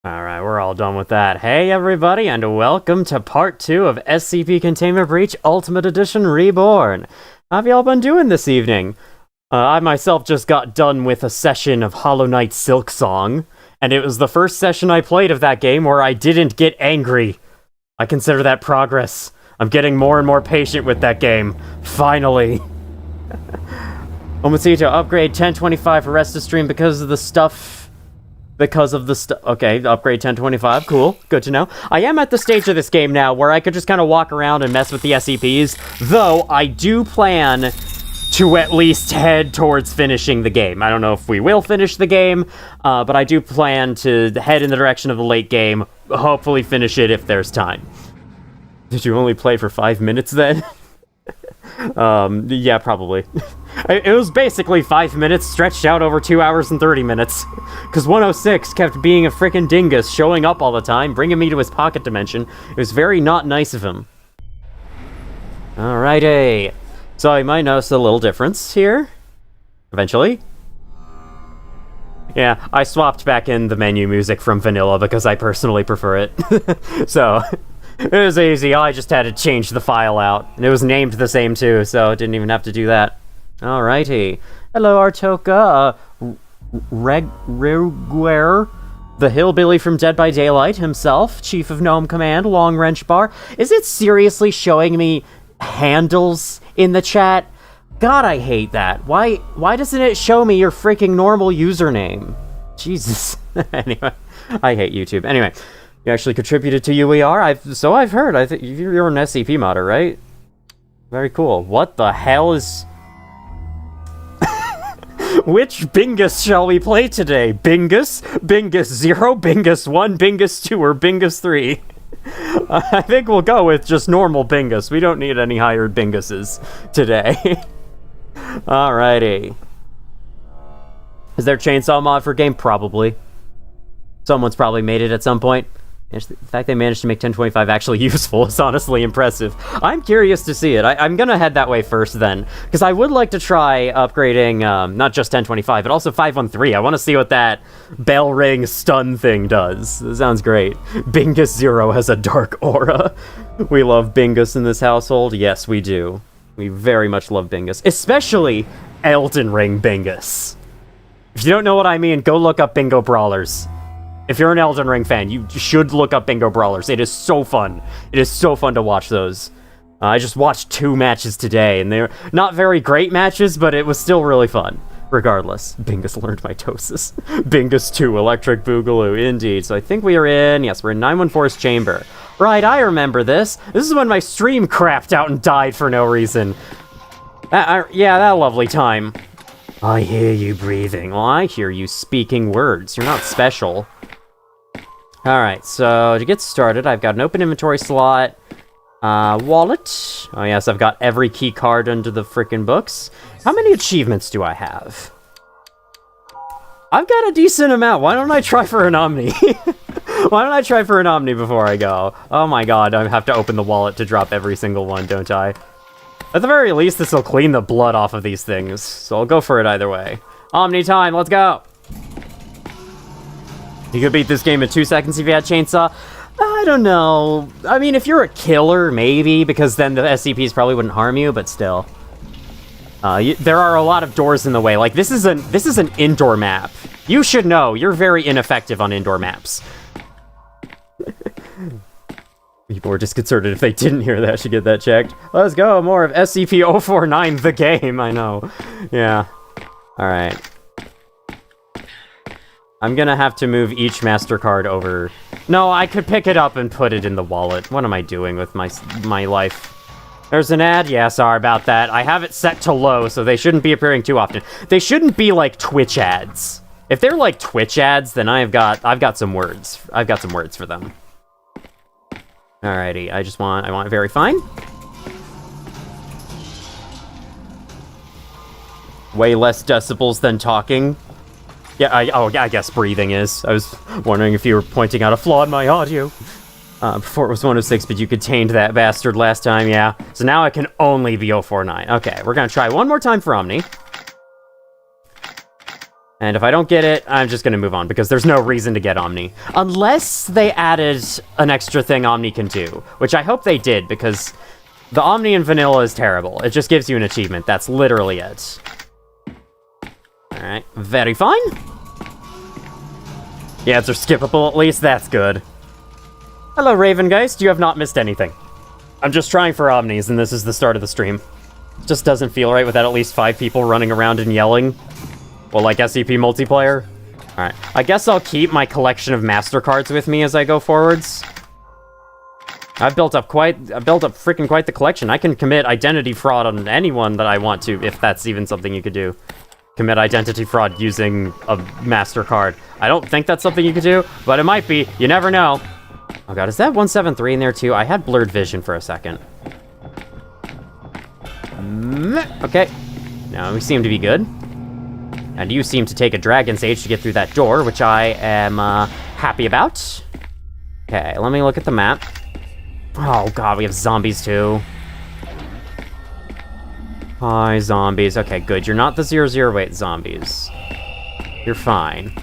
Alright, we're all done with that. Hey everybody, and welcome to part 2 of SCP Containment Breach Ultimate Edition Reborn. How have y'all been doing this evening? I myself just got done with a session of Hollow Knight Silksong, and it was the first session I played of that game where I didn't get angry. I consider that progress. I'm getting more and more patient with that game. Finally. Omacito, upgrade 1025 for rest of stream because of the stuff... Okay, upgrade 1025, cool, good to know. I am at the stage of this game now where I could just kind of walk around and mess with the SCPs, though I do plan to at least head towards finishing the game. I don't know if we will finish the game, but I do plan to head in the direction of the late game, hopefully finish it if there's time. Did you only play for 5 minutes then? Yeah, probably. It was basically 5 minutes stretched out over 2 hours and 30 minutes. Because 106 kept being a frickin' dingus, showing up all the time, bringing me to his pocket dimension. It was very not nice of him. Alrighty. So you might notice a little difference here. Eventually. Yeah, I swapped back in the menu music from vanilla because I personally prefer it. So... it was easy, I just had to change the file out. And it was named the same too, so I didn't even have to do that. Alrighty. Hello, Artoka. Reguer, the hillbilly from Dead by Daylight himself, Chief of Gnome Command, Long Wrench Bar. Is it seriously showing me handles in the chat? God, I hate that. Why doesn't it show me your freaking normal username? Jesus. Anyway, I hate YouTube. Anyway. You actually contributed to UER? So I've heard. I think you're an SCP modder, right? Very cool. What the hell is... Which Bingus shall we play today? Bingus? Bingus 0, Bingus 1, Bingus 2, or Bingus 3? I think we'll go with just normal Bingus. We don't need any higher Binguses today. Alrighty. Is there a chainsaw mod for game? Probably. Someone's probably made it at some point. The fact they managed to make 1025 actually useful is honestly impressive. I'm curious to see it. I'm gonna head that way first then, because I would like to try upgrading not just 1025, but also 513. I want to see what that bell ring stun thing does. That sounds great. Bingus Zero has a dark aura. We love Bingus in this household. Yes, we do. We very much love Bingus, especially Elden Ring Bingus. If you don't know what I mean, go look up Bingo Brawlers. If you're an Elden Ring fan, you should look up Bingo Brawlers. It is so fun. It is so fun to watch those. I just watched 2 matches today, and they're not very great matches, but it was still really fun. Regardless, Bingus learned mitosis. Bingus 2, Electric Boogaloo, indeed. So I think we are in, yes, we're in 914's chamber. Right, I remember this. This is when my stream crapped out and died for no reason. Yeah, that lovely time. I hear you breathing. Well, I hear you speaking words. You're not special. Alright, so to get started, I've got an open inventory slot, wallet. Oh yes, I've got every key card under the frickin' books. How many achievements do I have? I've got a decent amount. Why don't I try for an Omni? Why don't I try for an Omni before I go? Oh my god, I have to open the wallet to drop every single one, don't I? At the very least, this will clean the blood off of these things, so I'll go for it either way. Omni time, let's go! You could beat this game in 2 seconds if you had Chainsaw? I don't know. I mean, if you're a killer, maybe, because then the SCPs probably wouldn't harm you, but still. There are a lot of doors in the way. Like, this is an indoor map. You should know, you're very ineffective on indoor maps. People were disconcerted if they didn't hear that. Should get that checked. Let's go, more of SCP-049, the game, I know. Yeah. Alright. I'm gonna have to move each MasterCard over. No, I could pick it up and put it in the wallet. What am I doing with my life? There's an ad? Yeah, sorry about that. I have it set to low, so they shouldn't be appearing too often. They shouldn't be like Twitch ads. If they're like Twitch ads, then I've got some words. I've got some words for them. Alrighty, I want very fine. Way less decibels than talking. Yeah, I guess breathing is. I was wondering if you were pointing out a flaw in my audio. Before it was 106, but you contained that bastard last time, yeah. So now it can only be 049. Okay, we're gonna try one more time for Omni. And if I don't get it, I'm just gonna move on, because there's no reason to get Omni. Unless they added an extra thing Omni can do, which I hope they did, because the Omni in vanilla is terrible. It just gives you an achievement. That's literally it. Alright, very fine. Yeah, it's skippable at least, that's good. Hello, Ravengeist, you have not missed anything. I'm just trying for Omnis, and this is the start of the stream. It just doesn't feel right without at least 5 people running around and yelling. Well, like SCP multiplayer. Alright, I guess I'll keep my collection of MasterCards with me as I go forwards. I've built up freaking quite the collection. I can commit identity fraud on anyone that I want to, if that's even something you could do. Commit identity fraud using a MasterCard. I don't think that's something you could do, but it might be. You never know. Oh god, is that 173 in there too? I had blurred vision for a second. Okay. Now we seem to be good. And you seem to take a Dragon's Age to get through that door, which I am happy about. Okay, let me look at the map. Oh god, we have zombies too. Hi, zombies. Okay, good. You're not the 008 zombies. You're fine.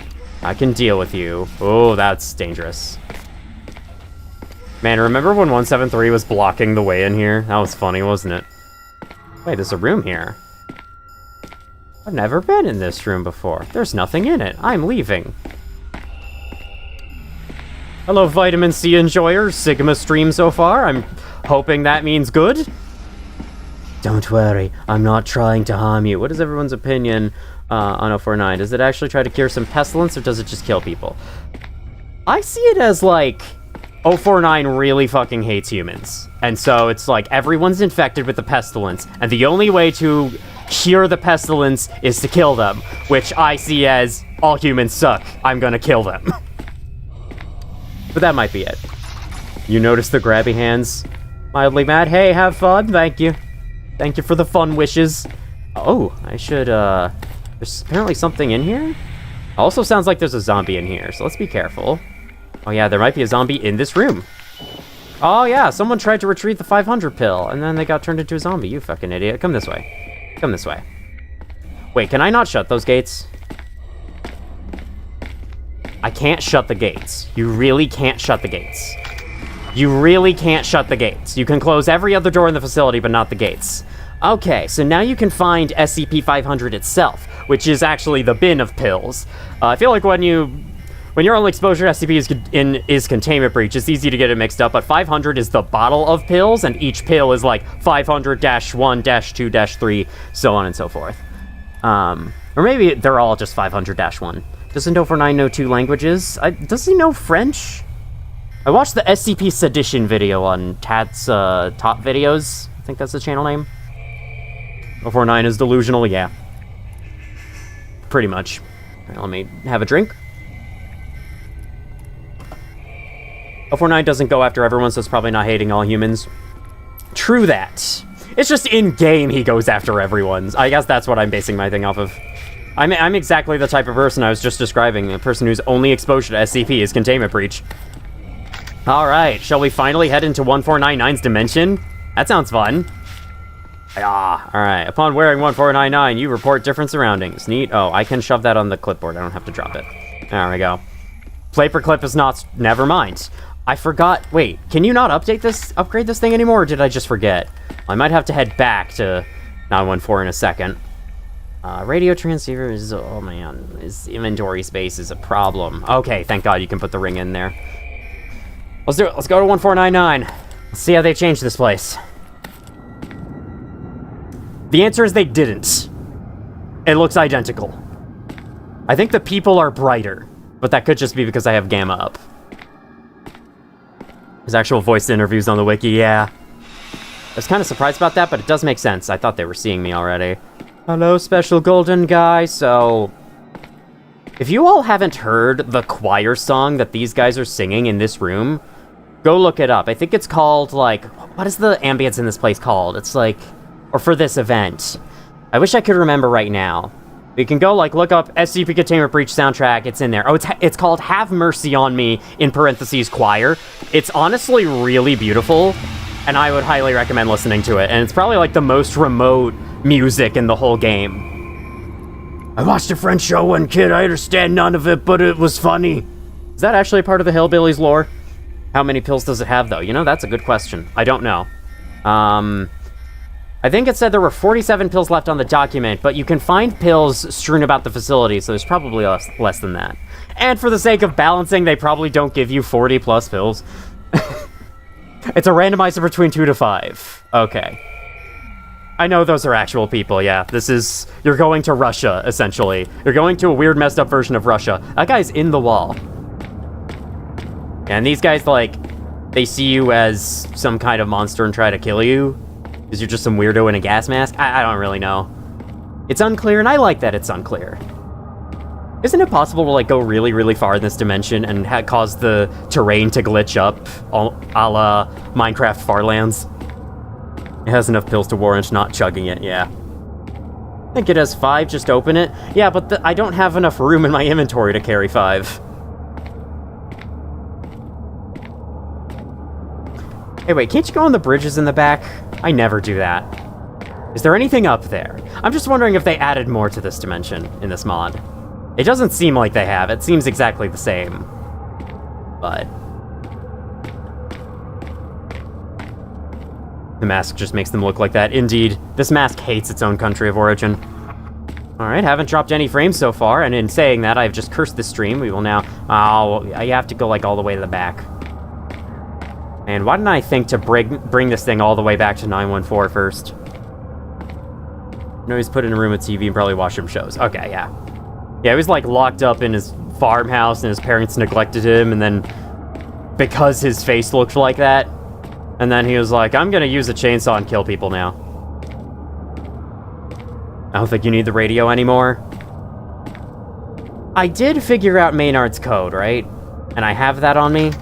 I can deal with you. Oh, that's dangerous. Man, remember when 173 was blocking the way in here? That was funny, wasn't it? Wait, there's a room here. I've never been in this room before. There's nothing in it. I'm leaving. Hello, Vitamin C enjoyers. Sigma stream so far. I'm hoping that means good. Don't worry, I'm not trying to harm you. What is everyone's opinion on 049? Does it actually try to cure some pestilence, or does it just kill people? I see it as, like, 049 really fucking hates humans. And so it's like, everyone's infected with the pestilence, and the only way to cure the pestilence is to kill them, which I see as, all humans suck, I'm gonna kill them. But that might be it. You notice the grabby hands? Mildly mad? Hey, have fun, thank you. Thank you for the fun wishes. Oh, I should, there's apparently something in here? Also sounds like there's a zombie in here, so let's be careful. Oh yeah, there might be a zombie in this room. Oh yeah, someone tried to retrieve the 500 pill, and then they got turned into a zombie. You fucking idiot. Come this way. Come this way. Wait, can I not shut those gates? I can't shut the gates. You really can't shut the gates. You really can't shut the gates. You can close every other door in the facility, but not the gates. Okay, so now you can find SCP-500 itself, which is actually the bin of pills. I feel like when your only exposure to SCP is containment breach, it's easy to get it mixed up, but 500 is the bottle of pills, and each pill is like 500-1-2-3, so on and so forth. Or maybe they're all just 500-1. Doesn't know 49 know 2 languages. Does he know French? I watched the SCP Sedition video on Tad's top videos. I think that's the channel name. 049 is delusional, yeah. Pretty much. Right, let me have a drink. 049 doesn't go after everyone, so it's probably not hating all humans. True that. It's just in-game he goes after everyone. I guess that's what I'm basing my thing off of. I'm exactly the type of person I was just describing. A person whose only exposure to SCP is containment breach. Alright, shall we finally head into 1499's dimension? That sounds fun. Alright. Upon wearing 1499, you report different surroundings. Neat. Oh, I can shove that on the clipboard. I don't have to drop it. There we go. Paperclip is not... Never mind. I forgot... Wait, can you not upgrade this thing anymore, or did I just forget? I might have to head back to 914 in a second. Radio transceivers... Oh, man. His inventory space is a problem. Okay, thank God you can put the ring in there. Let's do it. Let's go to 1499. Let's see how they changed this place. The answer is they didn't. It looks identical. I think the people are brighter, but that could just be because I have Gamma up. There's actual voice interviews on the wiki, yeah. I was kind of surprised about that, but it does make sense. I thought they were seeing me already. Hello, special golden guy. So, if you all haven't heard the choir song that these guys are singing in this room, go look it up. I think it's called, like, what is the ambience in this place called? It's like, or for this event. I wish I could remember right now. You can go, like, look up SCP Containment Breach soundtrack. It's in there. Oh, it's called Have Mercy on Me, in parentheses, choir. It's honestly really beautiful, and I would highly recommend listening to it. And it's probably, like, the most remote music in the whole game. I watched a French show when kid. I understand none of it, but it was funny. Is that actually part of the Hillbillies lore? How many pills does it have, though? You know, that's a good question. I don't know. I think it said there were 47 pills left on the document, but you can find pills strewn about the facility, so there's probably less than that. And for the sake of balancing, they probably don't give you 40 plus pills. It's a randomizer between 2 to 5. Okay. I know those are actual people, yeah. You're going to Russia, essentially. You're going to a weird messed up version of Russia. That guy's in the wall. And these guys, like, they see you as some kind of monster and try to kill you. Because you're just some weirdo in a gas mask? I don't really know. It's unclear, and I like that it's unclear. Isn't it possible to, like, go really, really far in this dimension and cause the terrain to glitch up, a la Minecraft Farlands? It has enough pills to warrant not chugging it, yeah. I think it has 5, just open it. Yeah, but I don't have enough room in my inventory to carry 5. Hey, wait, can't you go on the bridges in the back? I never do that. Is there anything up there? I'm just wondering if they added more to this dimension in this mod. It doesn't seem like they have. It seems exactly the same. But... the mask just makes them look like that. Indeed, this mask hates its own country of origin. Alright, haven't dropped any frames so far, and in saying that, I've just cursed the stream. We will now... Oh, you have to go, like, all the way to the back. And why didn't I think to bring this thing all the way back to 914 first? No, he's put in a room with TV and probably watch some shows. Okay, yeah. Yeah, he was, like, locked up in his farmhouse, and his parents neglected him, and then... because his face looked like that, and then he was like, I'm gonna use a chainsaw and kill people now. I don't think you need the radio anymore. I did figure out Maynard's code, right? And I have that on me?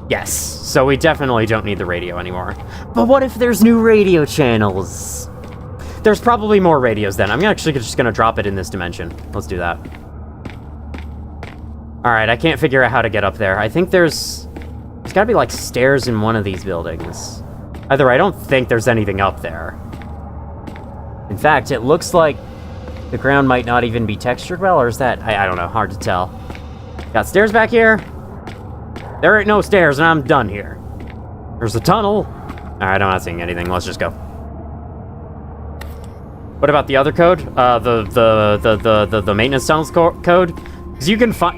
Yes, so we definitely don't need the radio anymore. But what if there's new radio channels? There's probably more radios then. I'm actually just gonna drop it in this dimension. Let's do that. Alright, I can't figure out how to get up there. I think there's gotta be, like, stairs in one of these buildings. Either I don't think there's anything up there. In fact, it looks like the ground might not even be textured well, or is that... I don't know, hard to tell. Got stairs back here? There ain't no stairs, and I'm done here. There's a tunnel. Alright, I'm not seeing anything. Let's just go. What about the other code? The maintenance tunnels code? Because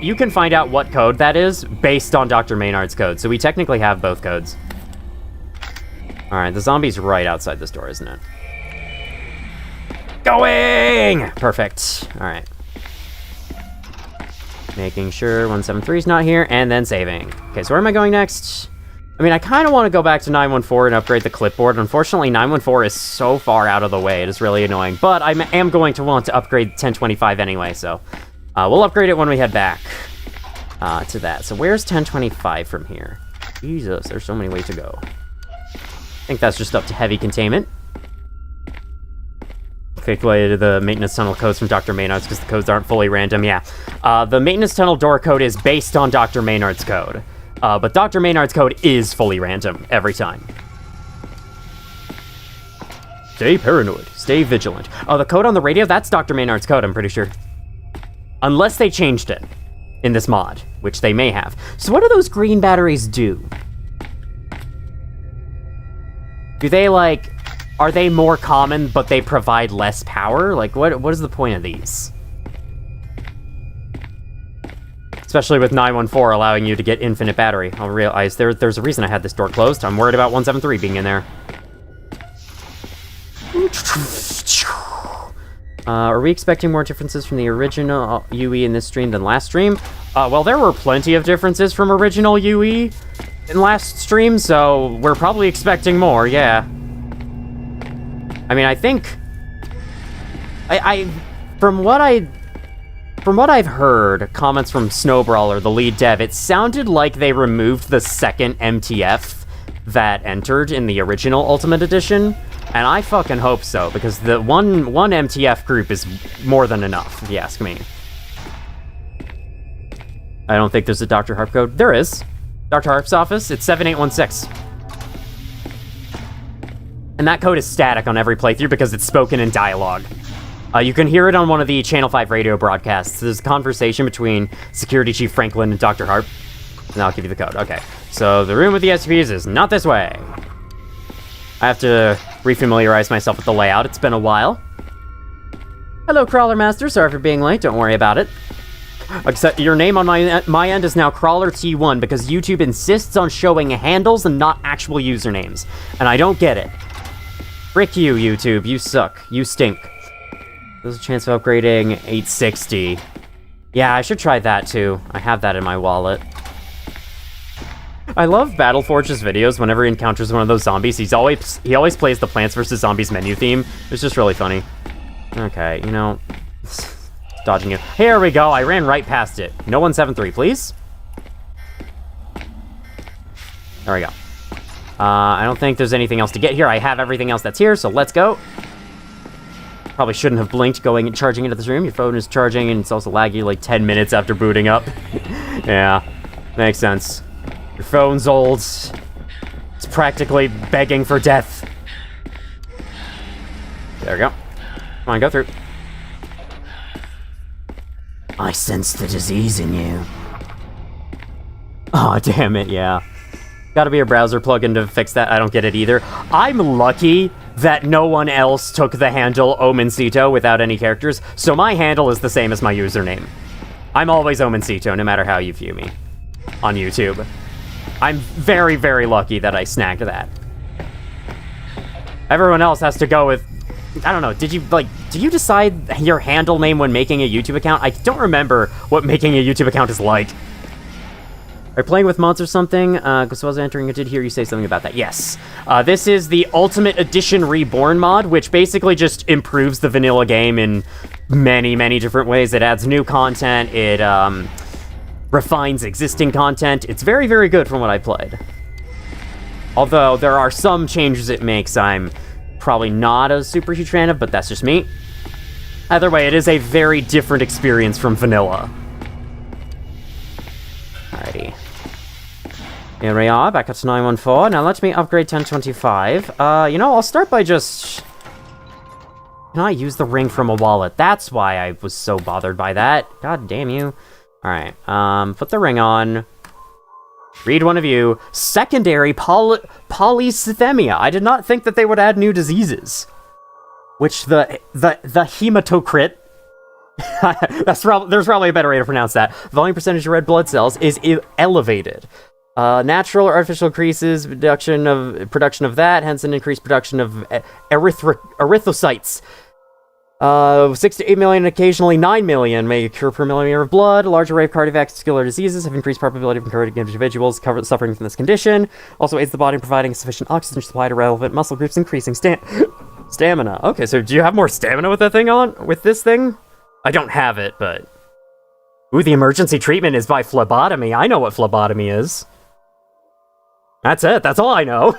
you can find out what code that is based on Dr. Maynard's code, so we technically have both codes. Alright, the zombie's right outside this door, isn't it? Going! Perfect. Alright. Making sure 173's not here, and then saving. Okay, so where am I going next? I mean, I kind of want to go back to 914 and upgrade the clipboard. Unfortunately, 914 is so far out of the way, it is really annoying. But I am going to want to upgrade 1025 anyway, so... we'll upgrade it when we head back to that. So where's 1025 from here? Jesus, there's so many ways to go. I think that's just up to heavy containment. Calculated the maintenance tunnel codes from Dr. Maynard's because the codes aren't fully random, yeah. The maintenance tunnel door code is based on Dr. Maynard's code. But Dr. Maynard's code is fully random every time. Stay paranoid. Stay vigilant. Oh, the code on the radio? That's Dr. Maynard's code, I'm pretty sure. Unless they changed it in this mod, which they may have. So what do those green batteries do? Do they, like... Are they more common, but they provide less power? Like, what is the point of these? Especially with 914 allowing you to get infinite battery. I'll realize there's a reason I had this door closed. I'm worried about 173 being in there. Are we expecting more differences from the original UE in this stream than last stream? Well, there were plenty of differences from original UE in last stream, so we're probably expecting more, yeah. I mean, I think... From what I've heard, comments from Snowbrawler, the lead dev, it sounded like they removed the second MTF that entered in the original Ultimate Edition, and I fucking hope so, because the one MTF group is more than enough, if you ask me. I don't think there's a Dr. Harp code. There is. Dr. Harp's office, it's 7816. And that code is static on every playthrough because it's spoken in dialogue. You can hear it on one of the Channel 5 radio broadcasts. There's a conversation between Security Chief Franklin and Dr. Harp. And I'll give you the code. Okay. So the room with the SCPs is not this way. I have to refamiliarize myself with the layout. It's been a while. Hello, Crawler Master. Sorry for being late. Don't worry about it. Except your name on my end is now Crawler T1 because YouTube insists on showing handles and not actual usernames. And I don't get it. Frick you, YouTube. You suck. You stink. There's a chance of upgrading 860. Yeah, I should try that too. I have that in my wallet. I love Battleforge's videos. Whenever he encounters one of those zombies, he always plays the Plants vs. Zombies menu theme. It's just really funny. Okay, you know... Dodging it. Here we go. I ran right past it. No 173, please. There we go. I don't think there's anything else to get here. I have everything else that's here, so let's go. Probably shouldn't have blinked going and charging into this room. Your phone is charging, and it's also laggy like 10 minutes after booting up. Yeah, makes sense. Your phone's old. It's practically begging for death. There we go. Come on, go through. I sense the disease in you. Oh, damn it, yeah. Gotta be a browser plugin to fix that. I don't get it either. I'm lucky that no one else took the handle Omencito without any characters, so my handle is the same as my username. I'm always Omencito, no matter how you view me on YouTube. I'm very, very lucky that I snagged that. Everyone else has to go with... I don't know, did you decide your handle name when making a YouTube account? I don't remember what making a YouTube account is like. Are you playing with mods or something? Because I was entering, I did hear you say something about that. Yes. This is the Ultimate Edition Reborn mod, which basically just improves the vanilla game in many, many different ways. It adds new content, it refines existing content. It's very, very good from what I played. Although, there are some changes it makes I'm probably not a super huge fan of, but that's just me. Either way, it is a very different experience from vanilla. Here we are, back up to 914. Now let me upgrade 1025. You know, I'll start by just... Can I use the ring from a wallet? That's why I was so bothered by that. God damn you. Alright, put the ring on. Read one of you. Secondary polycythemia. I did not think that they would add new diseases. Which the hematocrit... there's probably a better way to pronounce that. Volume percentage of red blood cells is elevated. Natural or artificial increases production of that, hence an increased production of erythrocytes. 6 to 8 million, occasionally 9 million may occur per millimeter of blood. A large array of cardiovascular diseases have increased probability of occurring in individuals suffering from this condition. Also aids the body in providing sufficient oxygen supply to relevant muscle groups, increasing stamina. Okay, so do you have more stamina with that thing on? With this thing? I don't have it, but... Ooh, the emergency treatment is by phlebotomy. I know what phlebotomy is. That's it. That's all I know.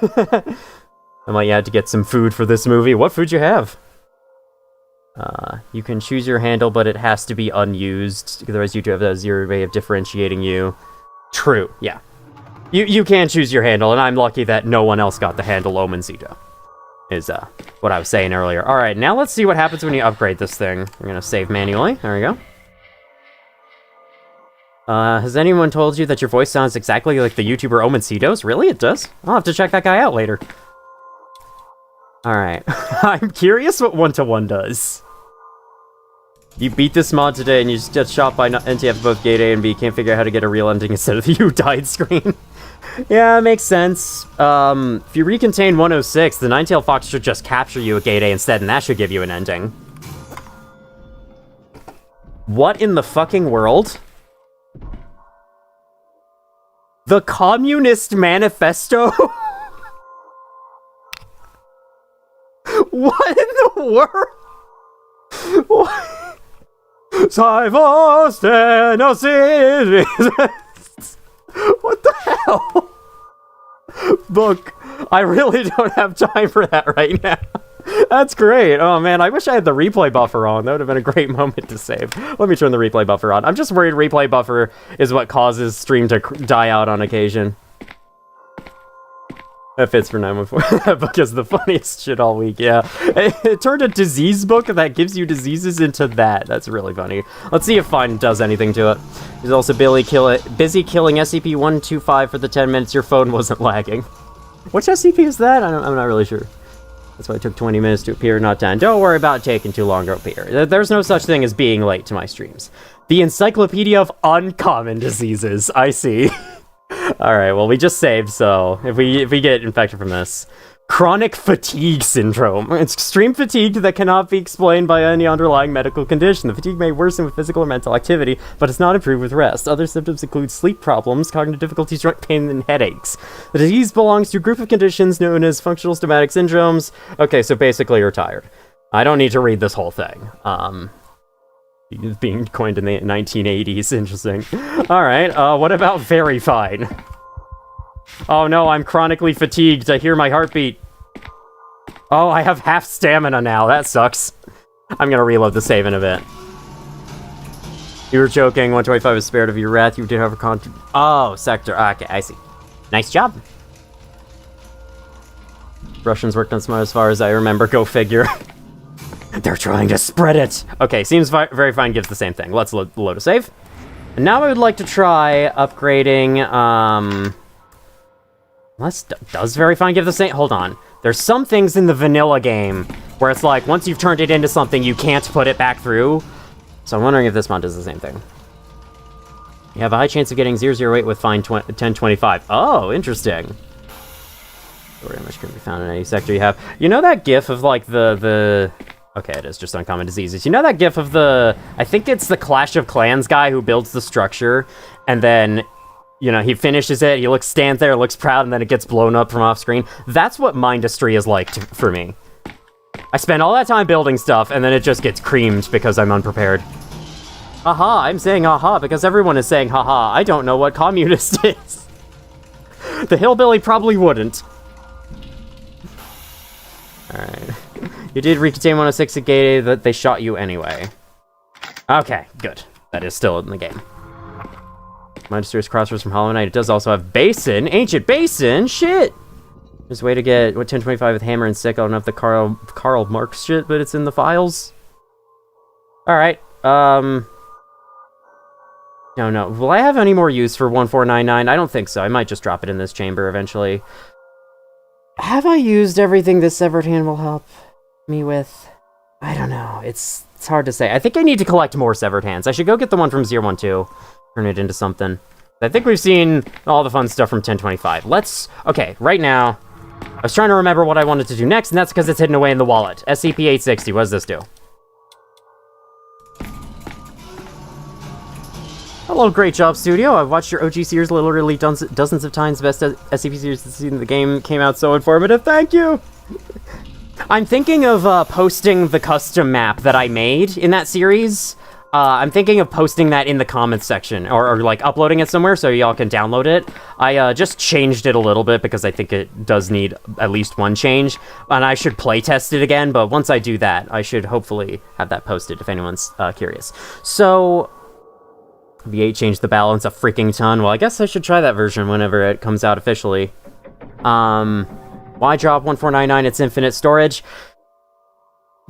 I might have to get some food for this movie. What food you have? You can choose your handle, but it has to be unused. Otherwise, you do have a zero way of differentiating you. True, yeah. You can choose your handle, and I'm lucky that no one else got the handle Omencito. Is, what I was saying earlier. Alright, now let's see what happens when you upgrade this thing. We're gonna save manually. There we go. Has anyone told you that your voice sounds exactly like the YouTuber Omencitos? Really? It does? I'll have to check that guy out later. Alright. I'm curious what 1-to-1 does. You beat this mod today and you just get shot by NTF both gate A and B. Can't figure out how to get a real ending instead of the you died screen. Yeah, it makes sense. If you recontain 106, the Nine-Tailed Fox should just capture you at gate A instead, and that should give you an ending. What in the fucking world? The Communist Manifesto? What in the world? What? What the hell? Book. I really don't have time for that right now. That's great. Oh man, I wish I had the replay buffer on. That would have been a great moment to save. Let me turn the replay buffer on. I'm just worried replay buffer is what causes stream to die out on occasion. That fits for 914. That book is the funniest shit all week, yeah. It turned a disease book that gives you diseases into that. That's really funny. Let's see if Find does anything to it. He's also busy killing SCP-125 for the 10 minutes your phone wasn't lagging. Which SCP is that? I'm not really sure. That's why it took 20 minutes to appear, not 10. Don't worry about taking too long to appear. There's no such thing as being late to my streams. The Encyclopedia of Uncommon Diseases. I see. Alright, well, we just saved, so if we get infected from this. Chronic fatigue syndrome. It's extreme fatigue that cannot be explained by any underlying medical condition. The fatigue may worsen with physical or mental activity, but does not improve with rest. Other symptoms include sleep problems, cognitive difficulties, joint pain, and headaches. The disease belongs to a group of conditions known as functional somatic syndromes. Okay, so basically you're tired. I don't need to read this whole thing. Being coined in the 1980s, interesting. Alright, what about very fine? Oh no, I'm chronically fatigued. I hear my heartbeat. Oh, I have half stamina now. That sucks. I'm gonna reload the save in a bit. You were joking. 125 is spared of your wrath. You did have a Oh, sector. Okay, I see. Nice job. Russians worked on smart as far as I remember. Go figure. They're trying to spread it. Okay, seems very fine gives the same thing. Let's load a save. And now I would like to try upgrading, does very fine give the same? Hold on. There's some things in the vanilla game where it's like, once you've turned it into something, you can't put it back through. So I'm wondering if this mod does the same thing. You have a high chance of getting 008 with fine 1025. Oh, interesting. Story much can be found in any sector you have. You know that gif of like the okay, it is just uncommon diseases. You know that gif of I think it's the Clash of Clans guy who builds the structure, and then, you know, he finishes it, he stands there, looks proud, and then it gets blown up from off screen. That's what Mindustry is like for me. I spend all that time building stuff, and then it just gets creamed because I'm unprepared. Aha, I'm saying aha because everyone is saying haha. I don't know what communist is. The hillbilly probably wouldn't. Alright. You did recontain 106 at Gate A, that they shot you anyway. Okay, good. That is still in the game. Mysterious Crossroads from Hollow Knight. It does also have Basin. Ancient Basin? Shit! There's a way to get 1025 with Hammer and Sick. I don't know if the Karl Marx shit, but it's in the files. Alright, No. Will I have any more use for 1499? I don't think so. I might just drop it in this chamber eventually. Have I used everything this severed hand will help me with? I don't know. It's hard to say. I think I need to collect more severed hands. I should go get the one from 012. Turn it into something. I think we've seen all the fun stuff from 1025. Okay, right now, I was trying to remember what I wanted to do next, and that's because it's hidden away in the wallet. SCP-860, what does this do? Hello, great job, studio. I've watched your OG series literally dozens of times. Best SCP series in the game came out so informative. Thank you! I'm thinking of posting the custom map that I made in that series. I'm thinking of posting that in the comments section, or like uploading it somewhere so y'all can download it. I just changed it a little bit because I think it does need at least one change, and I should playtest it again, but once I do that, I should hopefully have that posted if anyone's curious. So, V8 changed the balance a freaking ton. Well, I guess I should try that version whenever it comes out officially. Why drop 1499? It's infinite storage.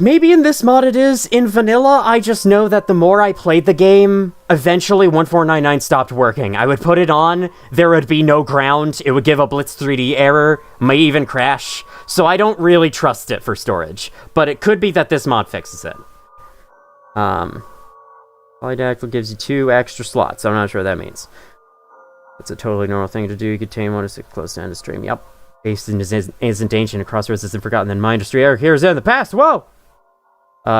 Maybe in this mod it is. In vanilla, I just know that the more I played the game, eventually 1499 stopped working. I would put it on, there would be no ground, it would give a Blitz 3D error, may even crash, so I don't really trust it for storage. But it could be that this mod fixes it. Polydactyl gives you 2 extra slots, I'm not sure what that means. It's a totally normal thing to do, you could tame one to sit close down to stream, yep. Basin isn't ancient, and Crossroads isn't forgotten, then Mindustry Error here's in the past, whoa!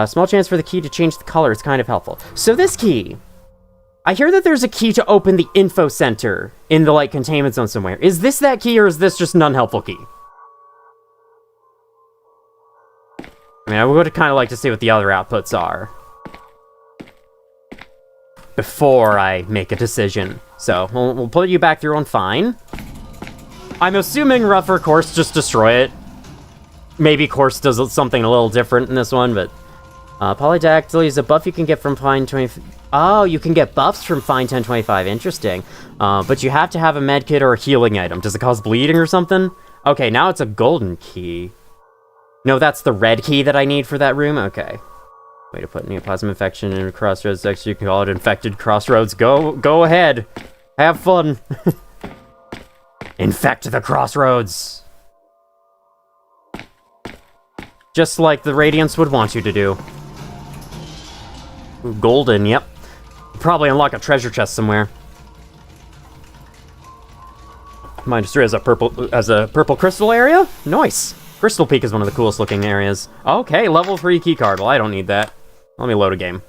Small chance for the key to change the color. It's kind of helpful. So this key, I hear that there's a key to open the info center in the, like, containment zone somewhere. Is this that key, or is this just an unhelpful key? I mean, I would kind of like to see what the other outputs are before I make a decision. So, we'll put you back through on fine. I'm assuming rougher course just destroy it. Maybe course does something a little different in this one, but... Polydactyl is a buff you can get from Fine 20... Oh, you can get buffs from Fine 1025. Interesting. But you have to have a medkit or a healing item. Does it cause bleeding or something? Okay, now it's a golden key. No, that's the red key that I need for that room? Okay. Way to put Neoplasm Infection in Crossroads. Actually, you can call it Infected Crossroads. Go ahead. Have fun. Infect the Crossroads. Just like the Radiance would want you to do. Ooh, golden, yep. Probably unlock a treasure chest somewhere. Mindustry has a purple crystal area? Nice. Crystal Peak is one of the coolest looking areas. Okay, level 3 keycard. Well, I don't need that. Let me load a game.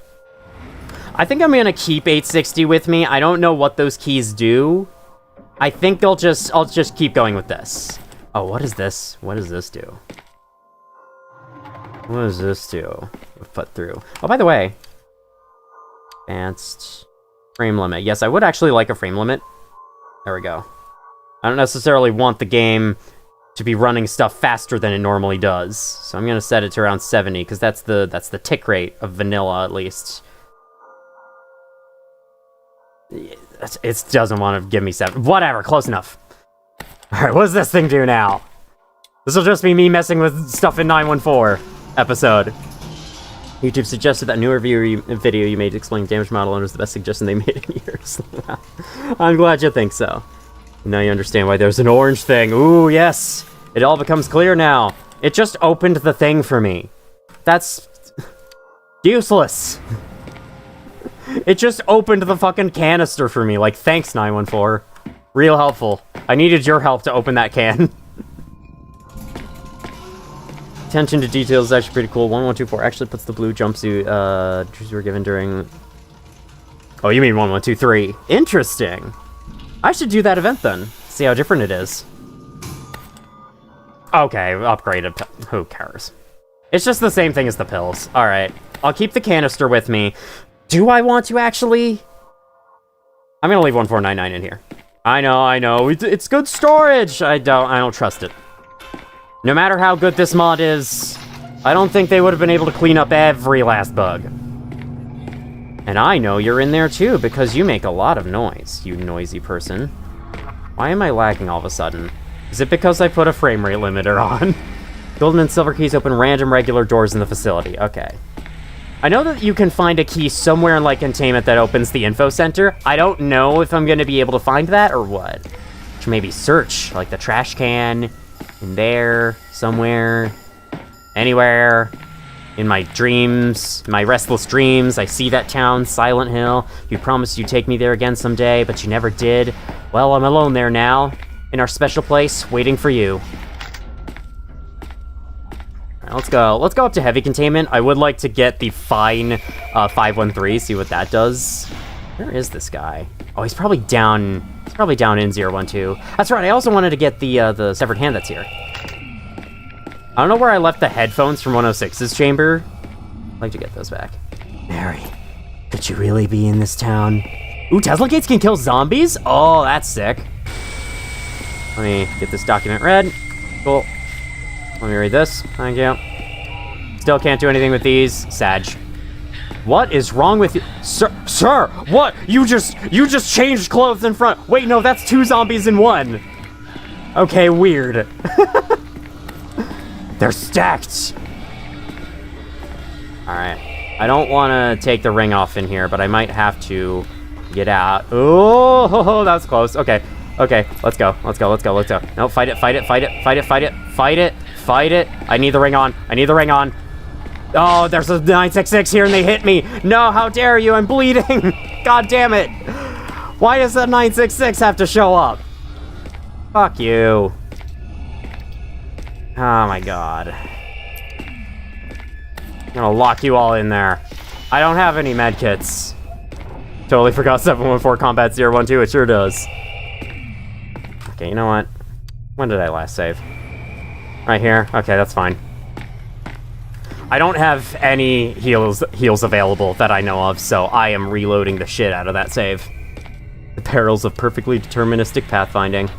I think I'm gonna keep 860 with me. I don't know what those keys do. I think I'll just keep going with this. Oh, what is this? What does this do? What does this do? Put through. Oh, by the way. Advanced frame limit. Yes, I would actually like a frame limit. There we go. I don't necessarily want the game to be running stuff faster than it normally does. So I'm gonna set it to around 70, because that's the tick rate of vanilla, at least. It doesn't want to give me 7. Whatever, close enough. Alright, what does this thing do now? This will just be me messing with stuff in 914 episode. YouTube suggested that newer video you made explaining damage model and was the best suggestion they made in years. I'm glad you think so. Now you understand why there's an orange thing. Ooh, yes! It all becomes clear now. It just opened the thing for me. That's... useless. It just opened the fucking canister for me. Like, thanks, 914. Real helpful. I needed your help to open that can. Attention to detail is actually pretty cool. 1124 actually puts the blue jumpsuit you were given during... Oh, you mean 1123. Interesting. I should do that event then. See how different it is. Okay, upgraded. Who cares? It's just the same thing as the pills. Alright. I'll keep the canister with me. Do I want to actually? I'm gonna leave 1499 in here. I know. It's good storage! I don't trust it. No matter how good this mod is, I don't think they would have been able to clean up every last bug. And I know you're in there too, because you make a lot of noise, you noisy person. Why am I lagging all of a sudden? Is it because I put a frame rate limiter on? Golden and silver keys open random regular doors in the facility. Okay. I know that you can find a key somewhere in, like, containment that opens the info center. I don't know if I'm going to be able to find that or what. Should maybe search, like, the trash can in there, somewhere, anywhere. In my dreams, my restless dreams, I see that town, Silent Hill. You promised you'd take me there again someday, but you never did. Well, I'm alone there now, in our special place, waiting for you. All right, let's go. Let's go up to heavy containment. I would like to get the fine 513, see what that does. Where is this guy? Oh, he's probably down. He's probably down in 012. That's right. I also wanted to get the severed hand that's here. I don't know where I left the headphones from 106's chamber. I'd like to get those back. Mary, could you really be in this town? Ooh, Tesla gates can kill zombies? Oh, that's sick. Let me get this document read. Cool. Let me read this. Thank you. Still can't do anything with these. Sag. What is wrong with you? Sir, what? You just changed clothes in front. Wait, no, that's 2 zombies in 1. Okay, weird. They're stacked. All right. I don't want to take the ring off in here, but I might have to get out. Oh, that was close. Okay. Okay, let's go. Let's go. Let's go. Let's go. No, fight it. Fight it. Fight it. Fight it. Fight it. Fight it. Fight it. I need the ring on. I need the ring on. Oh, there's a 966 here and they hit me. No, how dare you? I'm bleeding. God damn it. Why does that 966 have to show up? Fuck you. Oh my god. I'm gonna lock you all in there. I don't have any medkits. Totally forgot 714 Combat 012, it sure does. Okay, you know what? When did I last save? Right here? Okay, that's fine. I don't have any heals available that I know of, so I am reloading the shit out of that save. The perils of perfectly deterministic pathfinding.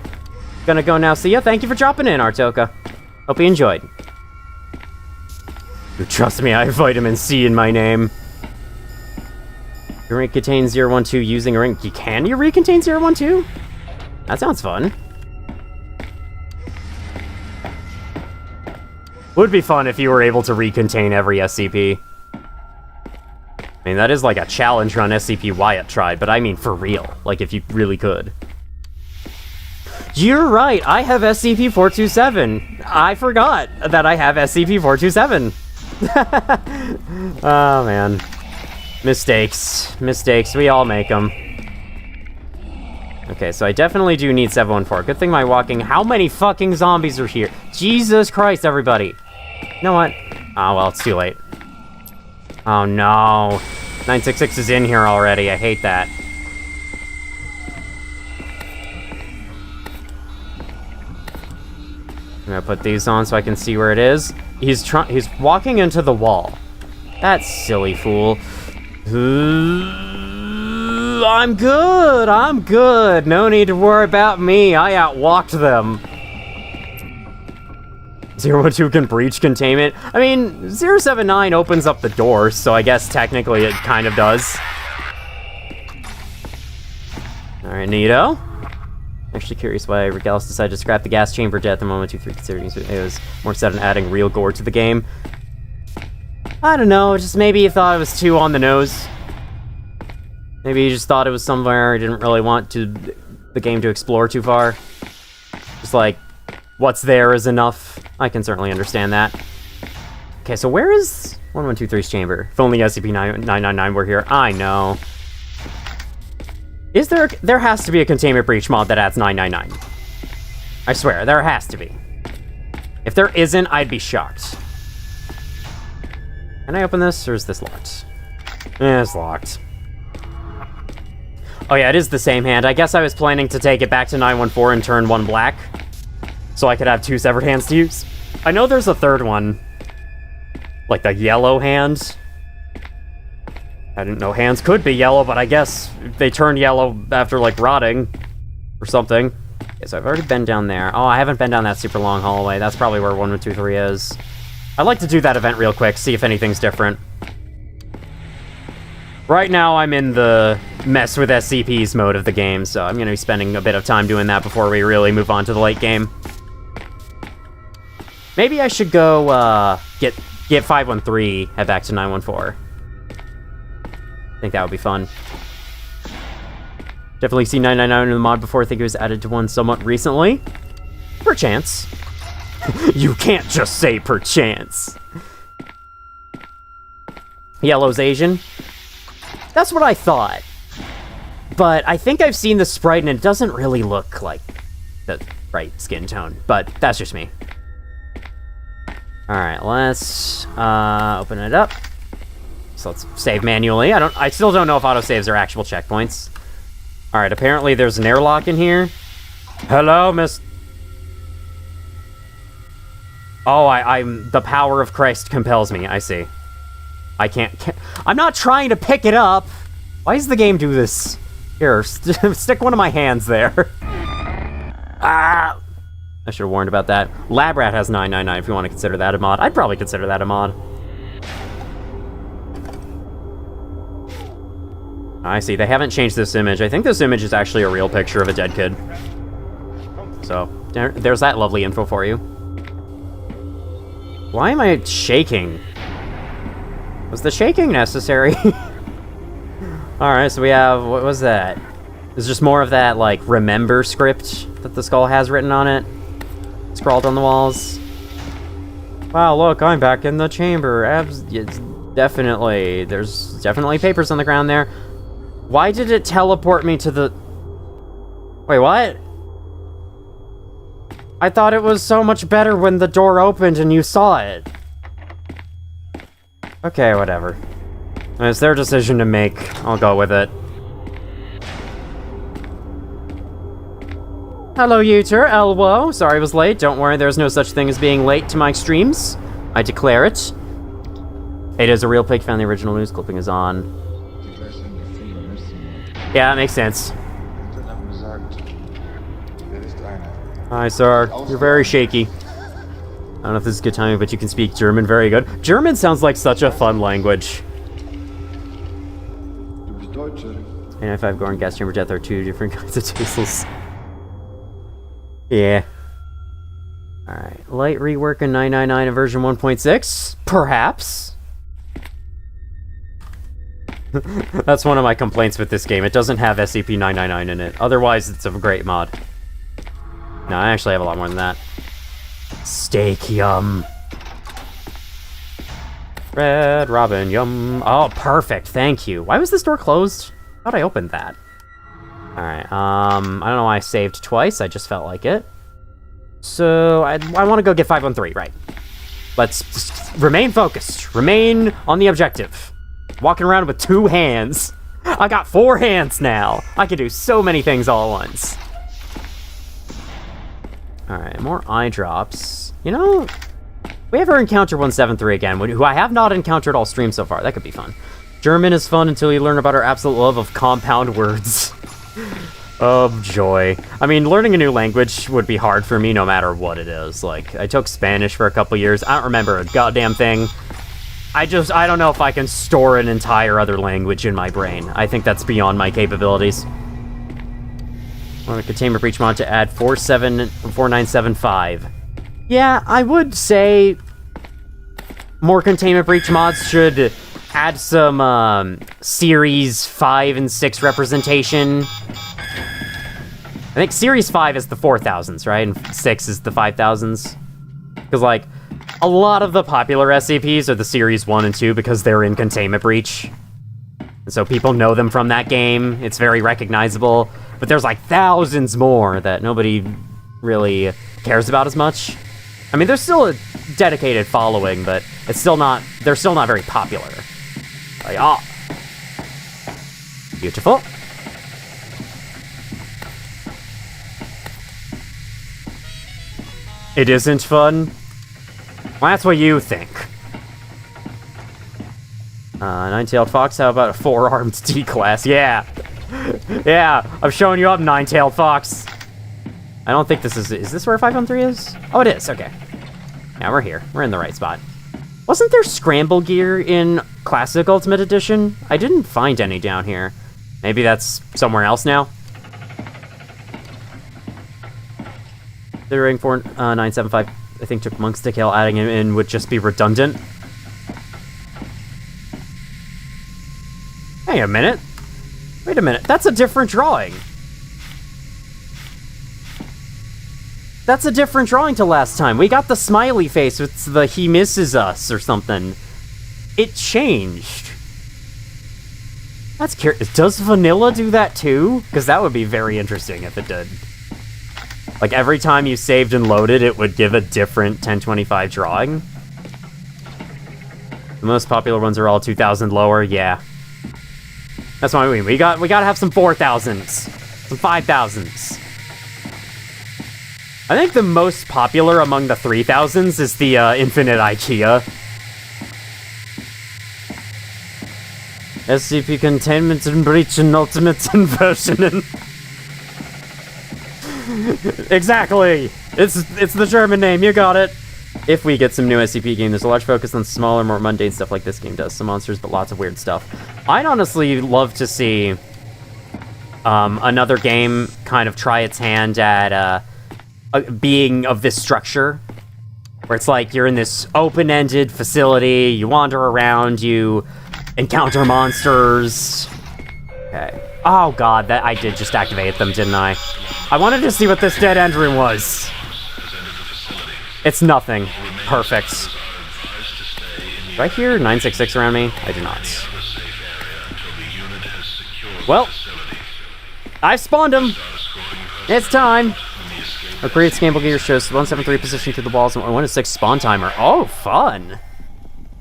Gonna go now. See ya. Thank you for dropping in, Artoka. Hope you enjoyed. You trust me, I have vitamin C in my name. Your ring contains 012 using a ring. Can you recontain 012? That sounds fun. Would be fun if you were able to recontain every SCP. I mean, that is like a challenge run SCP Wyatt tried, but I mean for real. Like, if you really could. You're right, I have SCP-427. I forgot that I have SCP-427. Oh, man. Mistakes. Mistakes, we all make them. Okay, so I definitely do need 714. Good thing my walking... How many fucking zombies are here? Jesus Christ, everybody. You know what? Oh, well, it's too late. Oh, no. 966 is in here already. I hate that. I'm gonna put these on so I can see where it is. He's walking into the wall. That silly fool. I'm good. I'm good. No need to worry about me. I outwalked them. 012 can breach containment. I mean, 079 opens up the door, so I guess technically it kind of does. Alright, neato. Actually curious why Regalis decided to scrap the gas chamber jet at the moment 2-3 considering it was more set on adding real gore to the game. I don't know, just maybe he thought it was too on the nose. Maybe he just thought it was somewhere he didn't really want the game to explore too far. Just like, what's there is enough. I can certainly understand that. Okay, so where is 1123's chamber? If only SCP-999 were here. I know. Is there has to be a containment breach mod that adds 999. I swear, there has to be. If there isn't, I'd be shocked. Can I open this, or is this locked? It's locked. Oh yeah, it is the same hand. I guess I was planning to take it back to 914 and turn 1 black, so I could have 2 severed hands to use. I know there's a third one. Like the yellow hand. I didn't know hands could be yellow, but I guess they turn yellow after, like, rotting or something. Okay, so I've already been down there. Oh, I haven't been down that super long hallway. That's probably where 1123 is. I'd like to do that event real quick, see if anything's different. Right now, I'm in the mess with SCPs mode of the game, so I'm going to be spending a bit of time doing that before we really move on to the late game. Maybe I should go, get 513, head back to 914. I think that would be fun. Definitely see 999 in the mod before. I think it was added to one somewhat recently. Perchance. You can't just say perchance. Yellow's Asian. That's what I thought. But I think I've seen the sprite and it doesn't really look like the right skin tone. But that's just me. Alright, let's open it up. So let's save manually. I still don't know if autosaves are actual checkpoints. Alright, apparently there's an airlock in here. Hello, miss... Oh, I'm... The power of Christ compels me, I see. I can't... I'm not trying to pick it up! Why does the game do this? Here, stick one of my hands there. Ah! I should have warned about that. Lab Rat has 999 if you want to consider that a mod. I'd probably consider that a mod. I see, they haven't changed this image. I think this image is actually a real picture of a dead kid. So, there's that lovely info for you. Why am I shaking? Was the shaking necessary? Alright, so we have, what was that? It's just more of that, like, remember script that the skull has written on it. Scrawled on the walls. Wow, look, I'm back in the chamber. It's definitely, there's definitely papers on the ground there. Why did it teleport me to the... Wait, what? I thought it was so much better when the door opened and you saw it. Okay, whatever. It's their decision to make. I'll go with it. Hello, Uter, Elwo. Sorry I was late. Don't worry, there's no such thing as being late to my streams. I declare it. It is a real pig. Found the original news clipping is on. Yeah, that makes sense. Hi, sir. You're very shaky. I don't know if this is good timing, but you can speak German very good. German sounds like such a fun language. And if I've gone gas chamber death are two different kinds of tasteless. Yeah. Alright. Light rework in 999 in version 1.6? Perhaps. That's one of my complaints with this game. It doesn't have SCP-999 in it. Otherwise, it's a great mod. No, I actually have a lot more than that. Steak, yum. Red Robin, yum. Oh, perfect. Thank you. Why was this door closed? I thought I opened that. Alright, I don't know why I saved twice. I just felt like it. So, I want to go get 513, right. Let's just remain focused. Remain on the objective. Walking around with 2 hands. I got 4 hands now. I can do so many things all at once. Alright, more eye drops. You know, we ever encounter 173 again, who I have not encountered all stream so far. That could be fun. German is fun until you learn about our absolute love of compound words. Oh, joy. I mean, learning a new language would be hard for me no matter what it is. Like, I took Spanish for a couple years. I don't remember a goddamn thing. I don't know if I can store an entire other language in my brain. I think that's beyond my capabilities. I want a containment breach mod to add 4975. Yeah, I would say more containment breach mods should add some Series 5 and 6 representation. I think Series 5 is the 4000s, right? And 6 is the 5000s. Because, like, a lot of the popular SCPs are the Series 1 and 2 because they're in Containment Breach. And so people know them from that game. It's very recognizable. But there's, like, thousands more that nobody really cares about as much. I mean, there's still a dedicated following, but it's still not... They're still not very popular. Like, oh. Beautiful. It isn't fun? Well, that's what you think. Nine-tailed fox, how about a 4-armed D-class? Yeah. Yeah, I'm showing you up, nine-tailed fox. I don't think this is this where 513 is? Oh, it is, okay. Yeah, we're here. We're in the right spot. Wasn't there scramble gear in Classic Ultimate Edition? I didn't find any down here. Maybe that's somewhere else now? Considering 4975, I think, took monks to kill, adding him in would just be redundant. Hey, a minute. Wait a minute, that's a different drawing. That's a different drawing to last time. We got the smiley face with the he misses us or something. It changed. That's curious. Does vanilla do that too? Because that would be very interesting if it did. Like every time you saved and loaded, it would give a different 1025 drawing. The most popular ones are all 2000 lower, yeah. That's what I mean. We gotta have some 4000s, some 5000s. I think the most popular among the 3000s is the Infinite IKEA. SCP Containment and Breach and Ultimate Inversion. Exactly! It's the German name, you got it! If we get some new SCP game, there's a large focus on smaller, more mundane stuff like this game does. Some monsters, but lots of weird stuff. I'd honestly love to see another game kind of try its hand at being of this structure, where it's like you're in this open-ended facility, you wander around, you encounter monsters. Okay. Oh god, that I did just activate them, didn't I? I wanted to see what this dead end room was. It's nothing. Perfect. Do I hear 966 around me? I do not. Well, I spawned him. It's time. A great scramble gear shows 173 position through the walls and 106 spawn timer. Oh, fun.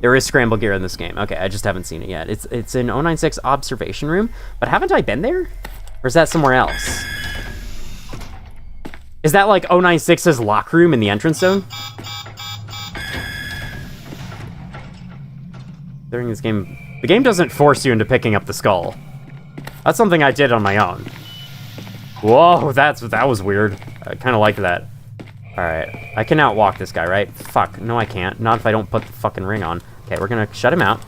There is scramble gear in this game. Okay, I just haven't seen it yet. It's in 096 observation room, but haven't I been there? Or is that somewhere else? Is that like 096's lock room in the entrance zone? During this game, the game doesn't force you into picking up the skull. That's something I did on my own. Whoa, that was weird. I kind of liked that. Alright, I can outwalk this guy, right? Fuck, no I can't. Not if I don't put the fucking ring on. Okay, we're gonna shut him out.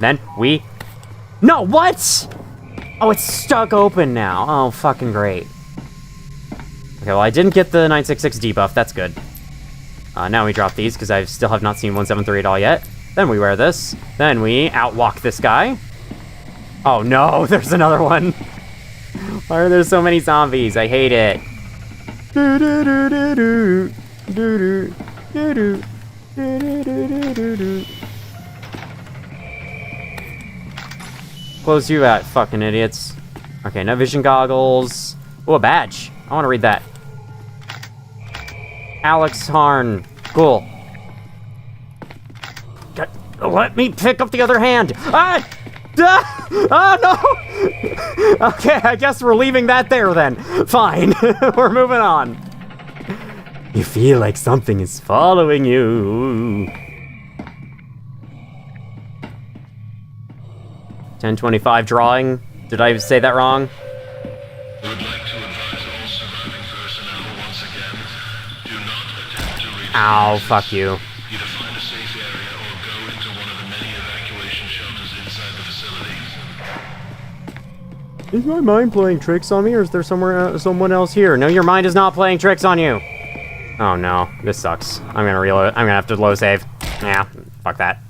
Then we... No, what?! Oh, it's stuck open now. Oh, fucking great. Okay, well, I didn't get the 966 debuff. That's good. Now we drop these, because I still have not seen 173 at all yet. Then we wear this. Then we outwalk this guy. Oh, no, there's another one. Why are there so many zombies? I hate it. Close you out, fucking idiots. Okay, no vision goggles. Oh, a badge. I want to read that. Alex Harn. Cool. Let me pick up the other hand. Ah! Oh, no! Okay, I guess we're leaving that there then. Fine. We're moving on. You feel like something is following you. 1025 drawing. Did I say that wrong? We would like to advise all surviving personnel once again, do not attempt to reach... Ow, fuck you. Either find a safe area or go into one of the many evacuation shelters inside the facility. Is my mind playing tricks on me, or is there someone else here? No, your mind is not playing tricks on you. Oh no, this sucks. I'm gonna reload. I'm gonna have to low save. Yeah, fuck that.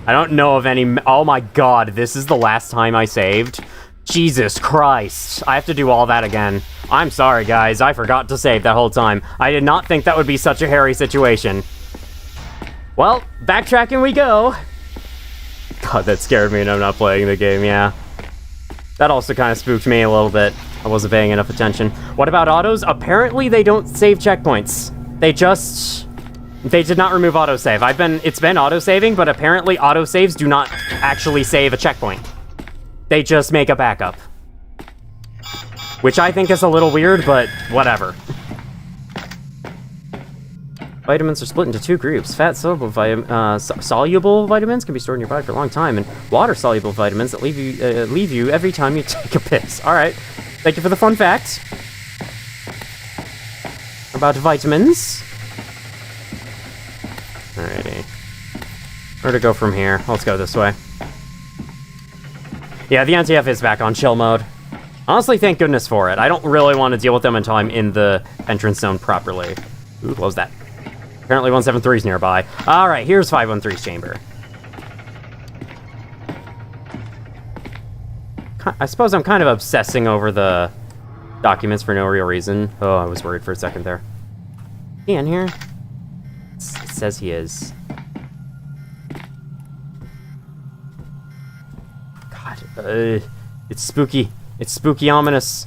I don't know of any... Oh my god, this is the last time I saved? Jesus Christ. I have to do all that again. I'm sorry, guys. I forgot to save that whole time. I did not think that would be such a hairy situation. Well, backtracking we go. God, that scared me and I'm not playing the game, yeah. That also kind of spooked me a little bit. I wasn't paying enough attention. What about autos? Apparently they don't save checkpoints. They did not remove autosave. It's been autosaving, but apparently autosaves do not actually save a checkpoint. They just make a backup. Which I think is a little weird, but whatever. Vitamins are split into two groups. Fat-soluble soluble vitamins can be stored in your body for a long time, and water-soluble vitamins that leave you every time you take a piss. Alright. Thank you for the fun fact. About vitamins. Alrighty. Where to go from here? Let's go this way. Yeah, the NTF is back on chill mode. Honestly, thank goodness for it. I don't really want to deal with them until I'm in the entrance zone properly. Ooh, close that. Apparently 173's nearby. Alright, here's 513's chamber. I suppose I'm kind of obsessing over the documents for no real reason. Oh, I was worried for a second there. Is he in here? It says he is. God, it's spooky. It's spooky ominous.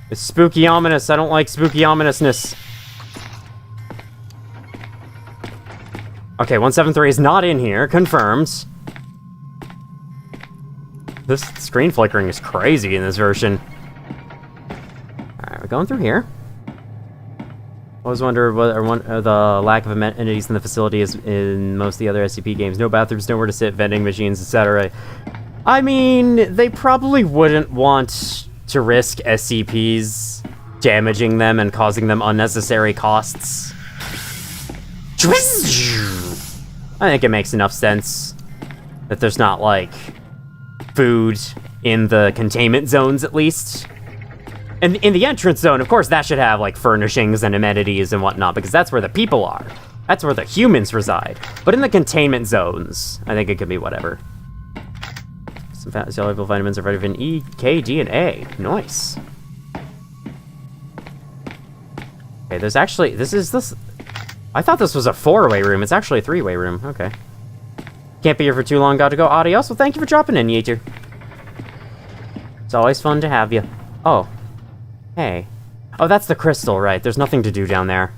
It's spooky ominous. I don't like spooky ominousness. Okay, 173 is not in here. Confirmed. This screen flickering is crazy in this version. Alright, we're going through here. Always wonder whether the lack of amenities in the facility is in most of the other SCP games. No bathrooms, nowhere to sit, vending machines, etc. I mean, they probably wouldn't want to risk SCPs damaging them and causing them unnecessary costs. I think it makes enough sense that there's not, like, food in the containment zones, at least. And in the entrance zone, of course, that should have, like, furnishings and amenities and whatnot, because that's where the people are. That's where the humans reside. But in the containment zones, I think it could be whatever. Some soluble vitamins are vitamin E, K, D, and A. Nice. Okay, there's actually... This... I thought this was a 4-way room. It's actually a 3-way room. Okay. Can't be here for too long. Got to go. Adios. Well, thank you for dropping in, Yeater. It's always fun to have you. Oh. Hey. Oh, that's the crystal, right. There's nothing to do down there.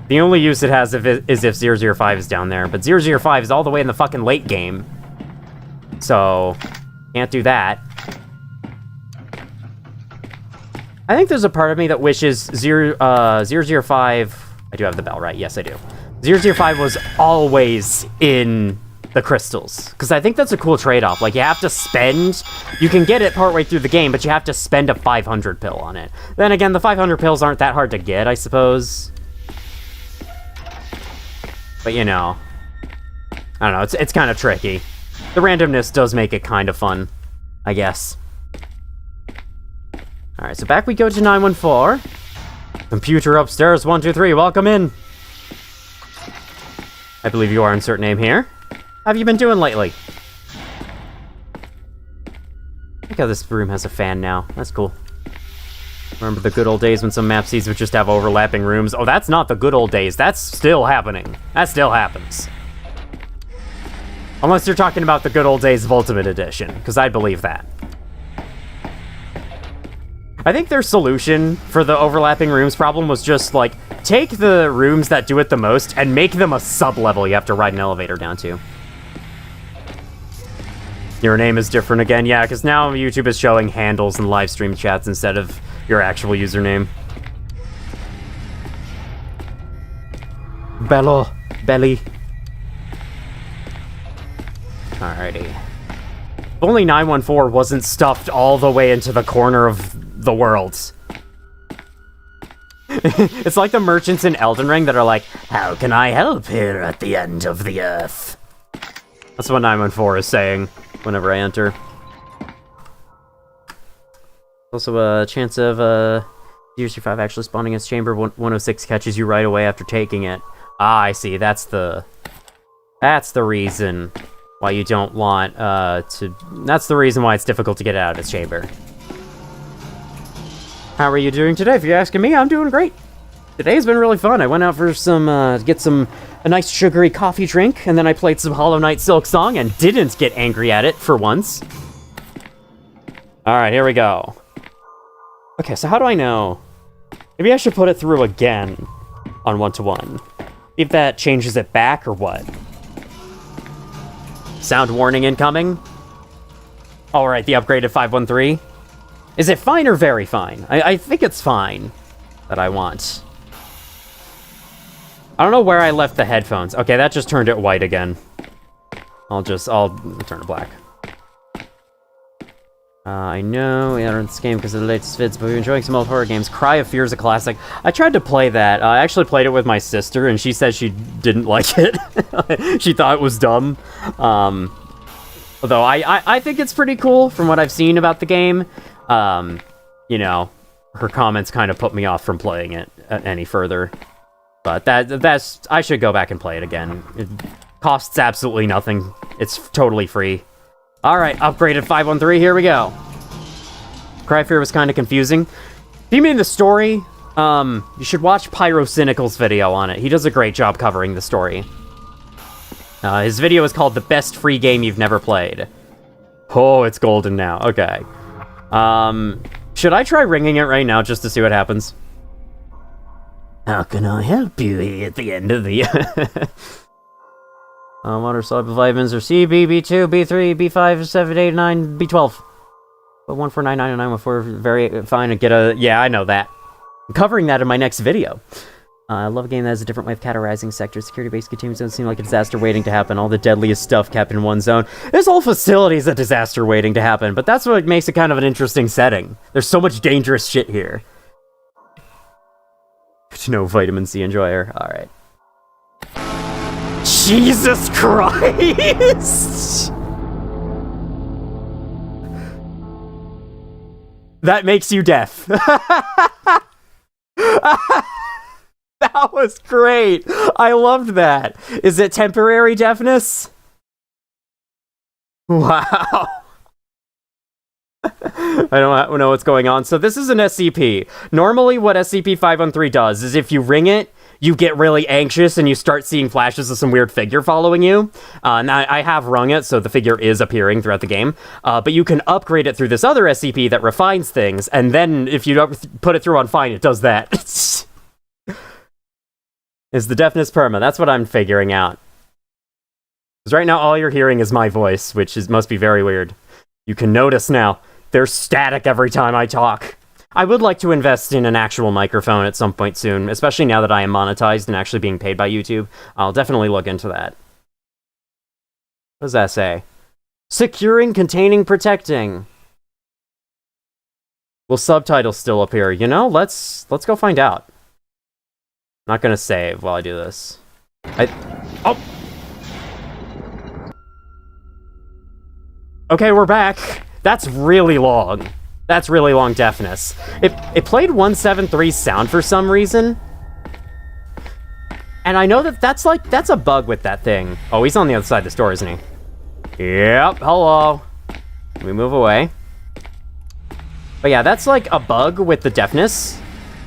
The only use it has is if 005 is down there. But 005 is all the way in the fucking late game. So, can't do that. I think there's a part of me that wishes 005... I do have the bell, right? Yes, I do. 005 was always in the crystals. Because I think that's a cool trade-off. Like, you have to spend... You can get it partway through the game, but you have to spend a 500 pill on it. Then again, the 500 pills aren't that hard to get, I suppose. But, you know... I don't know, it's kind of tricky. The randomness does make it kind of fun, I guess. Alright, so back we go to 914. Computer upstairs, 123, welcome in. I believe you are insert name here. How have you been doing lately? Look how this room has a fan now. That's cool. Remember the good old days when some mapsies would just have overlapping rooms? Oh, that's not the good old days. That's still happening. That still happens. Unless you're talking about the good old days of Ultimate Edition, because I believe that. I think their solution for the overlapping rooms problem was just, like, take the rooms that do it the most and make them a sub-level you have to ride an elevator down to. Your name is different again? Yeah, because now YouTube is showing handles and live stream chats instead of your actual username. Belly. Alrighty. If only 914 wasn't stuffed all the way into the corner of the world. It's like the merchants in Elden Ring that are like, how can I help here at the end of the earth? That's what 914 is saying whenever I enter. Also a chance of DRC5 actually spawning its chamber. 106 catches you right away after taking it. Ah, I see. That's the reason why you don't want that's the reason why it's difficult to get out of its chamber. How are you doing today? If you're asking me, I'm doing great. Today's been really fun. I went out for some, to get a nice sugary coffee drink, and then I played some Hollow Knight Silk Song and didn't get angry at it for once. Alright, here we go. Okay, so how do I know? Maybe I should put it through again on 1-to-1. See if that changes it back or what. Sound warning incoming. Alright, the upgraded 513. Is it fine or very fine? I think it's fine that I want. I don't know where I left the headphones. Okay, that just turned it white again. I'll turn it black. I know we entered this game because of the latest vids, but we're enjoying some old horror games. Cry of Fear is a classic. I tried to play that. I actually played it with my sister, and she said she didn't like it. She thought it was dumb. Although I think it's pretty cool from what I've seen about the game. You know, her comments kind of put me off from playing it any further. But that's I should go back and play it again. It costs absolutely nothing. It's totally free. Alright, upgraded 513, here we go. Cry Fear was kind of confusing. If you mean the story, you should watch Pyrocynical's video on it. He does a great job covering the story. His video is called The Best Free Game You've Never Played. Oh, it's golden now. Okay. Should I try ringing it right now just to see what happens? How can I help you here at the end of the... water soluble vitamins are C, B, B2, B3, B5, 7, 8, 9, B12. But 1499914 very fine to get a... Yeah, I know that. I'm covering that in my next video. I love a game that has a different way of categorizing sectors. Security-based containment zones seem like a disaster waiting to happen. All the deadliest stuff kept in one zone. This whole facility is a disaster waiting to happen, but that's what makes it kind of an interesting setting. There's so much dangerous shit here. No vitamin C enjoyer. Alright. Jesus Christ! That makes you deaf. That was great. I loved that. Is it temporary deafness? Wow. I don't know what's going on. So this is an SCP. Normally what SCP-513 does is if you ring it, you get really anxious and you start seeing flashes of some weird figure following you. Now, I have rung it, so the figure is appearing throughout the game. But you can upgrade it through this other SCP that refines things, and then if you put it through on fine, it does that. Is the deafness perma? That's what I'm figuring out. Because right now all you're hearing is my voice, which must be very weird. You can notice now, there's static every time I talk. I would like to invest in an actual microphone at some point soon, especially now that I am monetized and actually being paid by YouTube. I'll definitely look into that. What does that say? Securing, containing, protecting. Will subtitles still appear? You know, let's go find out. I'm not gonna save while I do this. Oh! Okay, we're back. That's really long. That's really long deafness. It played 173 sound for some reason. And I know that's a bug with that thing. Oh, he's on the other side of this door, isn't he? Yep, hello. Let me move away. But yeah, that's like a bug with the deafness.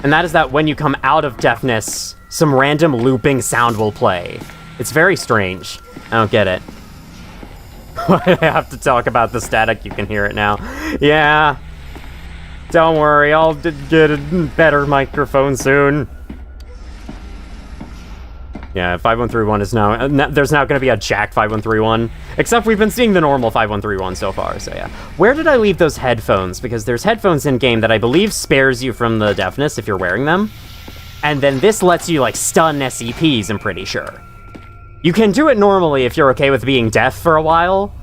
And that is that when you come out of deafness, some random looping sound will play. It's very strange. I don't get it. I have to talk about the static, you can hear it now. Yeah. Don't worry, I'll get a better microphone soon. Yeah, 5131 is now... there's now going to be a jack 5131. Except we've been seeing the normal 5131 so far, so yeah. Where did I leave those headphones? Because there's headphones in-game that I believe spares you from the deafness if you're wearing them. And then this lets you, like, stun SCPs, I'm pretty sure. You can do it normally if you're okay with being deaf for a while,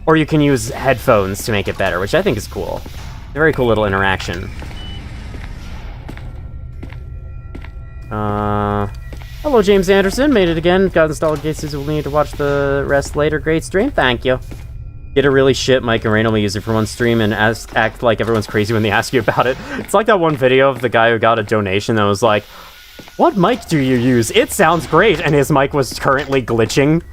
or you can use headphones to make it better, which I think is cool. A very cool little interaction. Hello, James Anderson. Made it again. Got installed cases. We'll need to watch the rest later. Great stream. Thank you. Get a really shit mic and randomly use it for one stream and act like everyone's crazy when they ask you about it. It's like that one video of the guy who got a donation that was like, "What mic do you use? It sounds great." And his mic was currently glitching.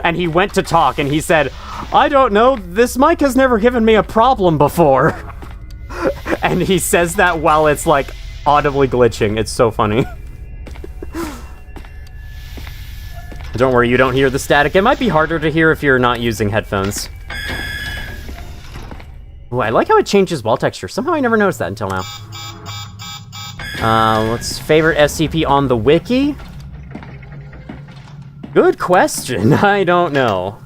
And he went to talk and he said, "I don't know. This mic has never given me a problem before." And he says that while it's like audibly glitching. It's so funny. Don't worry, you don't hear the static. It might be harder to hear if you're not using headphones. Ooh, I like how it changes wall texture. Somehow I never noticed that until now. What's favorite SCP on the wiki? Good question. I don't know.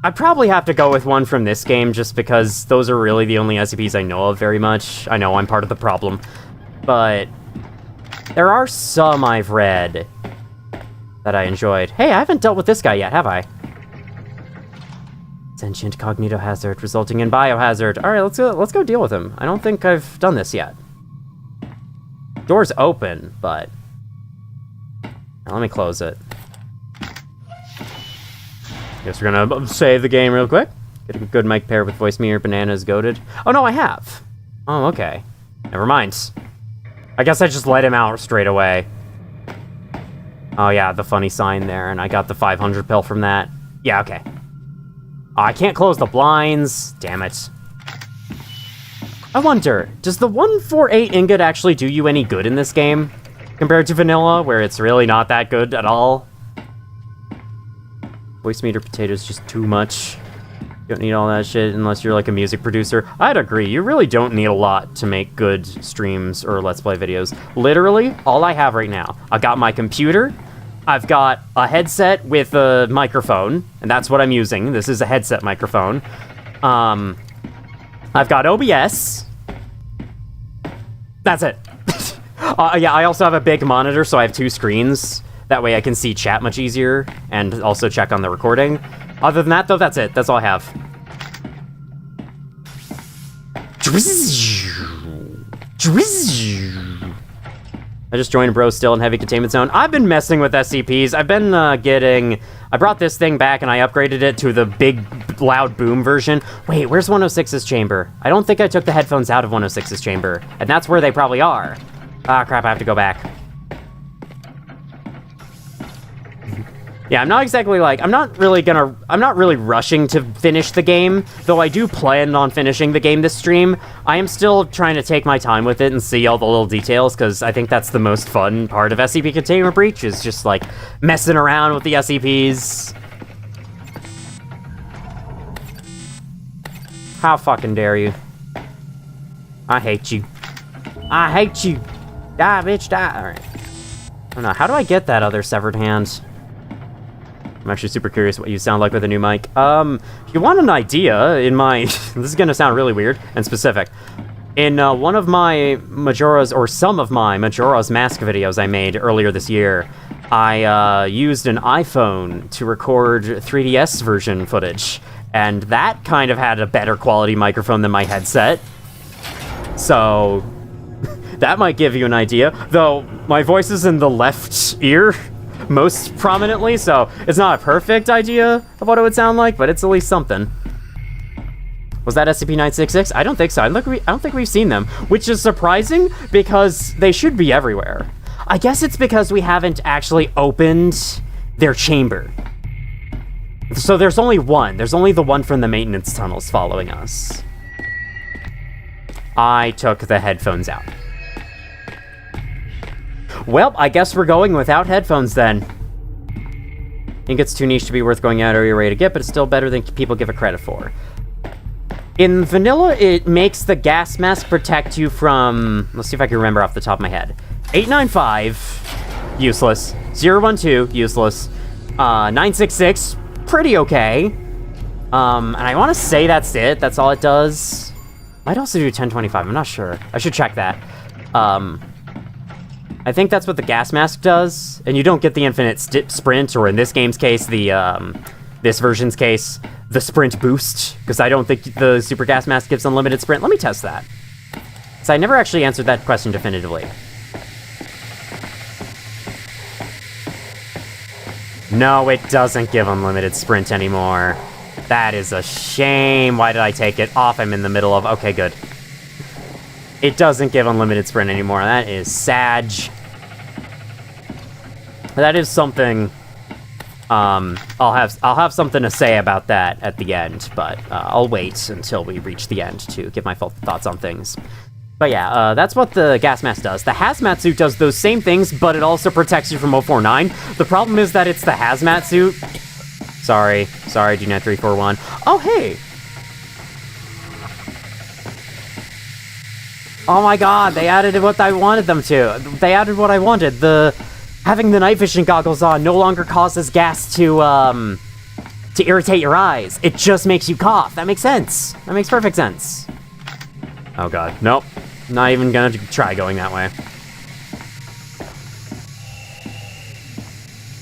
I'd probably have to go with one from this game just because those are really the only SCPs I know of very much. I know I'm part of the problem. But there are some I've read that I enjoyed. Hey, I haven't dealt with this guy yet, have I? It's Sentient cognitohazard resulting in biohazard. All right, let's go deal with him. I don't think I've done this yet. Door's open, but now let me close it. Guess we're gonna save the game real quick. Get a good mic pair with voice mirror. Bananas goated. Oh no, I have. Oh, okay. Never mind. I guess I just let him out straight away. Oh yeah, the funny sign there, and I got the 500 pill from that. Yeah, okay. Oh, I can't close the blinds. Damn it. I wonder, does the 148 ingot actually do you any good in this game? Compared to vanilla, where it's really not that good at all? Voice meter potatoes just too much. You don't need all that shit unless you're like a music producer. I'd agree, you really don't need a lot to make good streams or Let's Play videos. Literally, all I have right now. I got my computer, I've got a headset with a microphone, and that's what I'm using. This is a headset microphone. I've got OBS. That's it. Yeah, I also have a big monitor, so I have 2 screens. That way I can see chat much easier, and also check on the recording. Other than that, though, that's it. That's all I have. I just joined Bro still in heavy containment zone. I've been messing with SCPs. I've been I brought this thing back and I upgraded it to the big, loud boom version. Wait, where's 106's chamber? I don't think I took the headphones out of 106's chamber. And that's where they probably are. Ah, crap, I have to go back. Yeah, I'm not exactly like, I'm not really rushing to finish the game, though I do plan on finishing the game this stream. I am still trying to take my time with it and see all the little details, because I think that's the most fun part of SCP Containment Breach, is just like messing around with the SCPs. How fucking dare you? I hate you. I hate you. Die, bitch, die. Alright. I don't know, how do I get that other severed hand? I'm actually super curious what you sound like with a new mic. If you want an idea, in my... this is gonna sound really weird and specific. In one of my Majora's, or some of my Majora's Mask videos I made earlier this year, I used an iPhone to record 3DS version footage. And that kind of had a better quality microphone than my headset. So... that might give you an idea. Though, my voice is in the left ear. Most prominently, so it's not a perfect idea of what it would sound like, but it's at least something. Was that SCP-966? I don't think so. I don't think we've seen them, which is surprising because they should be everywhere. I guess it's because we haven't actually opened their chamber. So there's only one. There's only the one from the maintenance tunnels following us. I took the headphones out. Well, I guess we're going without headphones then. I think it's too niche to be worth going out of your way to get, but it's still better than people give it credit for. In vanilla, it makes the gas mask protect you from... let's see if I can remember off the top of my head. 895, useless. 012, useless. 966, pretty okay. And I want to say that's it. That's all it does. Might also do 1025, I'm not sure. I should check that. I think that's what the gas mask does, and you don't get the infinite sprint, or in this game's case, this version's case, the sprint boost, because I don't think the super gas mask gives unlimited sprint. Let me test that. So I never actually answered that question definitively. No, it doesn't give unlimited sprint anymore. That is a shame. Why did I take it off? I'm in the middle of... okay, good. It doesn't give unlimited sprint anymore. That is sad. That is something. I'll have something to say about that at the end, but I'll wait until we reach the end to give my full thoughts on things. But yeah, that's what the gas mask does. The hazmat suit does those same things, but it also protects you from 049. The problem is that it's the hazmat suit. Sorry, G9341. Oh, hey. Oh my god, they added what I wanted them to. They added what I wanted. Having the night vision goggles on no longer causes gas to irritate your eyes. It just makes you cough. That makes sense. That makes perfect sense. Oh god, nope. Not even gonna try going that way.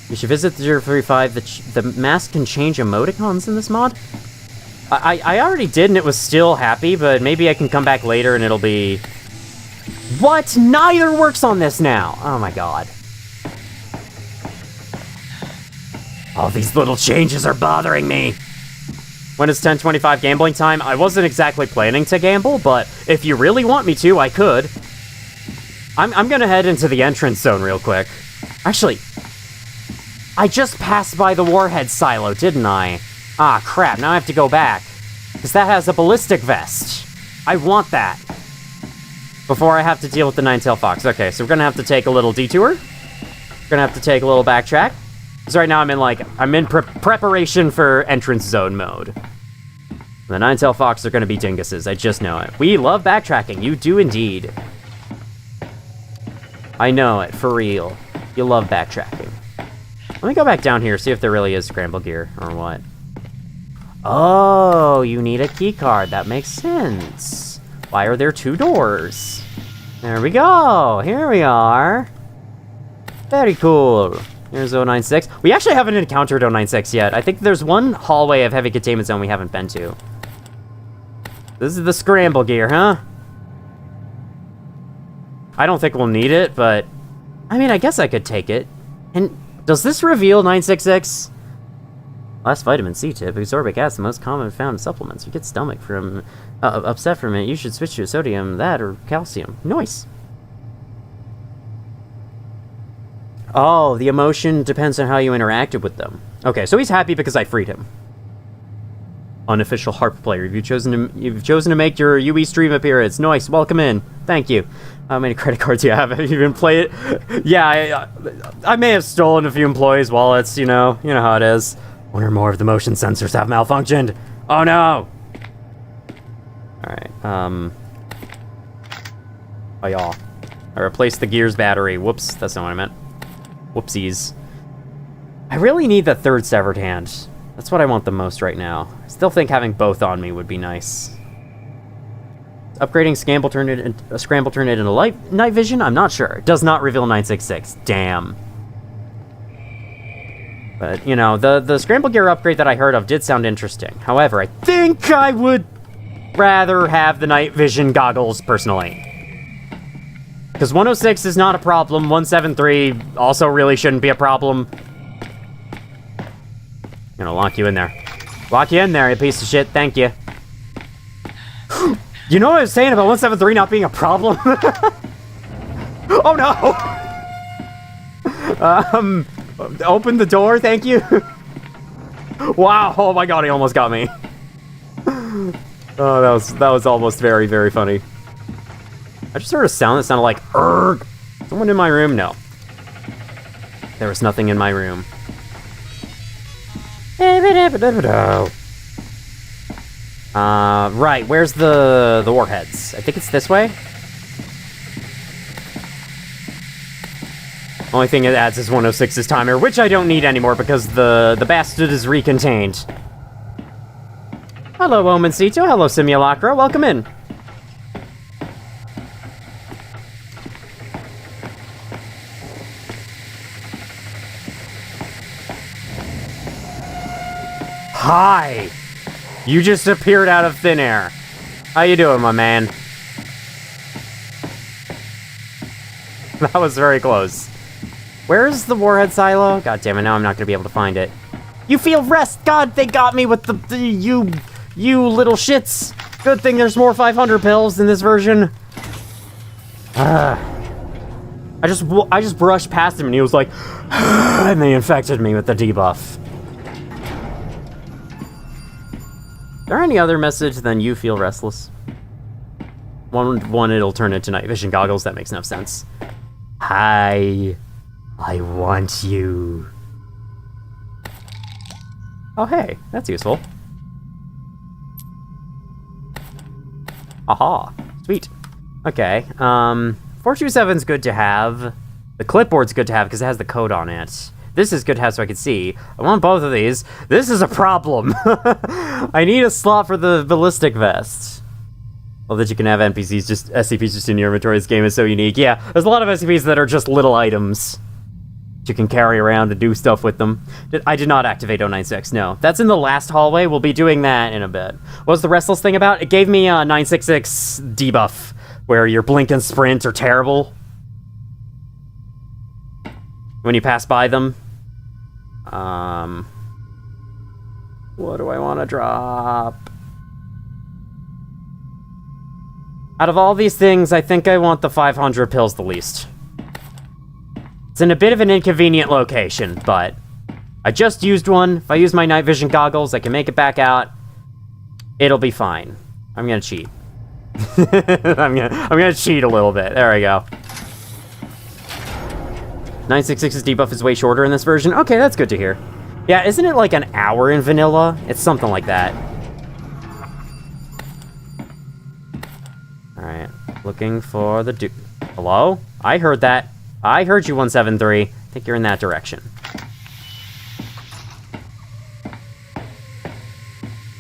You should visit 035. The mask can change emoticons in this mod? I already did and it was still happy, but maybe I can come back later and it'll be... What? Neither works on this now! Oh my god. All these little changes are bothering me. When it's 10:25 gambling time, I wasn't exactly planning to gamble, but if you really want me to, I could. I'm gonna head into the entrance zone real quick. Actually, I just passed by the warhead silo, didn't I? Ah, crap, now I have to go back. Because that has a ballistic vest. I want that. Before I have to deal with the nine-tailed fox. Okay, so we're gonna have to take a little detour. We're gonna have to take a little backtrack. Because right now I'm in preparation for entrance zone mode. The nine-tailed fox are gonna be dinguses, I just know it. We love backtracking, you do indeed. I know it, for real. You love backtracking. Let me go back down here, see if there really is scramble gear, or what. Oh, you need a key card. That makes sense. Why are there 2 doors? There we go. Here we are. Very cool. Here's 096. We actually haven't encountered 096 yet. I think there's one hallway of heavy containment zone we haven't been to. This is the scramble gear, huh? I don't think we'll need it, but... I mean, I guess I could take it. And does this reveal 966? Last vitamin C tip, ascorbic acid, the most common found in supplements. You get stomach from upset from it, you should switch to sodium, that, or calcium. Nice. Oh, the emotion depends on how you interacted with them. Okay, so he's happy because I freed him. Unofficial harp player, you've chosen to make your UE stream appearance. Nice, welcome in. Thank you. How many credit cards do you have? Have you even played it? Yeah, I may have stolen a few employees' wallets, you know how it is. One or more of the motion sensors have malfunctioned. Oh no! Alright, oh y'all. I replaced the gear's battery. Whoops, that's not what I meant. Whoopsies. I really need the 3rd severed hand. That's what I want the most right now. I still think having both on me would be nice. Upgrading scramble turned it into night vision? I'm not sure. It does not reveal 966. Damn. But, you know, the scramble gear upgrade that I heard of did sound interesting. However, I think I would rather have the night vision goggles, personally. Because 106 is not a problem, 173 also really shouldn't be a problem. I'm gonna lock you in there. Lock you in there, you piece of shit, thank you. You know what I was saying about 173 not being a problem? Oh no! Open the door, thank you. Wow, oh my god, he almost got me. Oh, that was almost very, very funny. I just heard a sound that sounded like, "Erg." Someone in my room? No. There was nothing in my room. Right, where's the warheads? I think it's this way? Only thing it adds is 106's timer, which I don't need anymore because the bastard is recontained. Hello, Omencito. Hello, Simulacra. Welcome in. Hi! You just appeared out of thin air. How you doing, my man? That was very close. Where's the warhead silo? God damn it, now I'm not gonna be able to find it. You feel rest! God, they got me with you little shits! Good thing there's more 500 pills in this version. I just brushed past him and he was like, and they infected me with the debuff. Is there any other message than you feel restless? One, it'll turn into night vision goggles. That makes no sense. Hi, I want you. Oh, hey, that's useful. Aha, sweet. Okay, 427's good to have. The clipboard's good to have because it has the code on it. This is good to have so I can see. I want both of these. This is a problem. I need a slot for the ballistic vest. Well, that you can have NPCs, SCPs just in your inventory. This game is so unique. Yeah, there's a lot of SCPs that are just little items. You can carry around and do stuff with them. I did not activate 096, no. That's in the last hallway. We'll be doing that in a bit. What was the Restless thing about? It gave me a 966 debuff, where your blink and sprint are terrible when you pass by them. What do I want to drop? Out of all these things, I think I want the 500 pills the least. It's in a bit of an inconvenient location, but I just used one. If I use my night vision goggles, I can make it back out. It'll be fine. I'm gonna cheat. I'm gonna cheat a little bit. There we go. 966's debuff is way shorter in this version. Okay, that's good to hear. Yeah, isn't it like an hour in vanilla? It's something like that. Alright, looking for the Hello? I heard that. I heard you, 173. I think you're in that direction.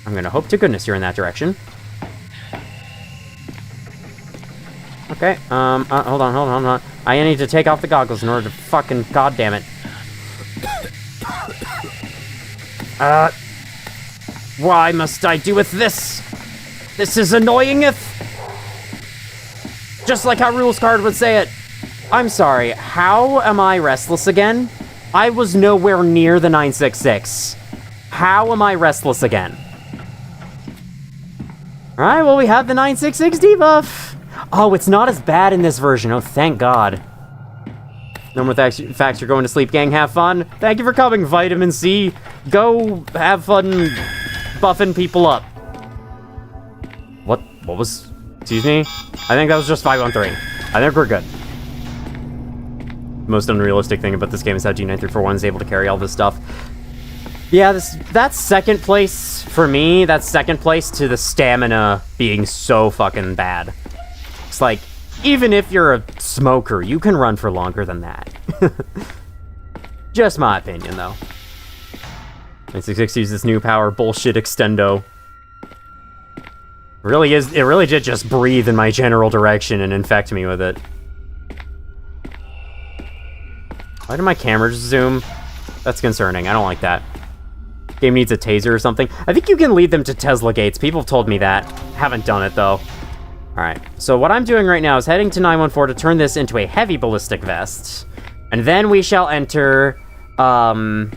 I'm gonna hope to goodness you're in that direction. Okay, hold on. I need to take off the goggles in order to fucking goddamn it. Why must I do with this? This is annoyingeth. Just like how Rules Card would say it. I'm sorry, how am I restless again? I was nowhere near the 966. How am I restless again? Alright, well, we have the 966 debuff. Oh, it's not as bad in this version. Oh, thank God. No more facts, you're going to sleep, gang. Have fun. Thank you for coming, Vitamin C. Go have fun buffing people up. What was... Excuse me? I think that was just 513. I think we're good. The most unrealistic thing about this game is how G9341 is able to carry all this stuff. Yeah, that's second place for me. That's second place to the stamina being so fucking bad. It's like, even if you're a smoker, you can run for longer than that. Just my opinion, though. 966 uses this new power bullshit extendo. It really did just breathe in my general direction and infect me with it. Why did my camera just zoom? That's concerning. I don't like that. Game needs a taser or something. I think you can lead them to Tesla gates. People have told me that. Haven't done it, though. Alright, so what I'm doing right now is heading to 914 to turn this into a heavy ballistic vest. And then we shall enter the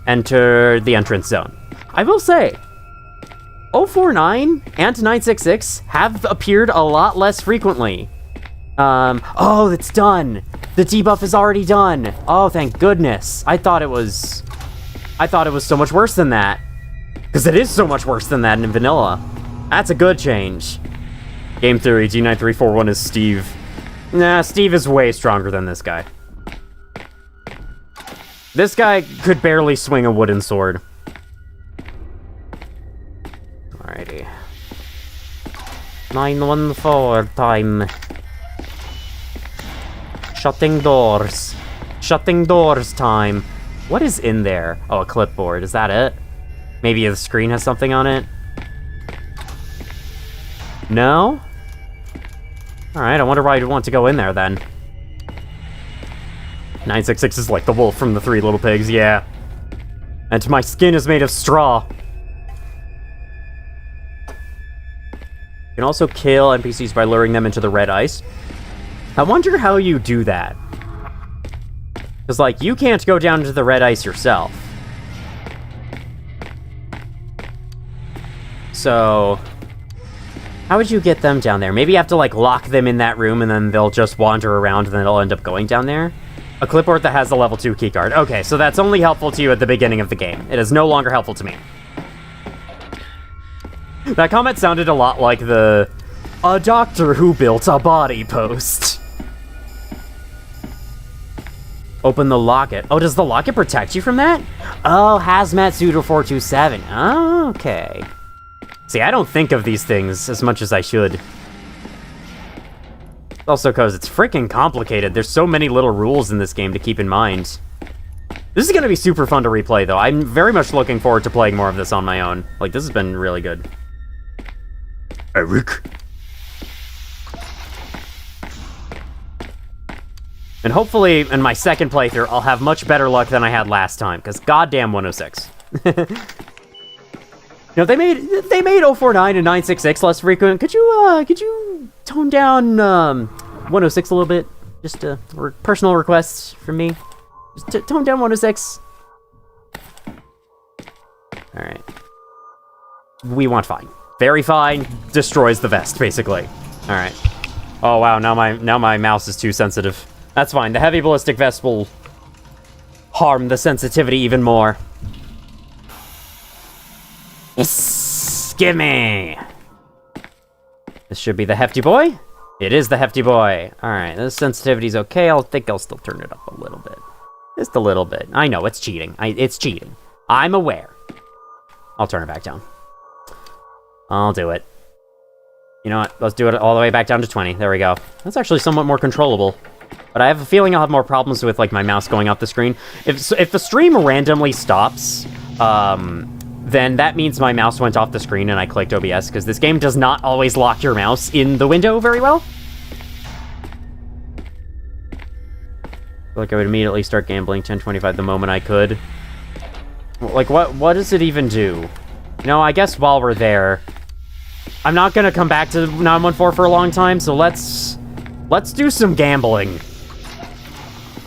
entrance zone. I will say, 049 and 966 have appeared a lot less frequently. Oh, it's done! The debuff is already done! Oh, thank goodness. I thought it was so much worse than that. Because it is so much worse than that in vanilla. That's a good change. Game theory, G9341 is Steve. Nah, Steve is way stronger than this guy. This guy could barely swing a wooden sword. Alrighty. 914 time. Shutting doors. Shutting doors time. What is in there? Oh, a clipboard. Is that it? Maybe the screen has something on it? No? Alright, I wonder why you'd want to go in there, then. 966 is like the wolf from the Three Little Pigs, yeah. And my skin is made of straw. You can also kill NPCs by luring them into the red ice. I wonder how you do that. Because, like, you can't go down into the red ice yourself. So... how would you get them down there? Maybe you have to, like, lock them in that room and then they'll just wander around and then they'll end up going down there? A clipboard that has a level 2 keycard. Okay, so that's only helpful to you at the beginning of the game. It is no longer helpful to me. That comment sounded a lot like a doctor who built a body post. Open the locket. Oh, does the locket protect you from that? Oh, Hazmat Suitor 427. Oh, okay. See, I don't think of these things as much as I should. Also because it's freaking complicated. There's so many little rules in this game to keep in mind. This is going to be super fun to replay, though. I'm very much looking forward to playing more of this on my own. Like, this has been really good. Eric. And hopefully, in my second playthrough, I'll have much better luck than I had last time, because goddamn 106. You know, they made 049 and 966 less frequent. Could you tone down 106 a little bit? Just personal requests from me. Just tone down 106. All right. We want fine. Very fine. Destroys the vest, basically. All right. Oh wow, now my mouse is too sensitive. That's fine. The heavy ballistic vest will harm the sensitivity even more. Yes! Gimme! This should be the hefty boy. It is the hefty boy. Alright, this sensitivity's okay. I'll still turn it up a little bit. Just a little bit. I know, it's cheating. It's cheating. I'm aware. I'll turn it back down. I'll do it. You know what? Let's do it all the way back down to 20. There we go. That's actually somewhat more controllable. But I have a feeling I'll have more problems with, like, my mouse going off the screen. If the stream randomly stops, then that means my mouse went off the screen and I clicked OBS, because this game does not always lock your mouse in the window very well. I feel like I would immediately start gambling 1025 the moment I could. Like, what does it even do? You know, I guess while we're there, I'm not gonna come back to 914 for a long time, so let's do some gambling.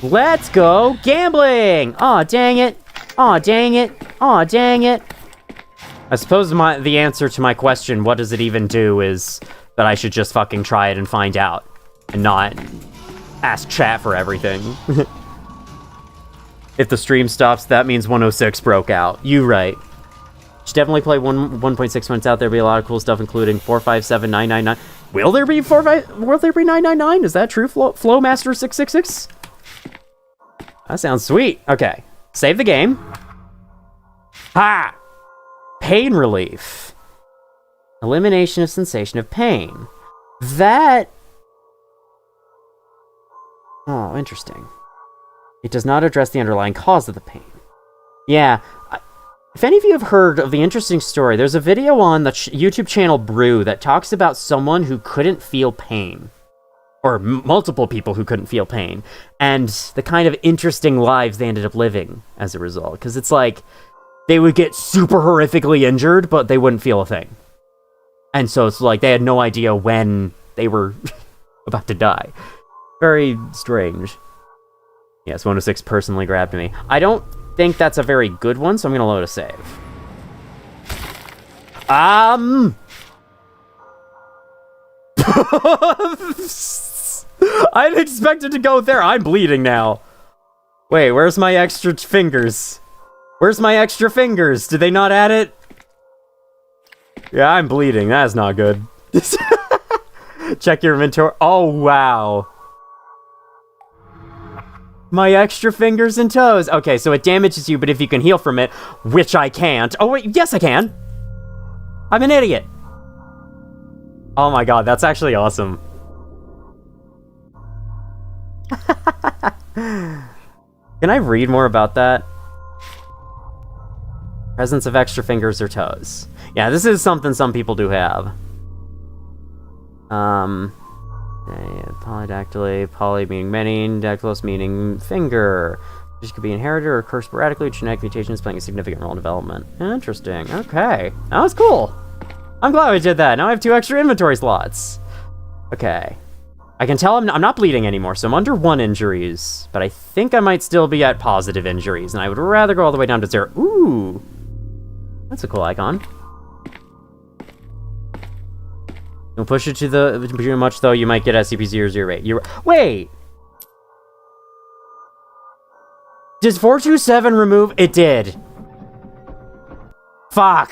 Let's go gambling! Aw, dang it. Aw, dang it. Aw, dang it. I suppose the answer to my question, what does it even do, is that I should just fucking try it and find out. And not ask chat for everything. If the stream stops, that means 106 broke out. You right. Should definitely play 1.6 when it's out. There'll be a lot of cool stuff, including 457999. Will there be 999? Is that true, Flowmaster 666? That sounds sweet. Okay. Save the game. Ha! Pain relief. Elimination of sensation of pain. That... Oh, interesting. It does not address the underlying cause of the pain. Yeah. If any of you have heard of the interesting story, there's a video on the YouTube channel Brew that talks about someone who couldn't feel pain. Or multiple people who couldn't feel pain. And the kind of interesting lives they ended up living as a result. Because it's like, they would get super horrifically injured, but they wouldn't feel a thing. And so it's like, they had no idea when they were about to die. Very strange. Yes, 106 personally grabbed me. I don't think that's a very good one, so I'm gonna load a save. I didn't expect it to go there. I'm bleeding now. Wait, where's my extra fingers? Where's my extra fingers? Did they not add it? Yeah, I'm bleeding. That is not good. Check your inventory. Oh, wow. My extra fingers and toes. Okay, so it damages you, but if you can heal from it, which I can't. Oh, wait, yes, I can. I'm an idiot. Oh my god, that's actually awesome. Can I read more about that? Presence of extra fingers or toes. Yeah, this is something some people do have. Polydactyly, poly meaning many, dactylos meaning finger. This could be inherited or occur sporadically. Genetic mutations playing a significant role in development. Interesting. Okay. That was cool. I'm glad we did that. Now I have 2 extra inventory slots. Okay. I can tell I'm not bleeding anymore, so I'm under 1 injuries. But I think I might still be at positive injuries, and I would rather go all the way down to 0. Ooh. That's a cool icon. Don't push it to the too much, though. You might get SCP-008. Wait! Does 427 remove? It did. Fuck.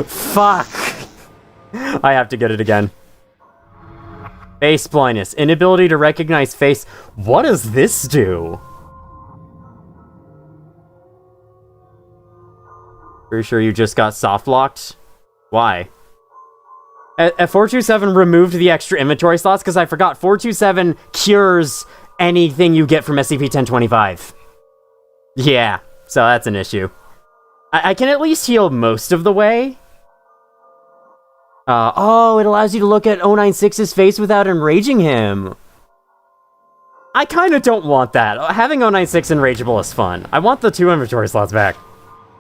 Fuck. I have to get it again. Face blindness. Inability to recognize face. What does this do? Pretty sure you just got soft locked? Why? At 427 removed the extra inventory slots because I forgot 427 cures anything you get from SCP-1025. Yeah, so that's an issue. I can at least heal most of the way. Oh, it allows you to look at 096's face without enraging him. I kind of don't want that. Having 096 and Rageable is fun. I want the 2 inventory slots back.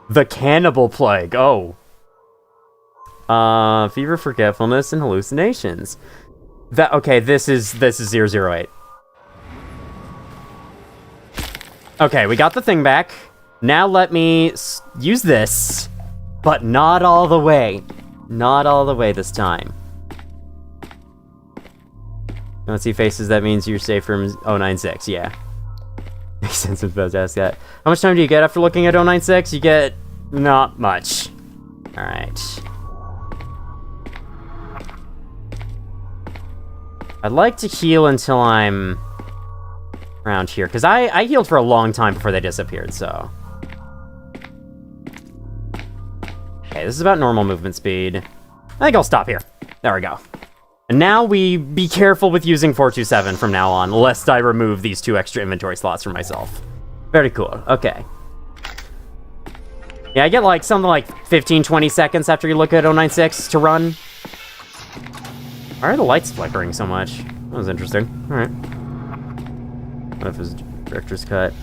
The Cannibal Plague. Oh. Fever, Forgetfulness, and Hallucinations. Okay, this is 008. Okay, we got the thing back. Now let me use this, but not all the way. Not all the way this time. Don't see faces, that means you're safe from 096, yeah. Makes sense if I was to ask that. How much time do you get after looking at 096? You get not much. Alright. I'd like to heal until I'm around here, because I healed for a long time before they disappeared, so. Okay, this is about normal movement speed. I think I'll stop here. There we go. And now we be careful with using 427 from now on, lest I remove these 2 extra inventory slots for myself. Very cool. Okay. Yeah, I get like something like 15-20 seconds after you look at 096 to run. Why are the lights flickering so much? That was interesting. Alright. What if his director's cut?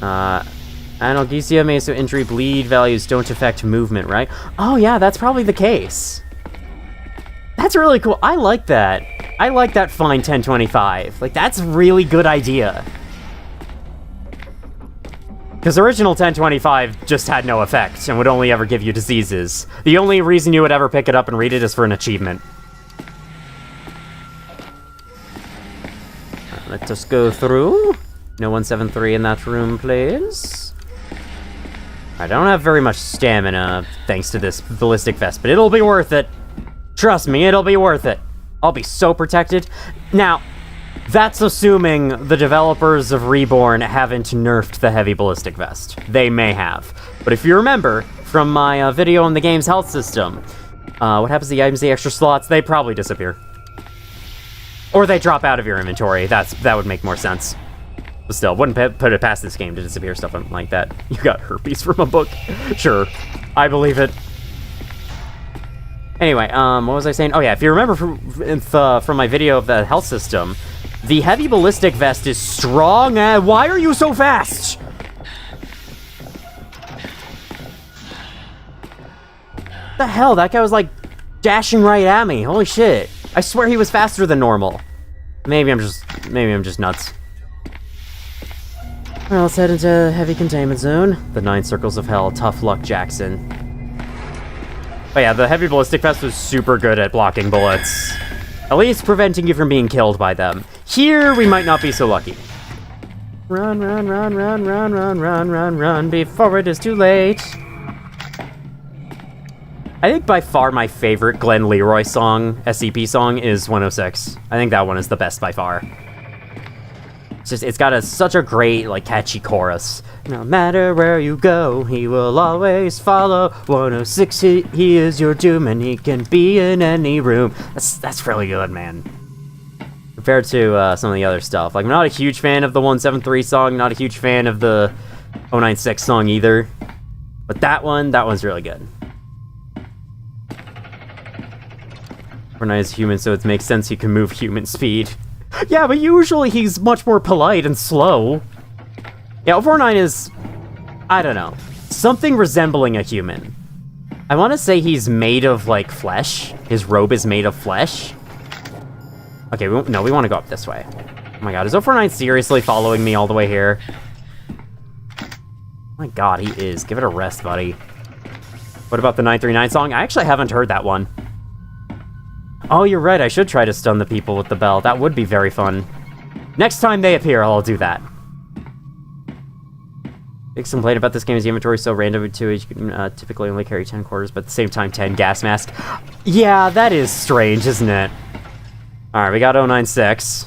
Analgesia may so injury bleed values don't affect movement, right? Oh yeah, that's probably the case. That's really cool. I like that. I like that fine 1025. Like, that's a really good idea. Because original 1025 just had no effect and would only ever give you diseases. The only reason you would ever pick it up and read it is for an achievement. Let us go through. No 173 in that room, please. I don't have very much stamina, thanks to this ballistic vest, but it'll be worth it. Trust me, it'll be worth it. I'll be so protected. Now, that's assuming the developers of Reborn haven't nerfed the heavy ballistic vest. They may have. But if you remember from my video on the game's health system, what happens to the items, the extra slots? They probably disappear. Or they drop out of your inventory. That would make more sense. But still, wouldn't put it past this game to disappear stuff like that. You got herpes from a book. Sure, I believe it. Anyway, what was I saying? Oh yeah, if you remember from my video of the health system, the heavy ballistic vest is strong. Why are you so fast? What the hell? That guy was like dashing right at me. Holy shit! I swear he was faster than normal. Maybe I'm just nuts. Well, let's head into heavy containment zone. The 9 circles of hell. Tough luck, Jackson. But yeah, the heavy ballistic vest was super good at blocking bullets. At least preventing you from being killed by them. Here, we might not be so lucky. Run, run, run, run, run, run, run, run, run, before it is too late. I think by far my favorite Glenn Leroy song, SCP song, is 106. I think that one is the best by far. It's got such a great, like, catchy chorus. No matter where you go, he will always follow. 106, he is your doom, and he can be in any room. That's really good, man. Compared to some of the other stuff. Like, I'm not a huge fan of the 173 song, not a huge fan of the 096 song either. But that one's really good. Fortnite is human, so it makes sense he can move human speed. Yeah, but usually he's much more polite and slow. Yeah, 049 is, I don't know, something resembling a human. I want to say he's made of, like, flesh. His robe is made of flesh. Okay, no, we want to go up this way. Oh my god, is 049 seriously following me all the way here? Oh my god, he is. Give it a rest, buddy. What about the 939 song? I actually haven't heard that one. Oh, you're right, I should try to stun the people with the bell. That would be very fun. Next time they appear, I'll do that. Big complaint about this game is the inventory is so random too. You can typically only carry 10 quarters, but at the same time 10 gas mask. Yeah, that is strange, isn't it? Alright, we got 096.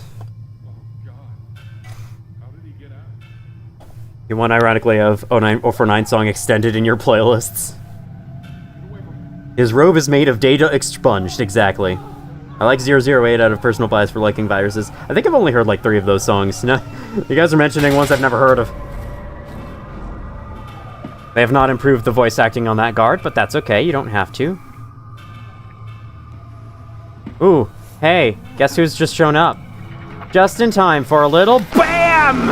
You want, ironically, of 049 song extended in your playlists. His robe is made of data expunged, exactly. I like 008 out of personal bias for liking viruses. I think I've only heard like 3 of those songs. No, you guys are mentioning ones I've never heard of. They have not improved the voice acting on that guard, but that's okay, you don't have to. Ooh, hey, guess who's just shown up? Just in time for a little BAM! him!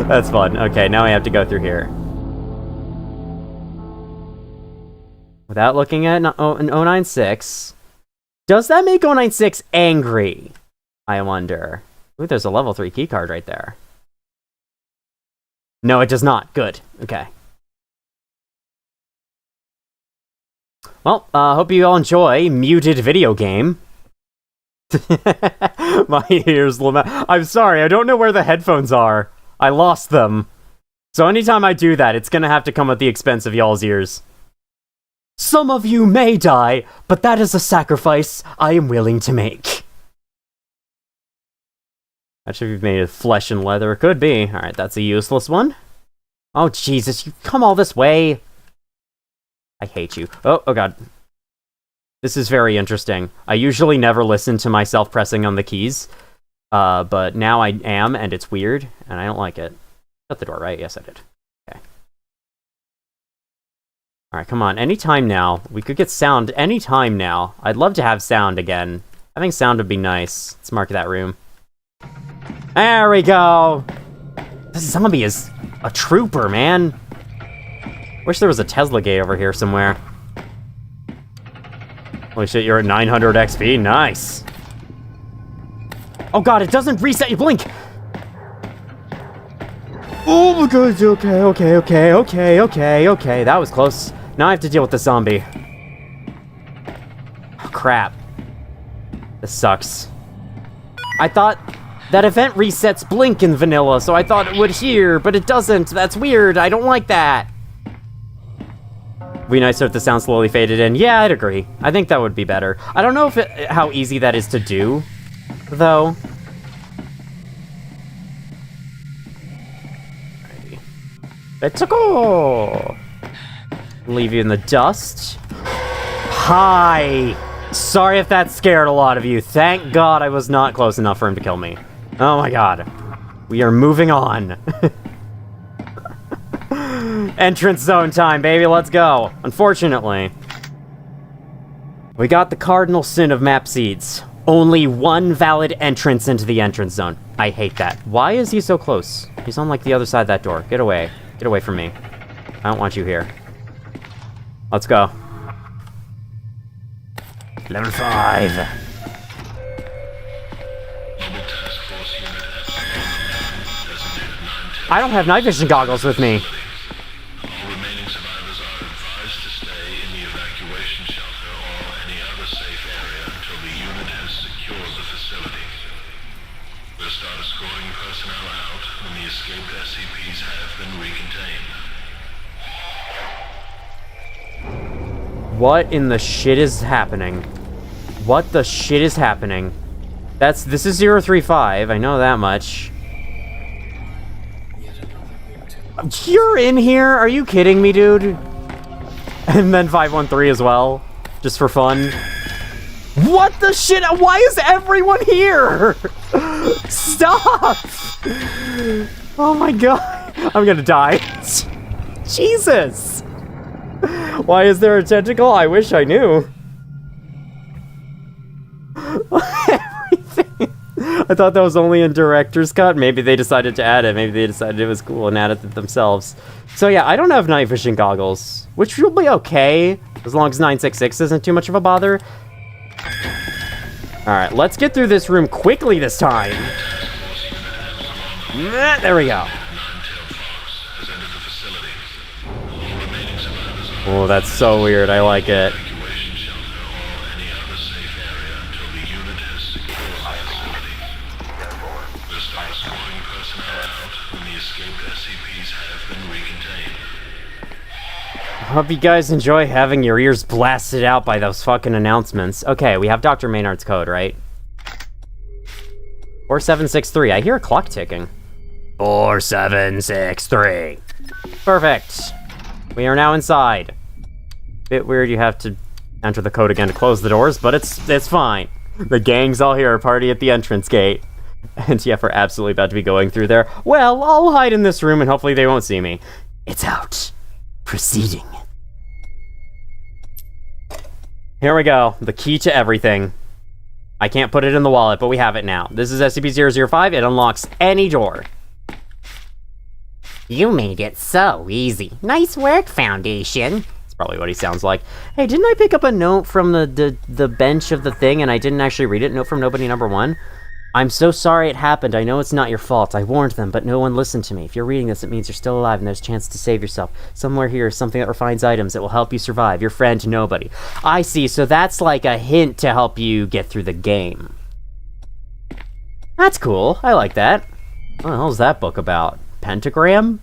That's fun. Okay, now I have to go through here. Without looking at an 096. Does that make 096 angry? I wonder. Ooh, there's a level 3 keycard right there. No, it does not. Good. Okay. Well, hope you all enjoy Muted Video Game. My ears lament. I'm sorry, I don't know where the headphones are. I lost them. So anytime I do that, it's gonna have to come at the expense of y'all's ears. Some of you may die, but that is a sacrifice I am willing to make. That should be made of flesh and leather. It could be. Alright, that's a useless one. Oh, Jesus, you've come all this way. I hate you. Oh god. This is very interesting. I usually never listen to myself pressing on the keys, but now I am, and it's weird, and I don't like it. Shut the door, right? Yes, I did. Okay. Alright, come on. Anytime now. We could get sound anytime now. I'd love to have sound again. I think sound would be nice. Let's mark that room. There we go! This zombie is a trooper, man. Wish there was a Tesla gate over here somewhere. Holy shit, you're at 900 XP. Nice. Oh god, it doesn't reset your blink! Oh my god, okay. That was close. Now I have to deal with the zombie. Oh, crap. This sucks. I thought that event resets blink in vanilla, so I thought it would here, but it doesn't. That's weird. I don't like that. Would be nicer if the sound slowly faded in. Yeah, I'd agree. I think that would be better. I don't know how easy that is to do, though. Alrighty. Let's go! Leave you in the dust. Hi! Sorry if that scared a lot of you. Thank God I was not close enough for him to kill me. Oh my god. We are moving on. Entrance zone time, baby, let's go. Unfortunately, we got the cardinal sin of map seeds. Only one valid entrance into the entrance zone. I hate that. Why is he so close? He's on, like, the other side of that door. Get away. Get away from me. I don't want you here. Let's go. Level 5. I don't have night vision goggles with me. Escaped SCPs have been recontained. What in the shit is happening? What the shit is happening? This is 035, I know that much. You're in here? Are you kidding me, dude? And then 513 as well, just for fun. What the shit? Why is everyone here? Stop! Oh my god. I'm gonna die. Jesus! Why is there a tentacle? I wish I knew. Everything. I thought that was only in director's cut. Maybe they decided to add it. Maybe they decided it was cool and added it themselves. So yeah, I don't have night vision goggles, which will be okay, as long as 966 isn't too much of a bother. Alright, let's get through this room quickly this time. There we go. Oh, that's so weird. I like it. Hope you guys enjoy having your ears blasted out by those fucking announcements. Okay, we have Dr. Maynard's code, right? 4763. I hear a clock ticking. 4763. Perfect. We are now inside. Bit weird you have to enter the code again to close the doors, but it's fine. The gang's all here, party at the entrance gate. And yeah, we're absolutely about to be going through there. Well, I'll hide in this room and hopefully they won't see me. It's out. Proceeding. Here we go. The key to everything. I can't put it in the wallet, but we have it now. This is SCP-005. It unlocks any door. You made it so easy. Nice work, Foundation. That's probably what he sounds like. Hey, didn't I pick up a note from the bench of the thing and I didn't actually read it? Note from nobody number 1. I'm so sorry it happened. I know it's not your fault. I warned them, but no one listened to me. If you're reading this, it means you're still alive and there's a chance to save yourself. Somewhere here is something that refines items that will help you survive. Your friend, nobody. I see, so that's like a hint to help you get through the game. That's cool. I like that. What the hell is that book about? Pentagram?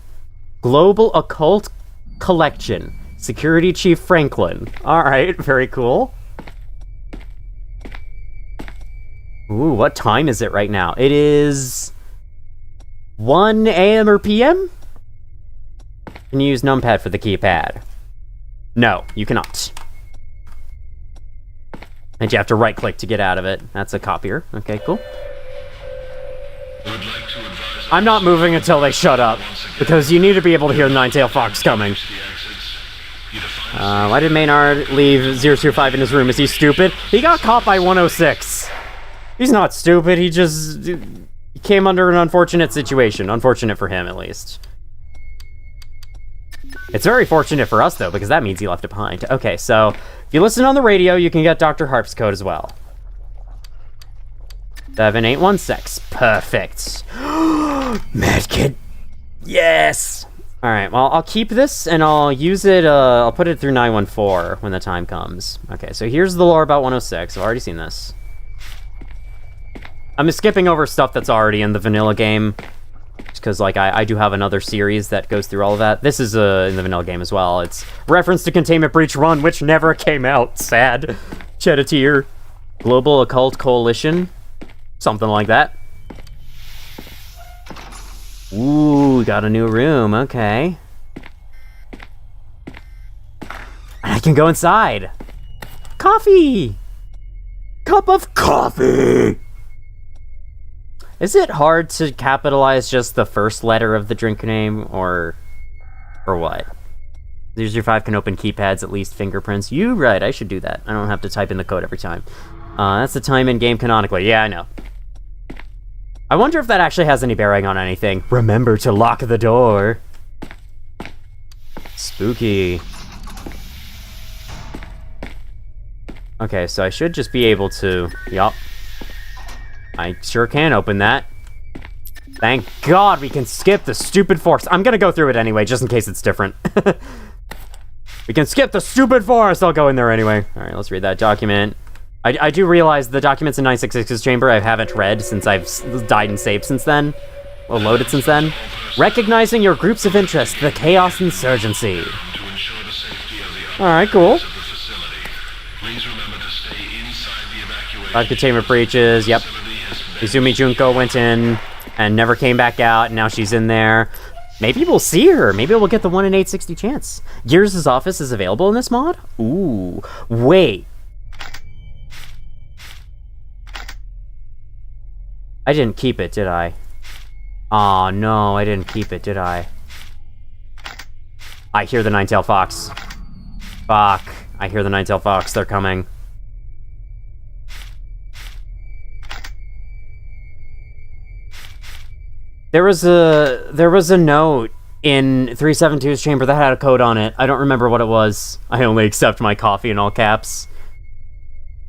Global Occult Collection. Security Chief Franklin. Alright, very cool. Ooh, what time is it right now? It is 1 a.m. or p.m.? Can you use numpad for the keypad? No, you cannot. And you have to right-click to get out of it. That's a copier. Okay, cool. I'm not moving until they shut up, because you need to be able to hear the Nine-Tailed Fox coming. Why did Maynard leave 005 in his room? Is he stupid? He got caught by 106. He's not stupid, he came under an unfortunate situation. Unfortunate for him, at least. It's very fortunate for us, though, because that means he left it behind. Okay, so, if you listen on the radio, you can get Dr. Harp's code as well. 7816. Perfect. Medkit. Yes! Alright, well, I'll keep this, and I'll use it, I'll put it through 914 when the time comes. Okay, so here's the lore about 106. I've already seen this. I'm skipping over stuff that's already in the vanilla game, just because, like, I do have another series that goes through all of that. This is in the vanilla game as well. It's reference to Containment Breach 1, which never came out. Sad. Shed a tear. Global Occult Coalition. Something like that. Ooh, got a new room. Okay. I can go inside. Coffee! Cup of coffee! Is it hard to capitalize just the first letter of the drink name, or what? 005 can open keypads, at least fingerprints. You right, I should do that. I don't have to type in the code every time. That's the time in game canonically. Yeah, I know. I wonder if that actually has any bearing on anything. Remember to lock the door. Spooky. Okay, so I should just be able to... Yup. I sure can open that. Thank God we can skip the stupid forest. I'm gonna go through it anyway, just in case it's different. We can skip the stupid forest. I'll go in there anyway. Alright, let's read that document. I do realize the documents in 966's chamber I haven't read since I've died and saved since then. Or loaded since then. Recognizing your groups of interest, the Chaos Insurgency. Alright, cool. 5 containment breaches, yep. Izumi Junko went in and never came back out, and now she's in there. Maybe we'll see her. Maybe we'll get the 1 in 860 chance. Gears' office is available in this mod? Ooh. Wait. I didn't keep it, did I? Aw, no, I didn't keep it, did I? I hear the Nine-Tailed Fox. Fuck. I hear the Nine-Tailed Fox. They're coming. There was a note in 372's chamber that had a code on it. I don't remember what it was. I only accept my coffee in all caps.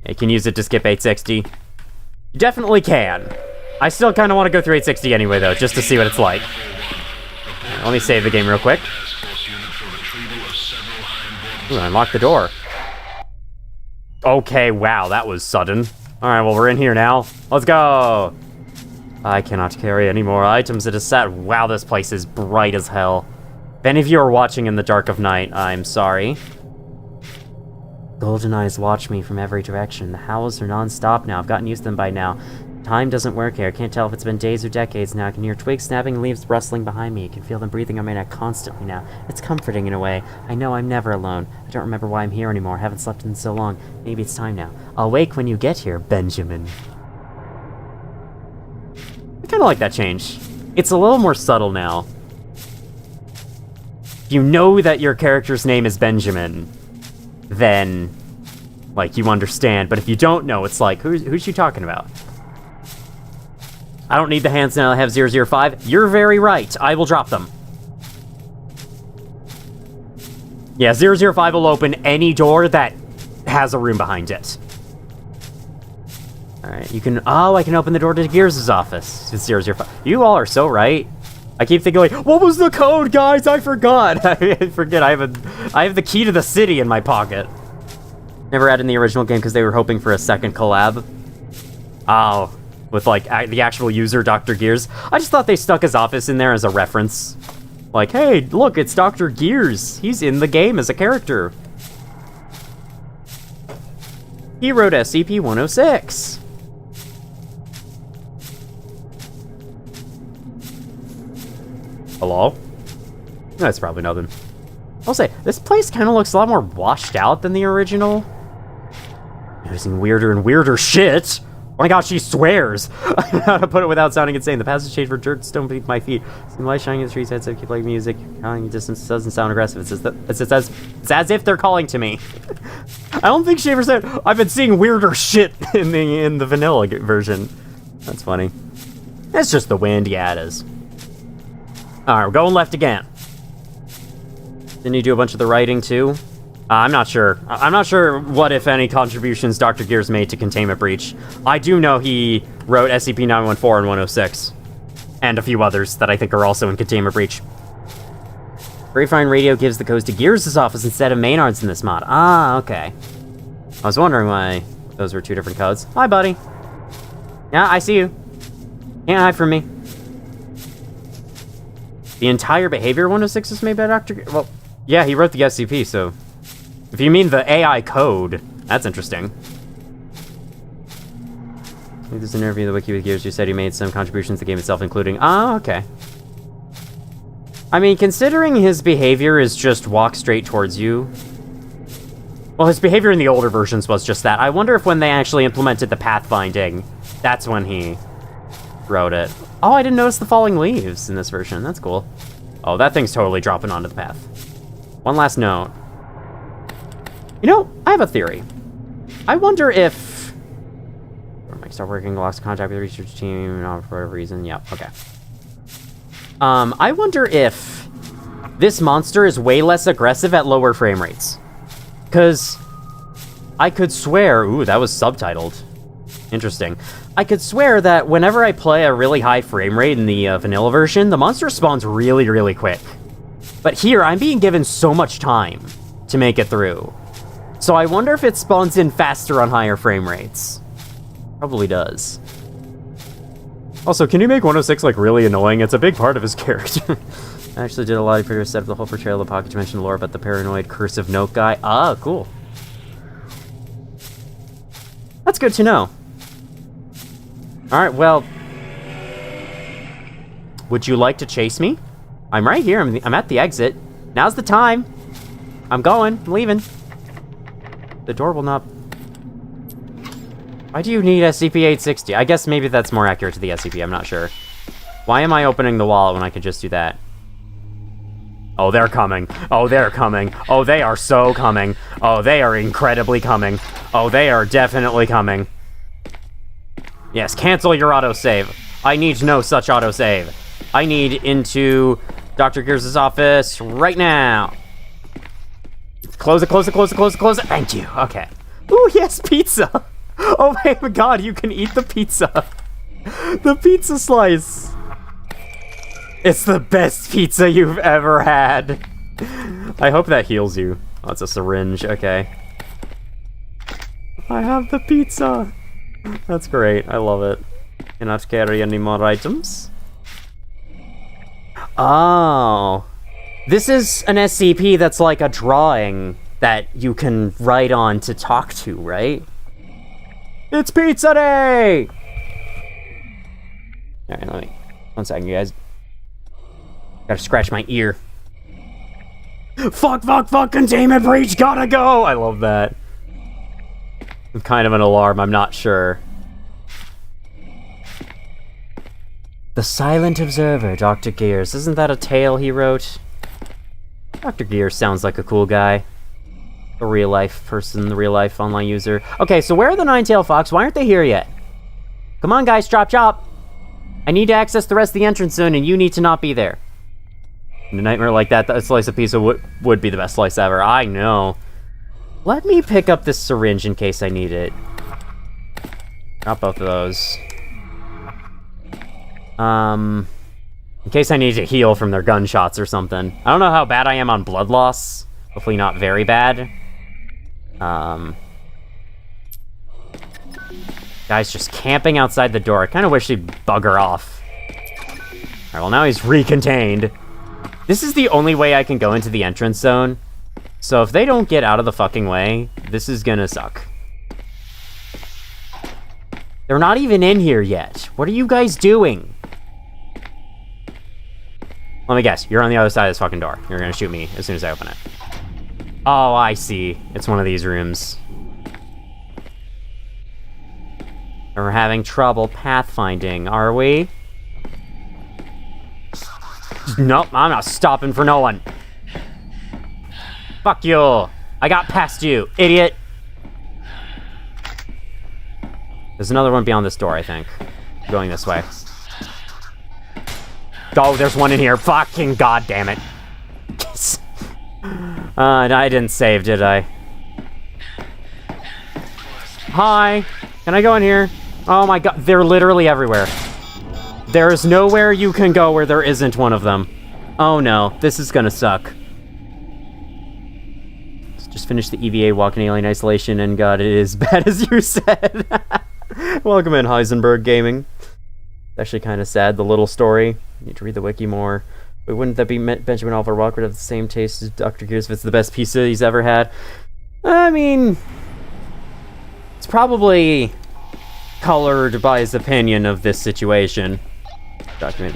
You can use it to skip 860. You definitely can. I still kind of want to go through 860 anyway, though, just to see what it's like. Right, let me save the game real quick. Ooh, I unlocked the door. Okay, wow, that was sudden. Alright, well, we're in here now. Let's go! I cannot carry any more items. It is sad. Wow, this place is bright as hell. If any of you are watching in the dark of night, I'm sorry. Golden eyes watch me from every direction. The howls are non-stop now. I've gotten used to them by now. Time doesn't work here. I can't tell if it's been days or decades now. I can hear twigs snapping, leaves rustling behind me. I can feel them breathing on my neck constantly now. It's comforting in a way. I know I'm never alone. I don't remember why I'm here anymore. I haven't slept in so long. Maybe it's time now. I'll wake when you get here, Benjamin. I kind of like that change. It's a little more subtle now. You know that your character's name is Benjamin, then like, you understand. But if you don't know, it's like, who's she talking about? I don't need the hands now. I have 005. You're very right. I will drop them. Yeah, 005 will open any door that has a room behind it. Alright, you can... Oh, I can open the door to Gears' office. It's 005. You all are so right. I keep thinking, like, what was the code, guys? I forgot. I forget. I have the key to the city in my pocket. Never had in the original game because they were hoping for a second collab. Oh, with, like, the actual user, Dr. Gears. I just thought they stuck his office in there as a reference. Like, hey, look, it's Dr. Gears. He's in the game as a character. He wrote SCP-106. Hello? That's probably nothing. I'll say, this place kind of looks a lot more washed out than the original. Using weirder and weirder shit. Oh my god, she swears! I don't know how to put it without sounding insane. The passage changed for dirt stone beneath my feet. Some light shining in the streets, heads up, keep playing music. Calling distance doesn't sound aggressive. It's as if they're calling to me. I don't think she ever said, I've been seeing weirder shit in the vanilla version. That's funny. It's just the wind, yeah it is. Alright, we're going left again. Didn't you do a bunch of the writing too? I'm not sure. I'm not sure what, if any, contributions Dr. Gears made to Containment Breach. I do know he wrote SCP-914 and 106. And a few others that I think are also in Containment Breach. Grapevine Radio gives the codes to Gears' office instead of Maynard's in this mod. Ah, okay. I was wondering why those were two different codes. Hi, buddy. Yeah, I see you. Can't hide from me. The entire behavior 106 is made by Dr. Well, yeah, he wrote the SCP, so... If you mean the AI code, that's interesting. There's an interview in the wiki with Gears who said he made some contributions to the game itself, including... Oh, okay. I mean, considering his behavior is just walk straight towards you... Well, his behavior in the older versions was just that. I wonder if when they actually implemented the pathfinding, that's when he wrote it. Oh, I didn't notice the falling leaves in this version. That's cool. Oh, that thing's totally dropping onto the path. One last note. You know, I have a theory. I wonder if... Mike start working, lost contact with the research team, for whatever reason. Yep, okay. I wonder if this monster is way less aggressive at lower frame rates. Because I could swear... Ooh, that was subtitled. Interesting. I could swear that whenever I play a really high frame rate in the vanilla version, the monster spawns really, really quick. But here, I'm being given so much time to make it through. So I wonder if it spawns in faster on higher frame rates. Probably does. Also, can you make 106, like, really annoying? It's a big part of his character. I actually did a lot of pretty set up the whole portrayal of the pocket to mention lore about the paranoid cursive note guy. Ah, cool. That's good to know. Alright, well... Would you like to chase me? I'm right here. I'm at the exit. Now's the time. I'm going. I'm leaving. The door will not... Why do you need SCP-860? I guess maybe that's more accurate to the SCP. I'm not sure. Why am I opening the wallet when I could just do that? Oh, they're coming. Oh, they're coming. Oh, they are so coming. Oh, they are incredibly coming. Oh, they are definitely coming. Yes, cancel your autosave. I need no such autosave. I need into Dr. Gears' office right now. Close it, close it, close it, close it, close it. Thank you. Okay. Ooh, yes, pizza. Oh my god, you can eat the pizza. The pizza slice. It's the best pizza you've ever had. I hope that heals you. Oh, it's a syringe. Okay. I have the pizza. That's great. I love it. Cannot carry any more items. Oh. This is an SCP that's like a drawing that you can write on to talk to, right? It's pizza day! Alright, let me... One second, you guys. Gotta scratch my ear. Fuck, fuck, fuck, containment breach, gotta go! I love that. Kind of an alarm, I'm not sure. The Silent Observer, Dr. Gears. Isn't that a tale he wrote? Dr. Gears sounds like a cool guy. The real life person, the real life online user. Okay, so where are the Nine-Tailed Fox? Why aren't they here yet? Come on, guys, chop. I need to access the rest of the entrance soon, and you need to not be there. In a nightmare like that, that slice of pizza would be the best slice ever. I know. Let me pick up this syringe in case I need it. Drop both of those. In case I need to heal from their gunshots or something. I don't know how bad I am on blood loss. Hopefully not very bad. Guy's just camping outside the door. I kind of wish he'd bugger off. Alright, well now he's recontained. This is the only way I can go into the entrance zone. So if they don't get out of the fucking way, this is gonna suck. They're not even in here yet. What are you guys doing? Let me guess, you're on the other side of this fucking door. You're gonna shoot me as soon as I open it. Oh, I see. It's one of these rooms. We're having trouble pathfinding, are we? Nope, I'm not stopping for no one. Fuck you. I got past you, idiot. There's another one beyond this door, I think. Going this way. Oh, there's one in here. Fucking goddamn it. I didn't save, did I? Hi. Can I go in here? Oh my god, they're literally everywhere. There is nowhere you can go where there isn't one of them. Oh no, this is gonna suck. Let's just finish the EVA walk in Alien Isolation, and god, it is bad as you said. Welcome in, Heisenberg Gaming. It's actually kind of sad, the little story. You need to read the wiki more. But wouldn't that be Benjamin Oliver Walker have the same taste as Dr. Gears if it's the best pizza he's ever had? I mean, it's probably colored by his opinion of this situation. Document.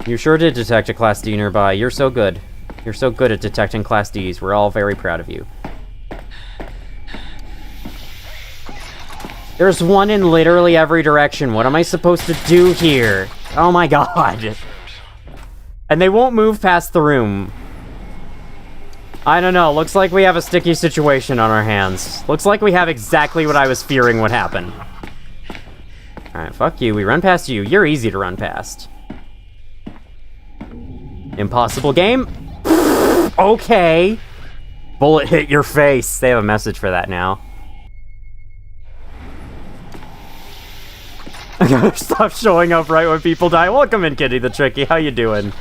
You sure did detect a Class D nearby. You're so good. You're so good at detecting Class Ds. We're all very proud of you. There's one in literally every direction. What am I supposed to do here? Oh my god. And they won't move past the room. I don't know. Looks like we have a sticky situation on our hands. Looks like we have exactly what I was fearing would happen. Alright, fuck you. We run past you. You're easy to run past. Impossible game? Okay. Bullet hit your face. They have a message for that now. I gotta stop showing up right when people die. Welcome in, Kitty the Tricky. How you doing?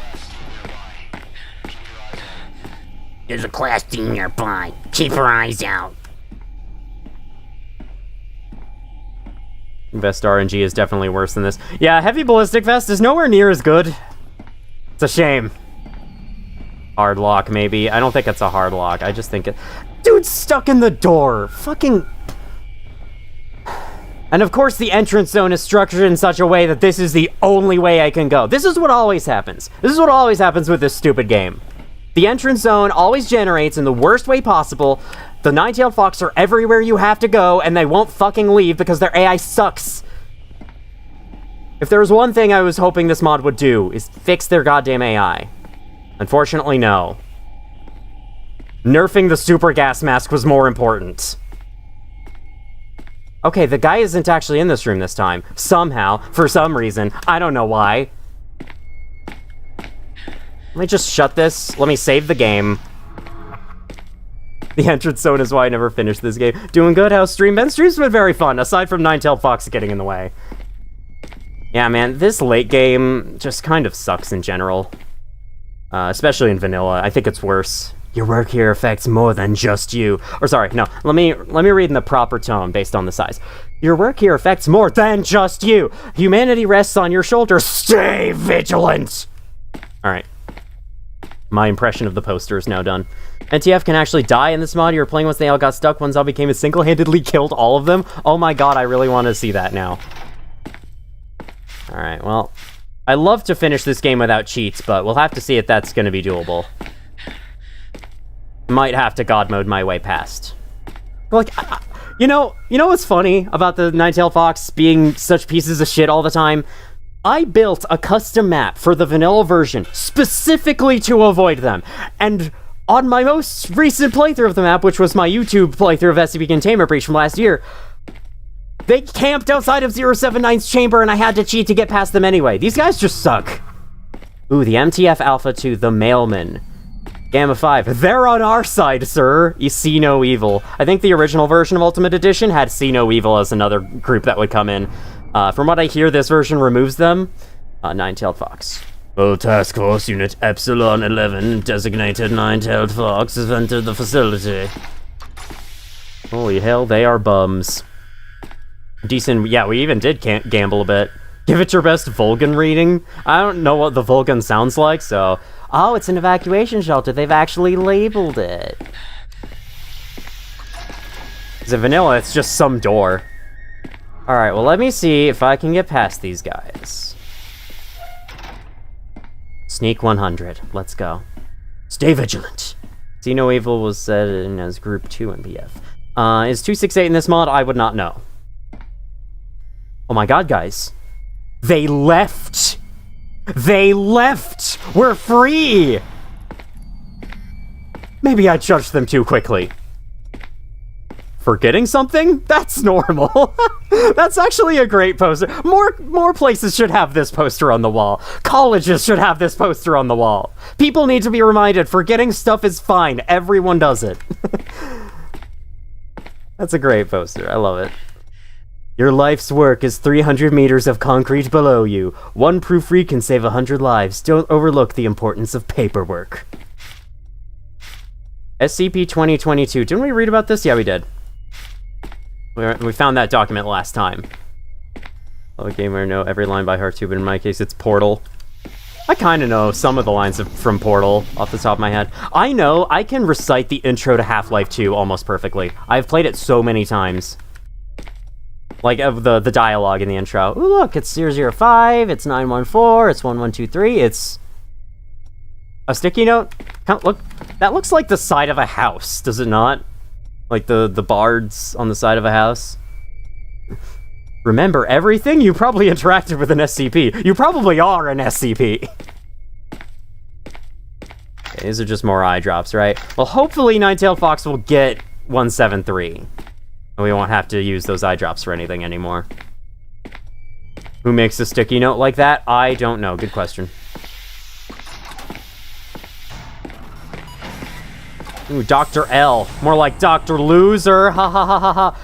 There's a Class D nearby. Keep your eyes out. Vest RNG is definitely worse than this. Yeah, Heavy Ballistic Vest is nowhere near as good. It's a shame. Hard lock, maybe. I don't think it's a hard lock. I just think it... Dude's stuck in the door. Fucking... And of course the entrance zone is structured in such a way that this is the only way I can go. This is what always happens. This is what always happens with this stupid game. The entrance zone always generates in the worst way possible. The Nine-Tailed Fox are everywhere you have to go, and they won't fucking leave because their AI sucks. If there was one thing I was hoping this mod would do, is fix their goddamn AI. Unfortunately, no. Nerfing the super gas mask was more important. Okay, the guy isn't actually in this room this time. Somehow. For some reason. I don't know why. Let me just shut this. Let me save the game. The entrance zone is why I never finished this game. Doing good? How's stream been? Stream's been very fun, aside from Nine-Tailed Fox getting in the way. Yeah, man, this late game just kind of sucks in general. Especially in vanilla. I think it's worse. Your work here affects more than just you. Or sorry, no. Let me read in the proper tone based on the size. Your work here affects more than just you. Humanity rests on your shoulders. Stay vigilant. All right. My impression of the poster is now done. NTF can actually die in this mod. You were playing once they all got stuck. One zombie came and single-handedly killed all of them. Oh my god, I really want to see that now. All right, well, I love to finish this game without cheats, but we'll have to see if that's going to be doable. Might have to god mode my way past. Like, you know what's funny about the Nine-Tailed Fox being such pieces of shit all the time? I built a custom map for the vanilla version specifically to avoid them, and on my most recent playthrough of the map, which was my YouTube playthrough of SCP Containment Breach from last year, they camped outside of 079's chamber and I had to cheat to get past them anyway. These guys just suck. Ooh, the MTF Alpha to the Mailman. Gamma 5, they're on our side, sir. You see no evil. I think the original version of Ultimate Edition had see no evil as another group that would come in. From what I hear, this version removes them. Nine-tailed fox. Task Force Unit Epsilon 11, designated Nine-tailed fox, has entered the facility. Holy hell, they are bums. Decent, yeah, we even did gamble a bit. Give it your best Vulcan reading. I don't know what the Vulcan sounds like, so... Oh, it's an evacuation shelter. They've actually labeled it. Is it vanilla? It's just some door. Alright, well, let me see if I can get past these guys. Sneak 100. Let's go. Stay vigilant. See no evil was set in as Group 2 MPF. Is 268 in this mod? I would not know. Oh my god, guys. They left! They left! We're free! Maybe I judged them too quickly. Forgetting something? That's normal. That's actually a great poster. More places should have this poster on the wall. Colleges should have this poster on the wall. People need to be reminded, forgetting stuff is fine. Everyone does it. That's a great poster. I love it. Your life's work is 300 meters of concrete below you. One proofread can save 100 lives. Don't overlook the importance of paperwork. SCP 2022. Didn't we read about this? Yeah, we did. We found that document last time. Gamer know every line by heart too, but in my case it's Portal. I kind of know some of the lines from Portal off the top of my head. I know I can recite the intro to Half-Life 2 almost perfectly. I've played it so many times. Like, the dialogue in the intro. Ooh, look, it's 005, it's 914, it's 1123, it's... a sticky note? Look, that looks like the side of a house, does it not? Like the bards on the side of a house. Remember everything? You probably interacted with an SCP. You probably are an SCP. Okay, these are just more eye drops, right? Well, hopefully Nine-tailed Fox will get 173. And we won't have to use those eye drops for anything anymore. Who makes a sticky note like that? I don't know. Good question. Ooh, Dr. L. More like Dr. Loser. Ha ha ha ha ha.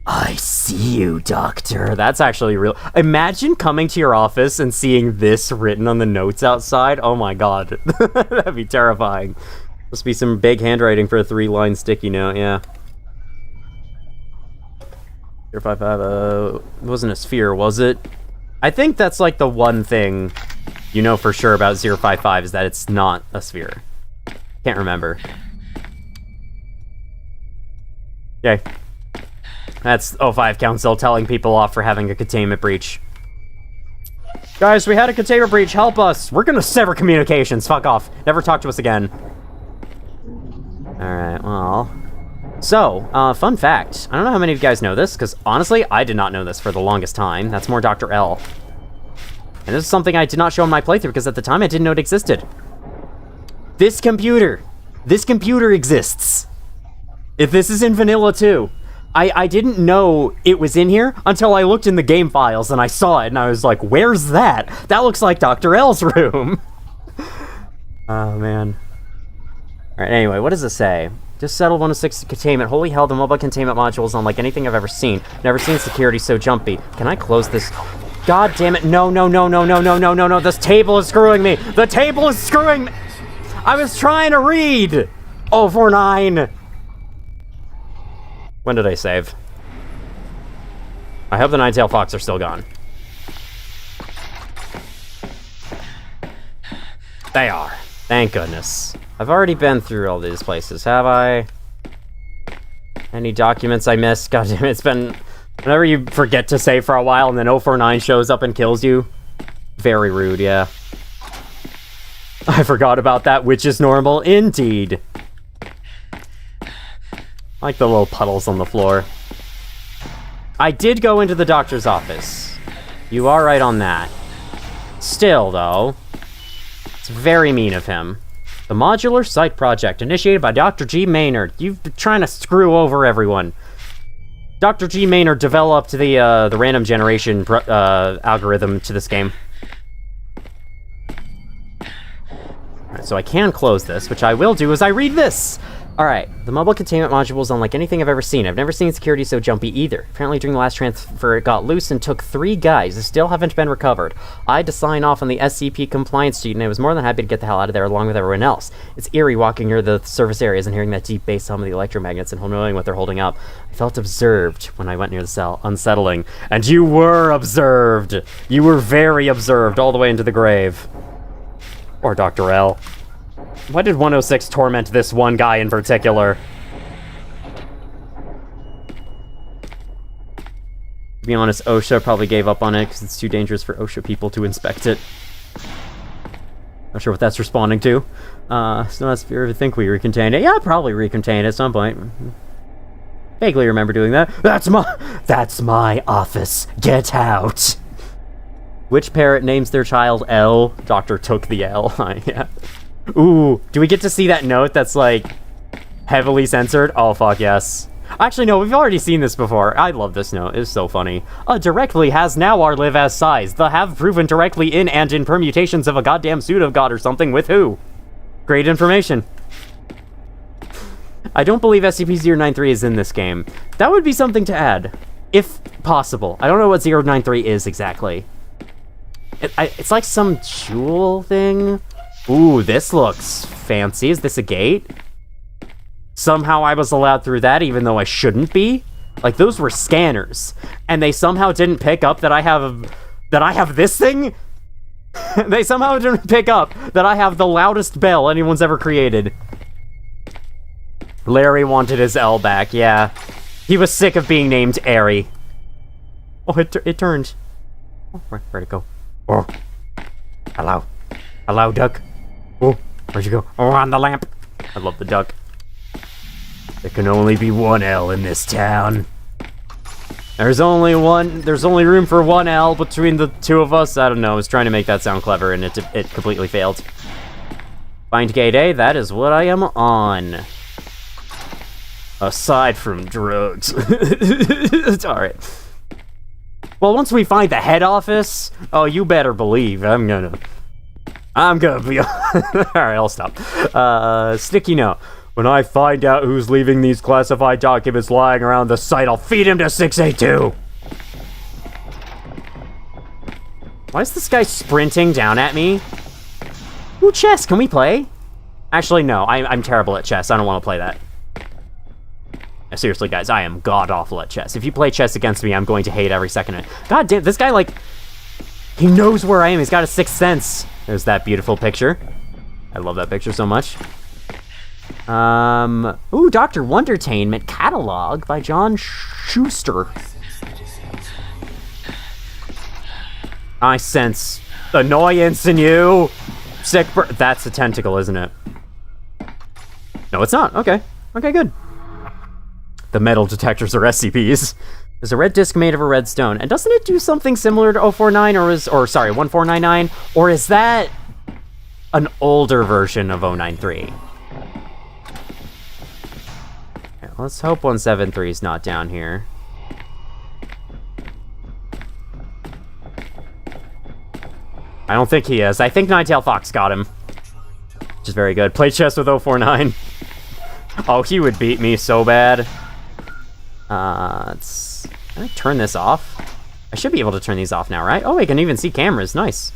I see you, Doctor. That's actually real. Imagine coming to your office and seeing this written on the notes outside. Oh my god. That'd be terrifying. Must be some big handwriting for a 3-line sticky note, yeah. 055, it wasn't a sphere, was it? I think that's like the one thing you know for sure about 055 is that it's not a sphere. Can't remember. Okay. That's 05 Council telling people off for having a containment breach. Guys, we had a containment breach, help us! We're gonna sever communications, fuck off. Never talk to us again. Alright, well... So, fun fact. I don't know how many of you guys know this, because honestly, I did not know this for the longest time. That's more Dr. L. And this is something I did not show in my playthrough, because at the time I didn't know it existed. This computer exists. If this is in vanilla too. I didn't know it was in here until I looked in the game files and I saw it and I was like, where's that? That looks like Dr. L's room. Oh, man. Alright, anyway, what does it say? Just settled 106 containment. Holy hell, the mobile containment module is unlike anything I've ever seen. Never seen security so jumpy. Can I close this? God damn it. No, no, no, no, no, no, no, no, no. This table is screwing me. The table is screwing me. I was trying to read. 049. When did I save? I hope the Nine-tailed Fox are still gone. They are. Thank goodness. I've already been through all these places, have I? Any documents I missed? God damn it, it's been... Whenever you forget to save for a while and then 049 shows up and kills you. Very rude, yeah. I forgot about that, which is normal indeed. I like the little puddles on the floor. I did go into the doctor's office. You are right on that. Still, though, it's very mean of him. The Modular Site Project, initiated by Dr. G. Maynard. You've been trying to screw over everyone. Dr. G. Maynard developed the random generation algorithm to this game. Alright, so I can close this, which I will do as I read this! Alright, the mobile containment module is unlike anything I've ever seen. I've never seen security so jumpy either. Apparently during the last transfer it got loose and took 3 guys who still haven't been recovered. I had to sign off on the SCP compliance sheet and I was more than happy to get the hell out of there along with everyone else. It's eerie walking near the surface areas and hearing that deep bass hum of the electromagnets and knowing what they're holding up. I felt observed when I went near the cell. Unsettling. And you were observed! You were very observed all the way into the grave. Or Dr. L. Why did 106 torment this one guy in particular? To be honest, OSHA probably gave up on it because it's too dangerous for OSHA people to inspect it. Not sure what that's responding to. So that's fear. I think we recontained it. Yeah, probably recontained at some point. Vaguely remember doing that. That's my office. Get out. Which parent names their child L? Doctor took the L. Yeah. Ooh, do we get to see that note that's, like, heavily censored? Oh, fuck yes. Actually, no, we've already seen this before. I love this note. It's so funny. Directly has now our live as size. The have proven directly in and in permutations of a goddamn pseudo-god or something with who? Great information. I don't believe SCP-093 is in this game. That would be something to add. If possible. I don't know what 093 is exactly. It's like some jewel thing. Ooh, this looks fancy. Is this a gate? Somehow I was allowed through that even though I shouldn't be. Like, those were scanners. And they somehow didn't pick up that I have this thing? They somehow didn't pick up that I have the loudest bell anyone's ever created. Larry wanted his L back, yeah. He was sick of being named Airy. Oh, it turned. Oh, where'd it go? Oh. Hello. Hello, duck. Oh, where'd you go? Oh, on the lamp. I love the duck. There can only be one L in this town. There's only room for one L between the two of us. I don't know, I was trying to make that sound clever and it completely failed. Find Gate A, that is what I am on. Aside from drugs. It's alright. Well, once we find the head office, oh, you better believe I'm gonna be alright, I'll stop. Sticky note. When I find out who's leaving these classified documents lying around the site, I'll feed him to 682. Why is this guy sprinting down at me? Ooh, chess, can we play? Actually, no, I'm terrible at chess. I don't want to play that. Seriously, guys, I am god-awful at chess. If you play chess against me, I'm going to hate every second of it. God damn, this guy, like, he knows where I am. He's got a sixth sense. There's that beautiful picture. I love that picture so much. Ooh, Dr. Wondertainment catalog by John Schuster. I sense annoyance in you. Sick that's a tentacle, isn't it? No, it's not. Okay. Okay, good. The metal detectors are SCPs. There's a red disc made of a red stone. And doesn't it do something similar to 049 or sorry, 1499? Or is that an older version of 093? Okay, let's hope 173 is not down here. I don't think he is. I think Ninetail Fox got him. Which is very good. Play chess with 049. Oh, he would beat me so bad. Can I turn this off? I should be able to turn these off now, right? Oh, I can even see cameras. Nice.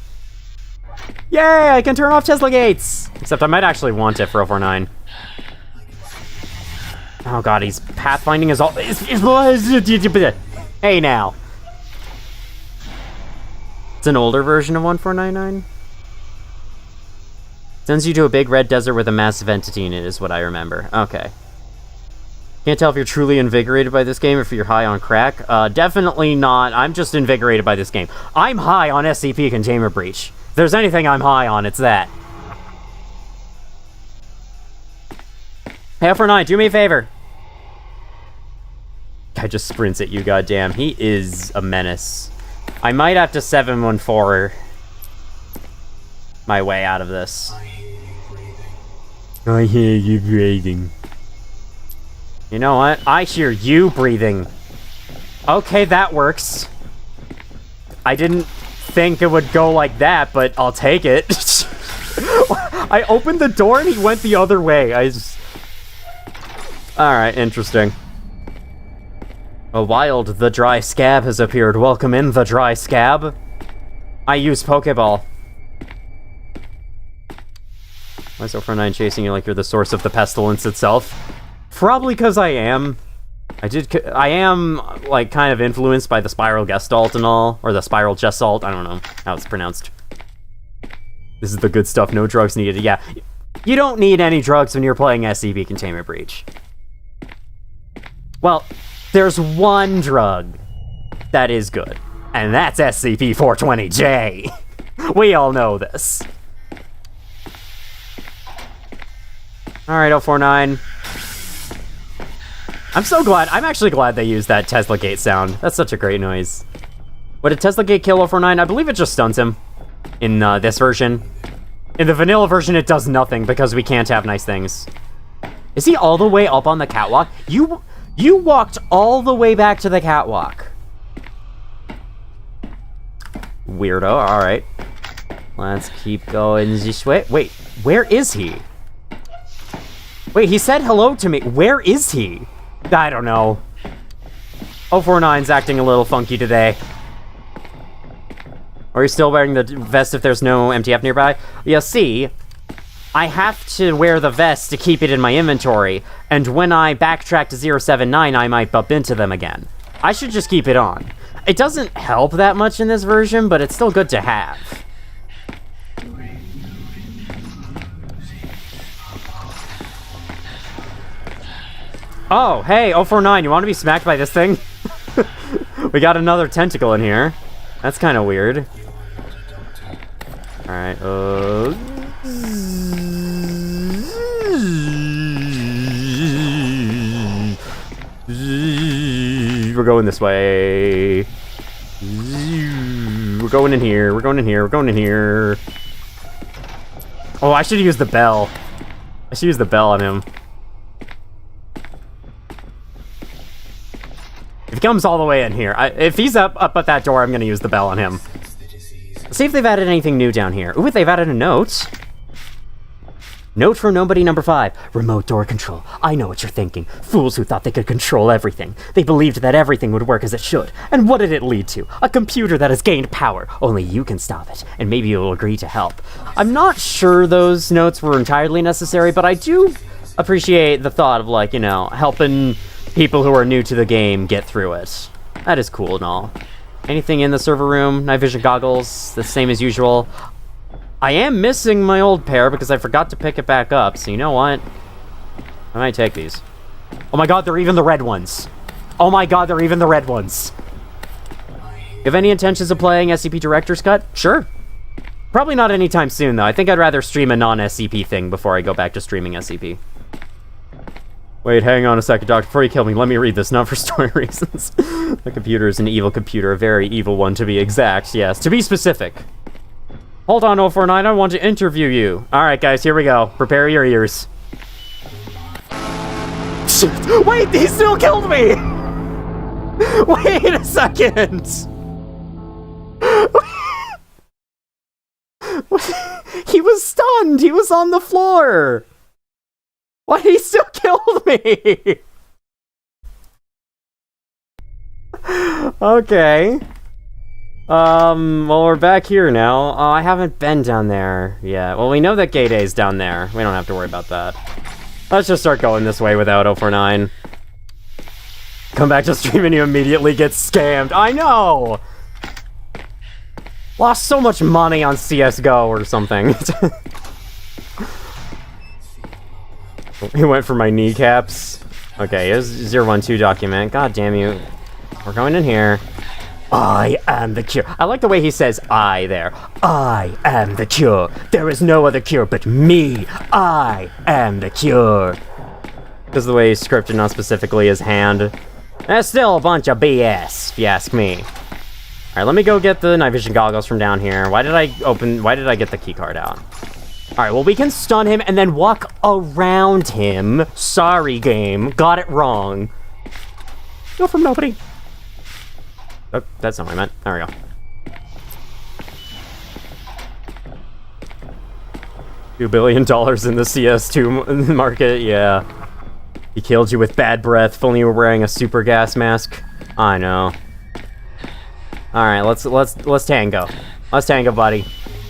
Yay! I can turn off Tesla gates! Except I might actually want it for 049. Oh god, he's pathfinding his all. Hey now. It's an older version of 1499. Sends you to a big red desert with a massive entity in it, is what I remember. Okay. Can't tell if you're truly invigorated by this game or if you're high on crack. Definitely not. I'm just invigorated by this game. I'm high on SCP Containment Breach. If there's anything I'm high on, it's that. Hey, for 9, do me a favor. Guy just sprints at you, goddamn. He is a menace. I might have to 714 my way out of this. I hear you breathing. You know what? I hear you breathing. Okay, that works. I didn't think it would go like that, but I'll take it. I opened the door and he went the other way. Alright, interesting. A wild, the dry scab has appeared. Welcome in, the dry scab. I use Pokeball. Why is 049 chasing you like you're the source of the pestilence itself? Probably because I am. I am, like, kind of influenced by the Spiral Gestalt and all. Or the Spiral Gestalt, I don't know how it's pronounced. This is the good stuff, no drugs needed. Yeah, you don't need any drugs when you're playing SCP Containment Breach. Well, there's one drug that is good, and that's SCP-420J. We all know this. Alright, 049. I'm actually glad they used that Tesla Gate sound. That's such a great noise. Would a Tesla Gate kill 049? I believe it just stuns him in this version. In the vanilla version, it does nothing because we can't have nice things. Is he all the way up on the catwalk? You walked all the way back to the catwalk. Weirdo, alright. Let's keep going this way. Wait, where is he? Wait, he said hello to me. Where is he? I don't know. 049's acting a little funky today. Are you still wearing the vest if there's no MTF nearby? Yeah, see, I have to wear the vest to keep it in my inventory, and when I backtrack to 079, I might bump into them again. I should just keep it on. It doesn't help that much in this version, but it's still good to have. Oh, hey, 049, you want to be smacked by this thing? We got another tentacle in here. That's kind of weird. Alright, we're going this way. We're going in here, we're going in here, we're going in here. Oh, I should use the bell. I should use the bell on him. If he comes all the way in here, if he's up at that door, I'm gonna use the bell on him. Let's see if they've added anything new down here. Ooh, they've added a note. Note from nobody number 5. Remote door control. I know what you're thinking. Fools who thought they could control everything. They believed that everything would work as it should. And what did it lead to? A computer that has gained power. Only you can stop it. And maybe you'll agree to help. I'm not sure those notes were entirely necessary, but I do appreciate the thought of, like, you know, helping people who are new to the game get through it. That is cool and all. Anything in the server room? Night vision goggles, the same as usual. I am missing my old pair because I forgot to pick it back up, so you know what? I might take these. Oh my god, they're even the red ones. Oh my god, they're even the red ones. You have any intentions of playing SCP Director's Cut? Sure. Probably not anytime soon, though. I think I'd rather stream a non-SCP thing before I go back to streaming SCP. Wait, hang on a second, Doctor. Before you kill me, let me read this, not for story reasons. The computer is an evil computer, a very evil one to be exact, yes. To be specific. Hold on, 049, I want to interview you. Alright, guys, here we go. Prepare your ears. Shit. Wait, he still killed me! Wait a second! He was stunned! He was on the floor! Why did he still kill me? Okay. Well, we're back here now. I haven't been down there yet. Well, we know that Gate A's down there. We don't have to worry about that. Let's just start going this way without 049. Come back to stream and you immediately get scammed. I know! Lost so much money on CSGO or something. He went for my kneecaps. Okay, here's 012 document. God damn you. We're going in here. I am the cure. I like the way he says I there. I am the cure. There is no other cure but me. I am the cure. Because the way he's scripted, not specifically his hand. That's still a bunch of BS, if you ask me. Alright, let me go get the night vision goggles from down here. Why did I get the key card out? Alright, well, we can stun him and then walk around him. Sorry, game. Got it wrong. Go from nobody. Oh, that's not what I meant. There we go. $2 billion in the CS2 market, yeah. He killed you with bad breath, if only you were wearing a super gas mask. I know. Alright, let's tango. Let's tango, buddy.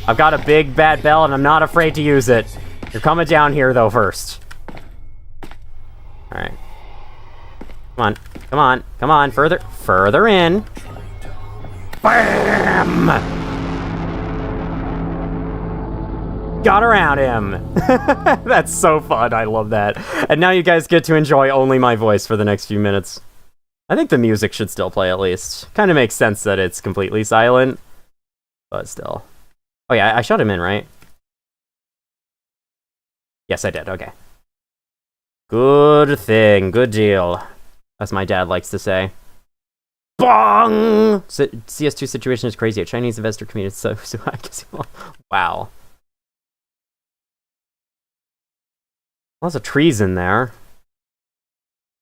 I've got a big bad bell and I'm not afraid to use it. You're coming down here though first. Alright. Come on. Come on. Come on. Further in. Bam! Got around him. That's so fun. I love that. And now you guys get to enjoy only my voice for the next few minutes. I think the music should still play at least. Kind of makes sense that it's completely silent. But still. Oh yeah, I shot him in, right? Yes, I did. Okay. Good thing. Good deal. As my dad likes to say. Bong! CS2 situation is crazy. A Chinese investor committed so I guess. Wow. Lots of trees in there.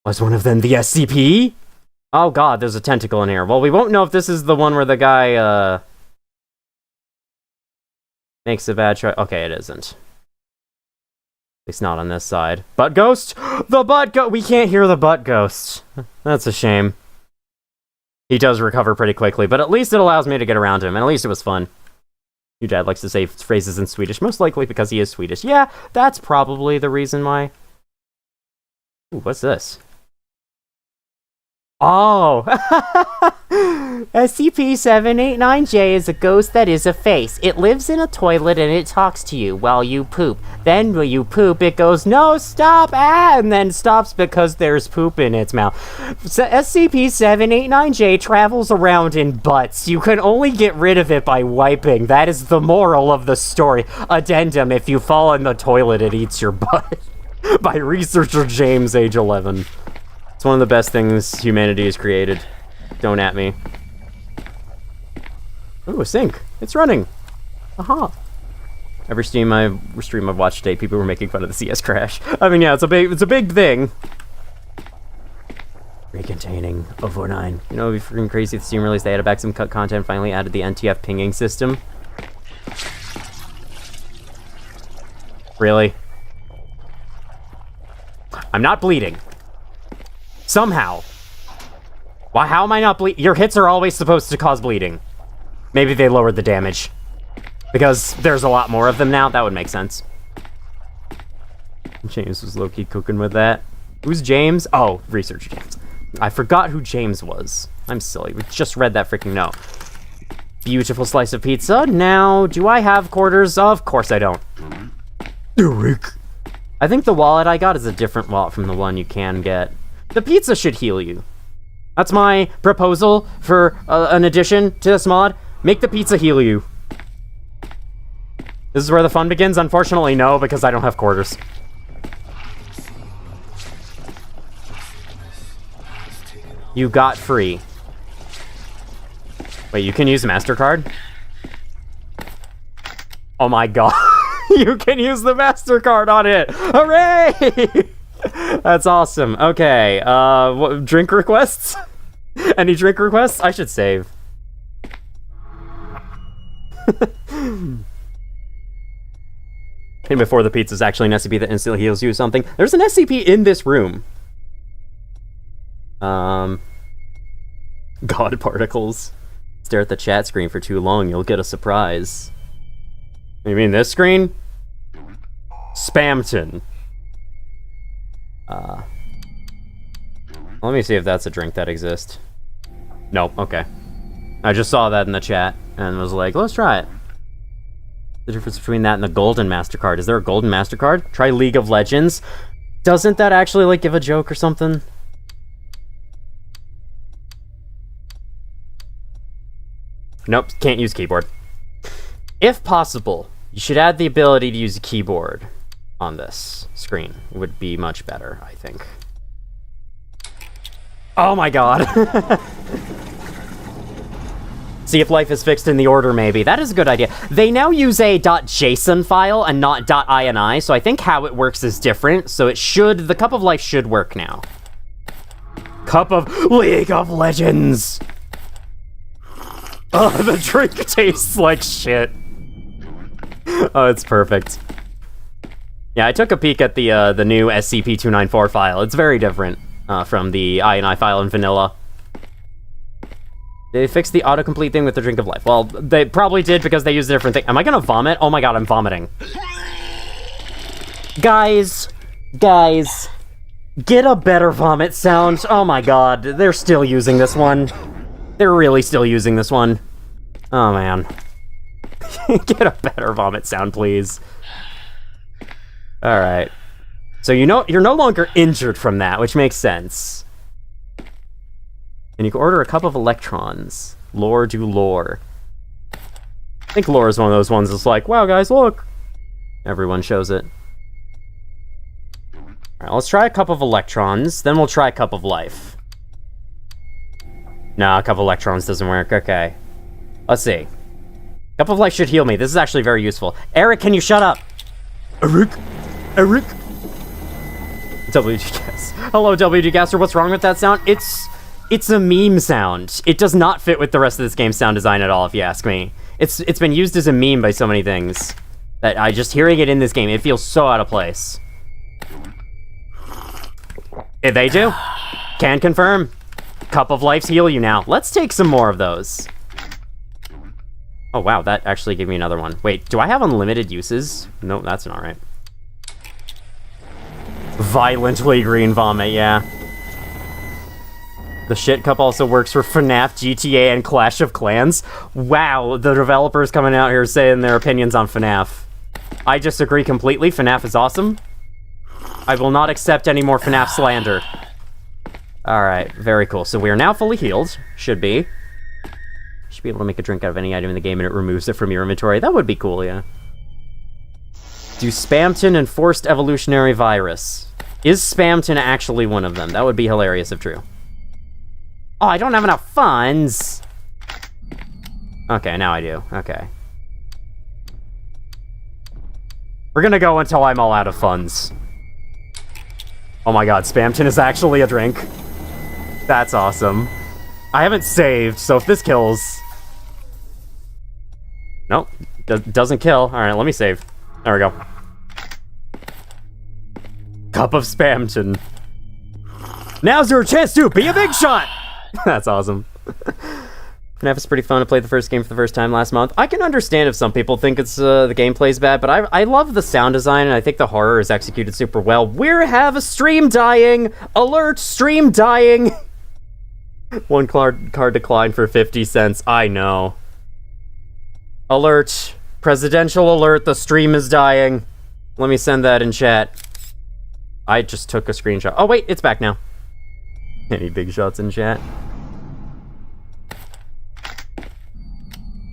Was one of them the SCP? Oh god, there's a tentacle in here. Well, we won't know if this is the one where the guy, makes a bad choice. Okay, it isn't. At least not on this side. Butt ghost? The butt ghost! We can't hear the butt ghost. That's a shame. He does recover pretty quickly, but at least it allows me to get around him, and at least it was fun. Your dad likes to say phrases in Swedish, most likely because he is Swedish. Yeah, that's probably the reason why. Ooh, what's this? Oh! SCP-789J is a ghost that is a face. It lives in a toilet and it talks to you while you poop. Then when you poop, it goes, no, stop, and then stops because there's poop in its mouth. SCP-789J travels around in butts. You can only get rid of it by wiping. That is the moral of the story. Addendum, if you fall in the toilet, it eats your butt. By researcher James, age 11. It's one of the best things humanity has created. Don't at me. Ooh, a sink. It's running. Aha. Every stream I've watched today, people were making fun of the CS crash. I mean, yeah, it's a big thing. Recontaining 049. You know, it'd be freaking crazy if the Steam release they added back some cut content, finally added the NTF pinging system. Really? I'm not bleeding. Somehow. Why? How am I not bleeding? Your hits are always supposed to cause bleeding. Maybe they lowered the damage. Because there's a lot more of them now. That would make sense. James was low-key cooking with that. Who's James? Oh, Researcher James. I forgot who James was. I'm silly. We just read that freaking note. Beautiful slice of pizza. Now, do I have quarters? Of course I don't. Eric. I think the wallet I got is a different wallet from the one you can get. The pizza should heal you. That's my proposal for an addition to this mod. Make the pizza heal you. This is where the fun begins? Unfortunately, no, because I don't have quarters. You got free. Wait, you can use MasterCard? Oh my god. You can use the MasterCard on it! Hooray! That's awesome. Okay, what, drink requests? Any drink requests? I should save. And before the pizza's actually an SCP that instantly heals you something. There's an SCP in this room. God particles. Stare at the chat screen for too long, you'll get a surprise. You mean this screen? Spamton. Let me see if that's a drink that exists. Nope, okay. I just saw that in the chat and was like, let's try it. The difference between that and the golden MasterCard. Is there a golden MasterCard? Try League of Legends. Doesn't that actually, like, give a joke or something? Nope, can't use keyboard. If possible, you should add the ability to use a keyboard on this screen. It would be much better, I think. Oh my god. See if life is fixed in the order, maybe. That is a good idea. They now use a .json file and not .ini, so I think how it works is different. So it should... The Cup of Life should work now. Cup of League of Legends! Oh, the drink tastes like shit. Oh, it's perfect. Yeah, I took a peek at the new SCP-294 file. It's very different from the ini file in vanilla. They fixed the autocomplete thing with the Drink of Life. Well, they probably did because they used a different thing. Am I gonna vomit? Oh my god, I'm vomiting. Guys, get a better vomit sound. Oh my god, they're still using this one. They're really still using this one. Oh man. Get a better vomit sound, please. Alright. So you're no longer injured from that, which makes sense. And you can order a cup of electrons. Lore do lore. I think lore is one of those ones that's like, wow guys, look! Everyone shows it. Alright, let's try a cup of electrons, then we'll try a cup of life. Nah, a cup of electrons doesn't work, okay. Let's see. Cup of life should heal me, this is actually very useful. Eric, can you shut up? Eric? WGCaster. Hello, WGCaster, what's wrong with that sound? It's a meme sound. It does not fit with the rest of this game's sound design at all, if you ask me. It's been used as a meme by so many things that just hearing it in this game, it feels so out of place. They do. Can confirm. Cup of Life's heal you now. Let's take some more of those. Oh wow, that actually gave me another one. Wait, do I have unlimited uses? Nope, that's not right. Violently green vomit, yeah. The shit cup also works for FNAF, GTA, and Clash of Clans. Wow, the developers coming out here saying their opinions on FNAF. I disagree completely. FNAF is awesome. I will not accept any more FNAF slander. Alright, very cool. So we are now fully healed. Should be. Should be able to make a drink out of any item in the game and it removes it from your inventory. That would be cool, yeah. Do Spamton and Forced Evolutionary Virus. Is Spamton actually one of them? That would be hilarious if true. Oh, I don't have enough funds! Okay, now I do. Okay. We're gonna go until I'm all out of funds. Oh my god, Spamton is actually a drink. That's awesome. I haven't saved, so if this kills... Nope, doesn't kill. Alright, let me save. There we go. Cup of Spamton. Now's your chance to be a big shot! That's awesome. FNAF is pretty fun to play the first game for the first time last month. I can understand if some people think it's the gameplay's bad, but I love the sound design, and I think the horror is executed super well. We have a stream dying! Alert, stream dying! One card declined for 50 cents. I know. Alert. Presidential alert, the stream is dying. Let me send that in chat. I just took a screenshot. Oh wait, it's back now. Any big shots in chat?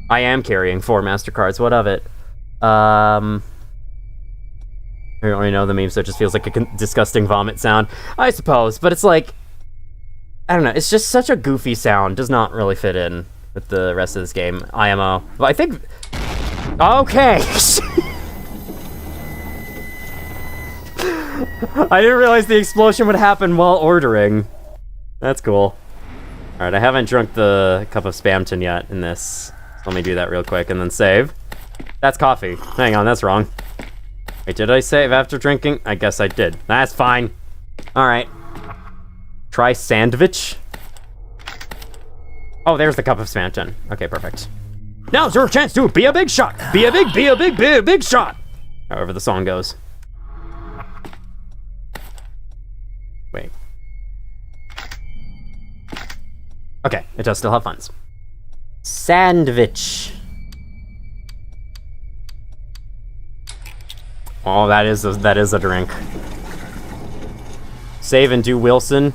I am carrying 4 MasterCards, what of it? I don't really know the meme, so it just feels like a disgusting vomit sound. I suppose, but it's like... I don't know, it's just such a goofy sound. Does not really fit in with the rest of this game. IMO. But I think... Okay! I didn't realize the explosion would happen while ordering. That's cool. Alright, I haven't drunk the cup of Spamton yet in this. So let me do that real quick and then save. That's coffee. Hang on, that's wrong. Wait, did I save after drinking? I guess I did. That's fine. Alright. Try sandwich. Oh, there's the cup of Spamton. Okay, perfect. Now's your chance to be a big shot. Be a big shot. However the song goes. Wait. Okay, it does still have funds. Sandwich. Oh, that is a drink. Save and do Wilson.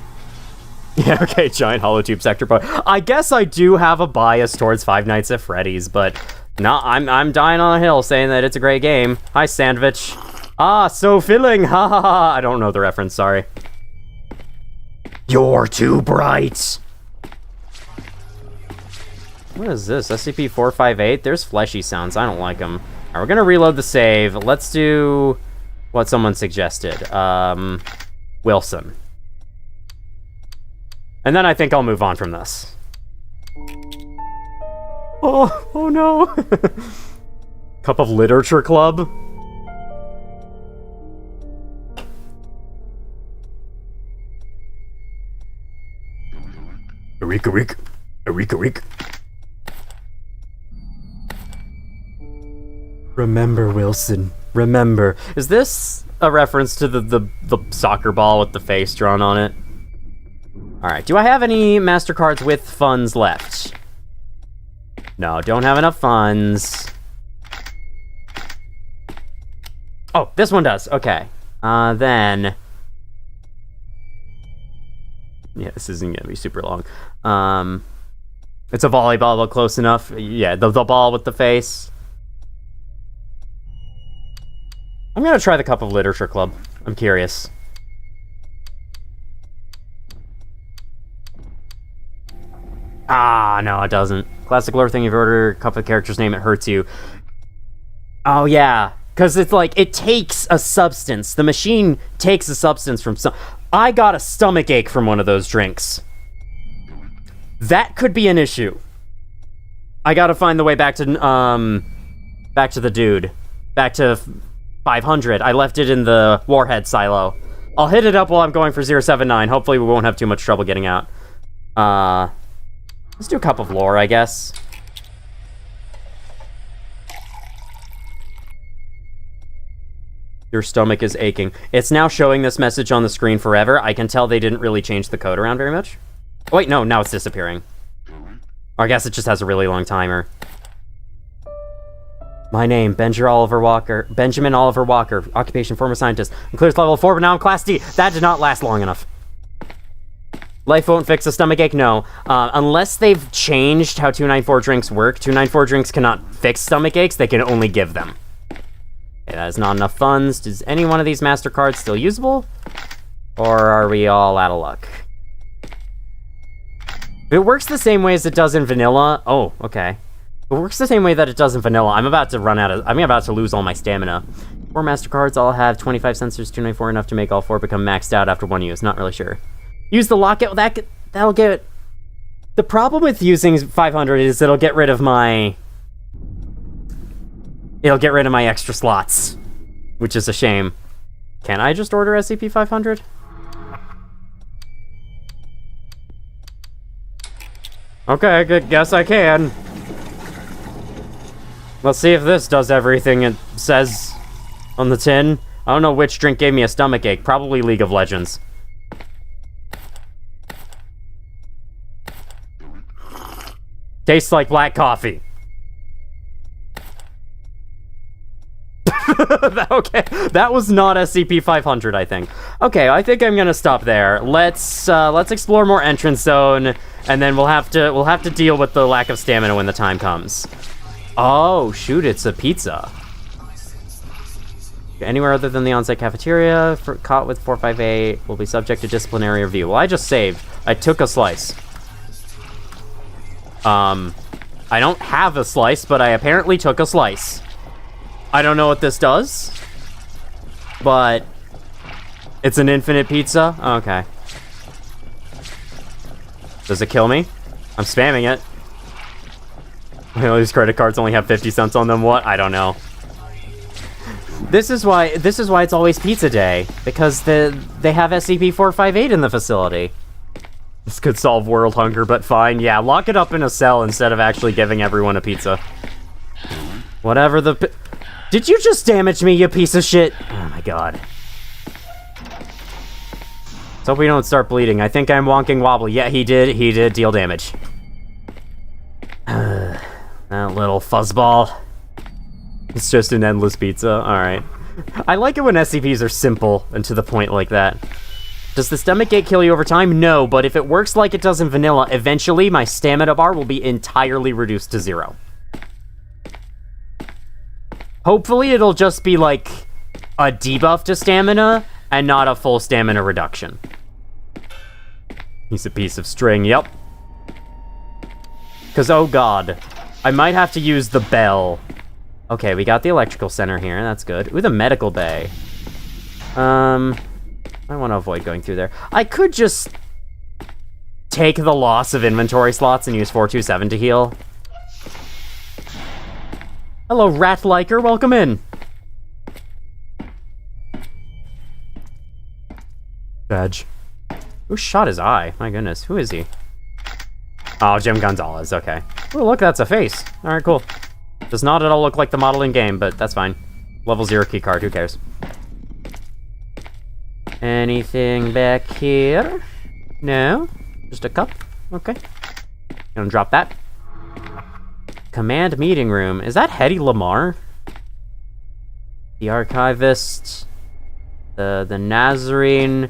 Yeah, okay, giant holotube sector part. I guess I do have a bias towards Five Nights at Freddy's, but no, I'm dying on a hill saying that it's a great game. Hi, Sandwich. Ah, so filling. Ha ha ha. I don't know the reference. Sorry. You're too bright. What is this? SCP-458? There's fleshy sounds. I don't like them. Alright, we're gonna reload the save. Let's do what someone suggested. Wilson. And then I think I'll move on from this. Oh no! Cup of Literature Club? Arik. Remember, Wilson. Remember. Is this a reference to the soccer ball with the face drawn on it? Alright, do I have any MasterCards with funds left? No, don't have enough funds. Oh, this one does. Okay. Then... Yeah, this isn't gonna be super long. It's a volleyball, but close enough. Yeah, the ball with the face. I'm gonna try the Cup of Literature Club. I'm curious. Ah, no, it doesn't. Classic lore thing, if you order a cup of character's name, it hurts you. Oh, yeah. Because it's like, it takes a substance. The machine takes a substance from some... I got a stomach ache from one of those drinks. That could be an issue. I gotta find the way back to the dude. Back to 500. I left it in the warhead silo. I'll hit it up while I'm going for 079. Hopefully we won't have too much trouble getting out. Let's do a cup of lore, I guess. Your stomach is aching. It's now showing this message on the screen forever. I can tell they didn't really change the code around very much. Oh, wait, no, now it's disappearing. Or I guess it just has a really long timer. My name, Benjamin Oliver Walker. Occupation, former scientist. Clears level 4, but now I'm Class D. That did not last long enough. Life won't fix a stomach ache? No. Unless they've changed how 294 drinks work, 294 drinks cannot fix stomach aches, they can only give them. Okay, that is not enough funds. Is any one of these MasterCards still usable? Or are we all out of luck? If it works the same way as it does in vanilla... Oh, okay. If it works the same way that it does in vanilla, I'm about to lose all my stamina. 4 MasterCards all have 25 sensors, 294 enough to make all 4 become maxed out after 1 use. Not really sure. Use the lockout. That'll get... The problem with using 500 is it'll get rid of my... It'll get rid of my extra slots. Which is a shame. Can I just order SCP-500? Okay, I guess I can. Let's see if this does everything it says on the tin. I don't know which drink gave me a stomach ache. Probably League of Legends. Tastes like black coffee. Okay, that was not SCP-500, I think. Okay, I think I'm gonna stop there. Let's explore more entrance zone, and then we'll have to deal with the lack of stamina when the time comes. Oh shoot, it's a pizza. Anywhere other than the on-site cafeteria, caught with 458 will be subject to disciplinary review. Well, I just saved. I took a slice. I don't have a slice, but I apparently took a slice. I don't know what this does, but it's an infinite pizza? Okay. Does it kill me? I'm spamming it. Well, these credit cards only have 50 cents on them. What? I don't know. This is why it's always pizza day, because they have SCP-458 in the facility. This could solve world hunger, but fine. Yeah, lock it up in a cell instead of actually giving everyone a pizza. Whatever the... Did you just damage me, you piece of shit? Oh my god. Let's hope we don't start bleeding. I think I'm wonking wobbly. Yeah, he did deal damage. That little fuzzball. It's just an endless pizza. Alright. I like it when SCPs are simple and to the point like that. Does the stomach ache kill you over time? No, but if it works like it does in vanilla, eventually my stamina bar will be entirely reduced to 0. Hopefully it'll just be like a debuff to stamina and not a full stamina reduction. He's a piece of string, yep. Because, oh god, I might have to use the bell. Okay, we got the electrical center here. That's good. Ooh, the medical bay. I want to avoid going through there. I could just take the loss of inventory slots and use 427 to heal. Hello, Rat Liker. Welcome in. Badge. Who shot his eye? My goodness. Who is he? Oh, Jim Gonzalez. Okay. Oh, look, that's a face. All right, cool. Does not at all look like the model in game, but that's fine. Level 0 key card. Who cares? Anything back here? No? Just a cup? Okay. Gonna drop that. Command meeting room. Is that Hedy Lamar? The archivist. The Nazarene.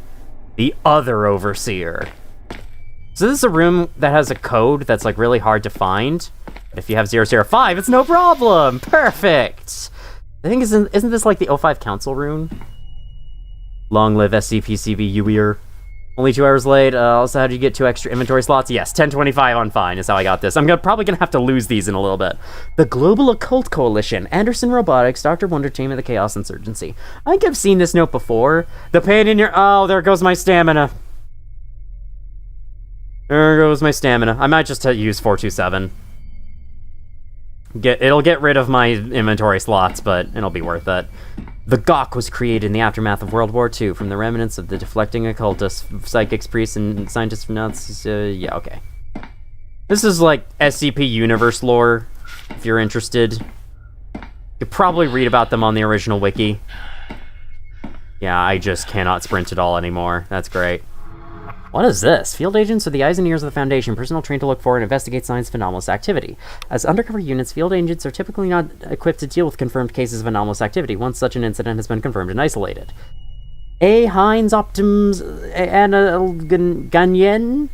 The other overseer. So this is a room that has a code that's like really hard to find. But if you have 005, it's no problem. Perfect. I think isn't this like the O5 council rune? Long live SCP-CB Uweir. Only 2 hours late. Also, how did you get 2 extra inventory slots? Yes, 1025 on fine is how I got this. I'm probably gonna have to lose these in a little bit. The Global Occult Coalition, Anderson Robotics, Dr. Wonder Team, and the Chaos Insurgency. I think I've seen this note before. The pain in your... Oh, there goes my stamina. There goes my stamina. I might just use 427. It'll get rid of my inventory slots, but it'll be worth it. The Gawk was created in the aftermath of World War II from the remnants of the deflecting occultists, psychics, priests, and scientists from Nazis. Yeah, okay. This is like SCP universe lore, if you're interested. You could probably read about them on the original wiki. Yeah, I just cannot sprint at all anymore. That's great. What is this? Field agents are the eyes and ears of the Foundation, personnel trained to look for and investigate signs of anomalous activity. As undercover units, field agents are typically not equipped to deal with confirmed cases of anomalous activity once such an incident has been confirmed and isolated. A. Heinz Optims Anna Ganyen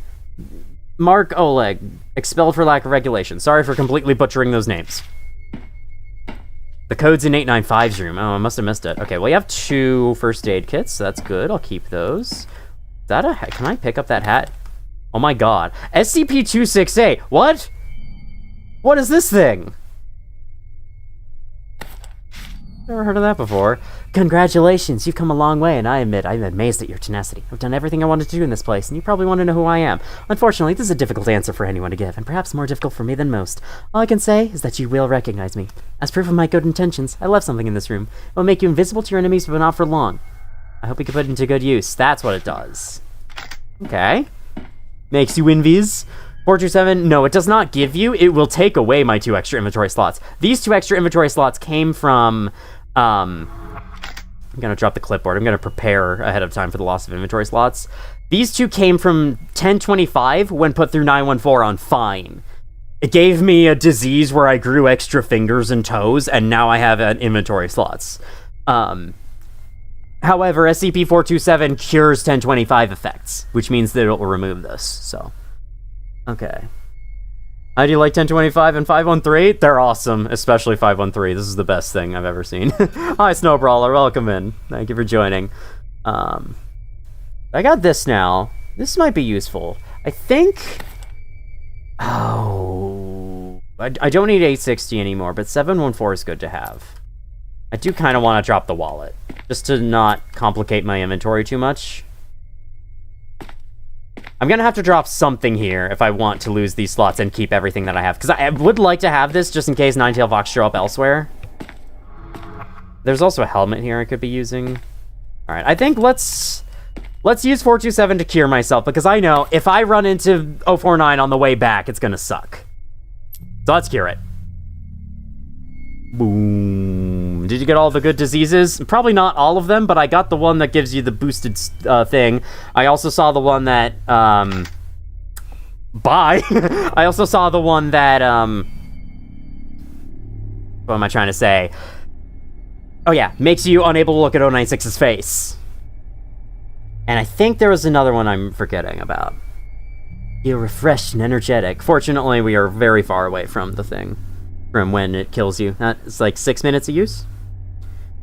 Mark Oleg, expelled for lack of regulation. Sorry for completely butchering those names. The code's in 895's room. Oh, I must have missed it. Okay, well, you have 2 first aid kits, so that's good. I'll keep those. Is that a hat? Can I pick up that hat? Oh my god. SCP-268. What? What is this thing? Never heard of that before. Congratulations, you've come a long way, and I admit I'm amazed at your tenacity. I've done everything I wanted to do in this place, and you probably want to know who I am. Unfortunately, this is a difficult answer for anyone to give, and perhaps more difficult for me than most. All I can say is that you will recognize me. As proof of my good intentions, I left something in this room. It will make you invisible to your enemies, but not for long. I hope we can put it into good use. That's what it does. Okay. Makes you invis. 427, no, it does not give you. It will take away my 2 extra inventory slots. These 2 extra inventory slots came from, I'm gonna drop the clipboard. I'm gonna prepare ahead of time for the loss of inventory slots. These 2 came from 1025 when put through 914 on fine. It gave me a disease where I grew extra fingers and toes, and now I have inventory slots. However, SCP-427 cures 1025 effects, which means that it will remove this, so. Okay. How do you like 1025 and 513? They're awesome, especially 513. This is the best thing I've ever seen. Hi, Snowbrawler. Welcome in. Thank you for joining. I got this now. This might be useful. I think... Oh... I don't need 860 anymore, but 714 is good to have. I do kind of want to drop the wallet, just to not complicate my inventory too much. I'm gonna have to drop something here if I want to lose these slots and keep everything that I have, because I would like to have this just in case Ninetail Fox show up elsewhere. There's also a helmet here I could be using. All right, I think let's use 427 to cure myself, because I know if I run into 049 on the way back, it's gonna suck. So let's cure it. Boom. Did you get all the good diseases? Probably not all of them, but I got the one that gives you the boosted thing. I also saw the one that, bye. I also saw the one that, what am I trying to say? Oh yeah, makes you unable to look at 096's face. And I think there was another one I'm forgetting about. You're refreshed and energetic. Fortunately, we are very far away from the thing. From when it kills you. It's like 6 minutes of use.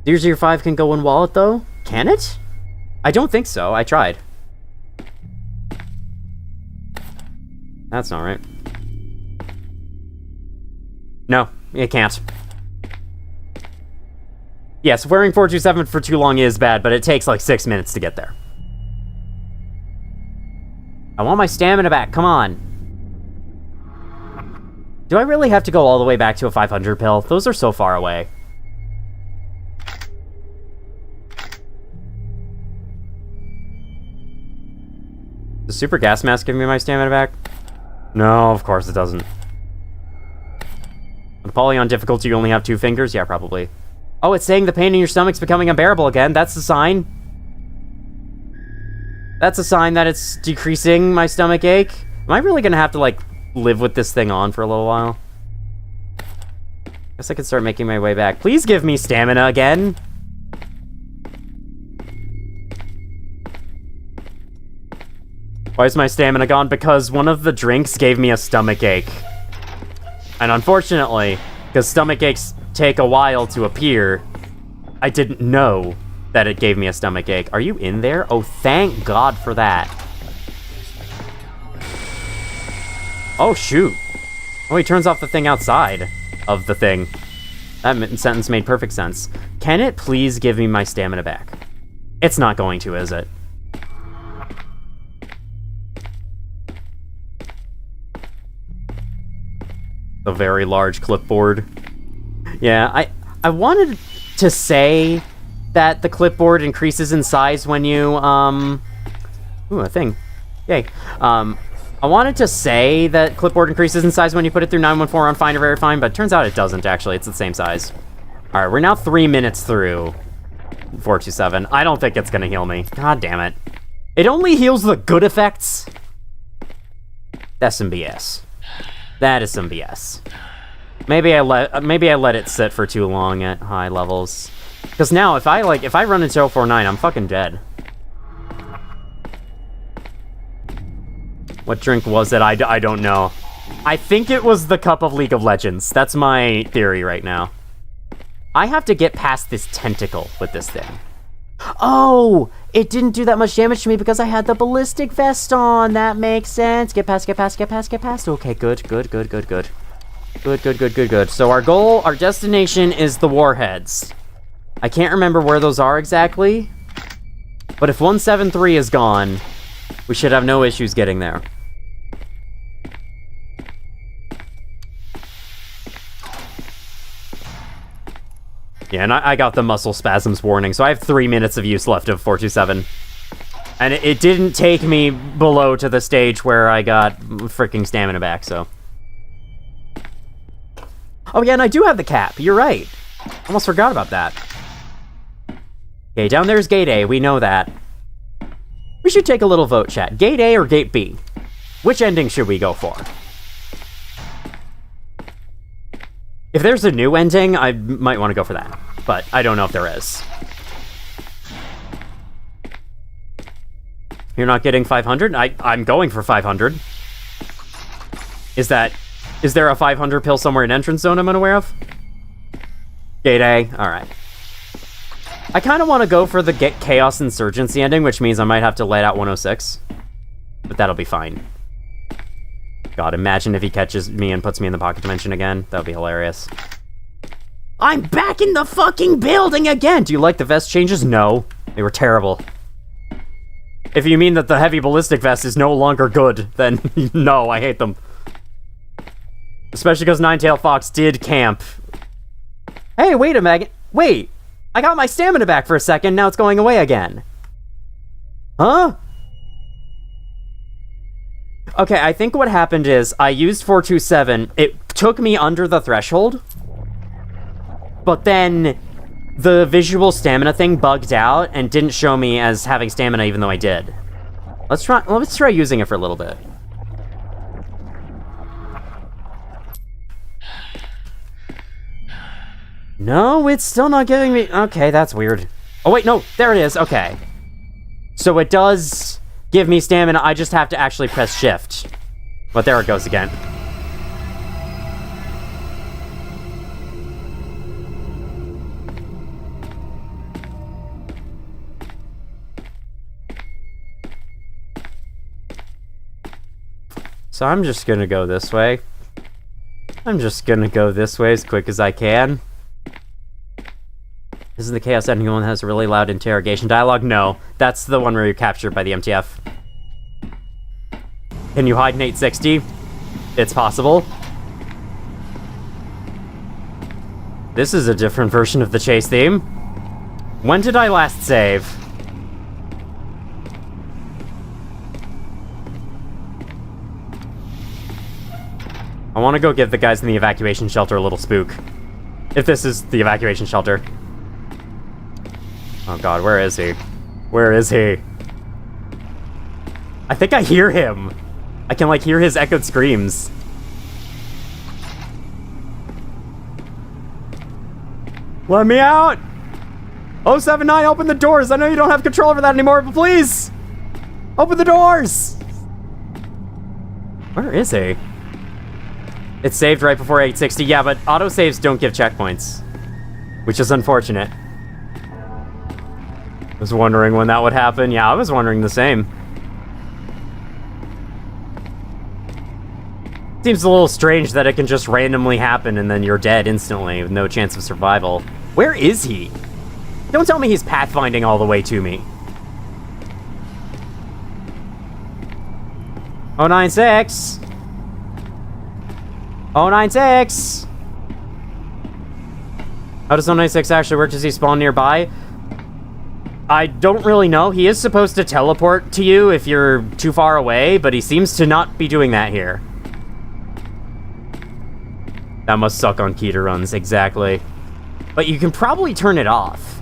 005 can go in wallet, though? Can it? I don't think so. I tried. That's not right. No, it can't. Yes, wearing 427 for too long is bad, but it takes like 6 minutes to get there. I want my stamina back, come on. Do I really have to go all the way back to a 500 pill? Those are so far away. Does Super Gas Mask give me my stamina back? No, of course it doesn't. With Poly on difficulty, you only have 2 fingers? Yeah, probably. Oh, it's saying the pain in your stomach's becoming unbearable again. That's the sign. That's a sign that it's decreasing my stomach ache. Am I really gonna have to, like, live with this thing on for a little while? Guess I could start making my way back. Please give me stamina again. Why is my stamina gone? Because one of the drinks gave me a stomach ache. And unfortunately, because stomach aches take a while to appear, I didn't know that it gave me a stomach ache. Are you in there? Oh, thank God for that. Oh, shoot. Oh, he turns off the thing outside of the thing. That sentence made perfect sense. Can it please give me my stamina back? It's not going to, is it? A very large clipboard. Yeah, I wanted to say that the clipboard increases in size when you, Ooh, a thing. Yay. I wanted to say that clipboard increases in size when you put it through 914 on Find or Very Fine, but it turns out it doesn't, actually. It's the same size. Alright, we're now 3 minutes through 427. I don't think it's gonna heal me. God damn it. It only heals the good effects? That's some BS. That is some BS. Maybe I let it sit for too long at high levels. Because now, if I run into 049, I'm fucking dead. What drink was it? I don't know. I think it was the cup of League of Legends. That's my theory right now. I have to get past this tentacle with this thing. Oh! It didn't do that much damage to me because I had the ballistic vest on. That makes sense. Get past, get past, get past, get past. Okay, good, good, good, good, good. Good, good, good, good, good. So our goal, our destination is the warheads. I can't remember where those are exactly. But if 173 is gone, we should have no issues getting there. Yeah, and I got the muscle spasms warning, so I have 3 minutes of use left of 427. And it didn't take me below to the stage where I got freaking stamina back, so... Oh yeah, and I do have the cap, you're right. Almost forgot about that. Okay, down there's Gate A, we know that. We should take a little vote, chat. Gate A or Gate B? Which ending should we go for? If there's a new ending, I might want to go for that. But I don't know if there is. You're not getting 500? I'm going for 500. Is there a 500 pill somewhere in Entrance Zone I'm unaware of? Gate A, alright. I kind of want to go for the Get Chaos Insurgency ending, which means I might have to let out 106. But that'll be fine. God, imagine if he catches me and puts me in the pocket dimension again. That would be hilarious. I'm back in the fucking building again! Do you like the vest changes? No. They were terrible. If you mean that the heavy ballistic vest is no longer good, then no, I hate them. Especially because Ninetail Fox did camp. Hey, wait a minute. Wait! I got my stamina back for a second, now it's going away again. Huh? Okay, I think what happened is, I used 427, it took me under the threshold, but then the visual stamina thing bugged out and didn't show me as having stamina even though I did. Let's try using it for a little bit. No, it's still not giving me... Okay, that's weird. Oh wait, no, there it is, okay. So it does... give me stamina, I just have to actually press shift. But there it goes again. So I'm just gonna go this way. I'm just gonna go this way as quick as I can. Isn't the Chaos Ending one that has a really loud interrogation dialogue? No, that's the one where you're captured by the MTF. Can you hide in 860? It's possible. This is a different version of the chase theme. When did I last save? I want to go give the guys in the evacuation shelter a little spook. If this is the evacuation shelter. Oh god, where is he? Where is he? I think I hear him. I can, like, hear his echoed screams. Let me out! 079, open the doors! I know you don't have control over that anymore, but please! Open the doors! Where is he? It's saved right before 860. Yeah, but autosaves don't give checkpoints. Which is unfortunate. I was wondering when that would happen. Yeah, I was wondering the same. Seems a little strange that it can just randomly happen and then you're dead instantly with no chance of survival. Where is he? Don't tell me he's pathfinding all the way to me. 096! 096! How does 096 actually work? Does he spawn nearby? I don't really know. He is supposed to teleport to you if you're too far away, but he seems to not be doing that here. That must suck on Keter runs, exactly. But you can probably turn it off.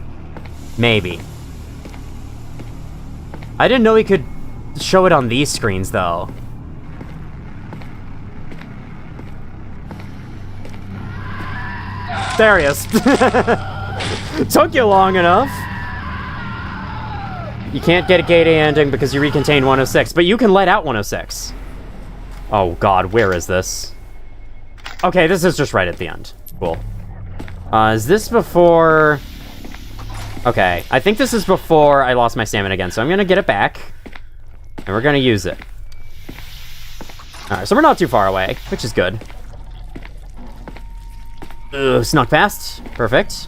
Maybe. I didn't know he could show it on these screens, though. There he is. Took you long enough. You can't get a gate A ending because you recontain 106, but you can let out 106. Oh god, where is this? Okay, this is just right at the end. Cool. Is this before... Okay, I think this is before I lost my stamina again, so I'm gonna get it back. And we're gonna use it. Alright, so we're not too far away, which is good. Snuck past. Perfect.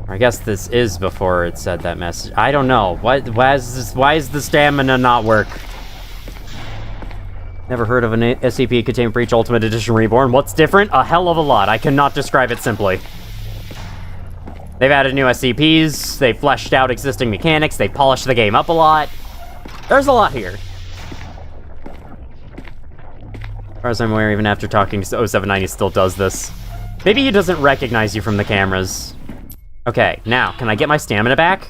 I guess this is before it said that message. I don't know. Why is the stamina not work? Never heard of an SCP Containment Breach Ultimate Edition Reborn. What's different? A hell of a lot. I cannot describe it simply. They've added new SCPs, they've fleshed out existing mechanics, they've polished the game up a lot. There's a lot here. As far as I'm aware, even after talking to 079, he still does this. Maybe he doesn't recognize you from the cameras. Okay, now, can I get my stamina back?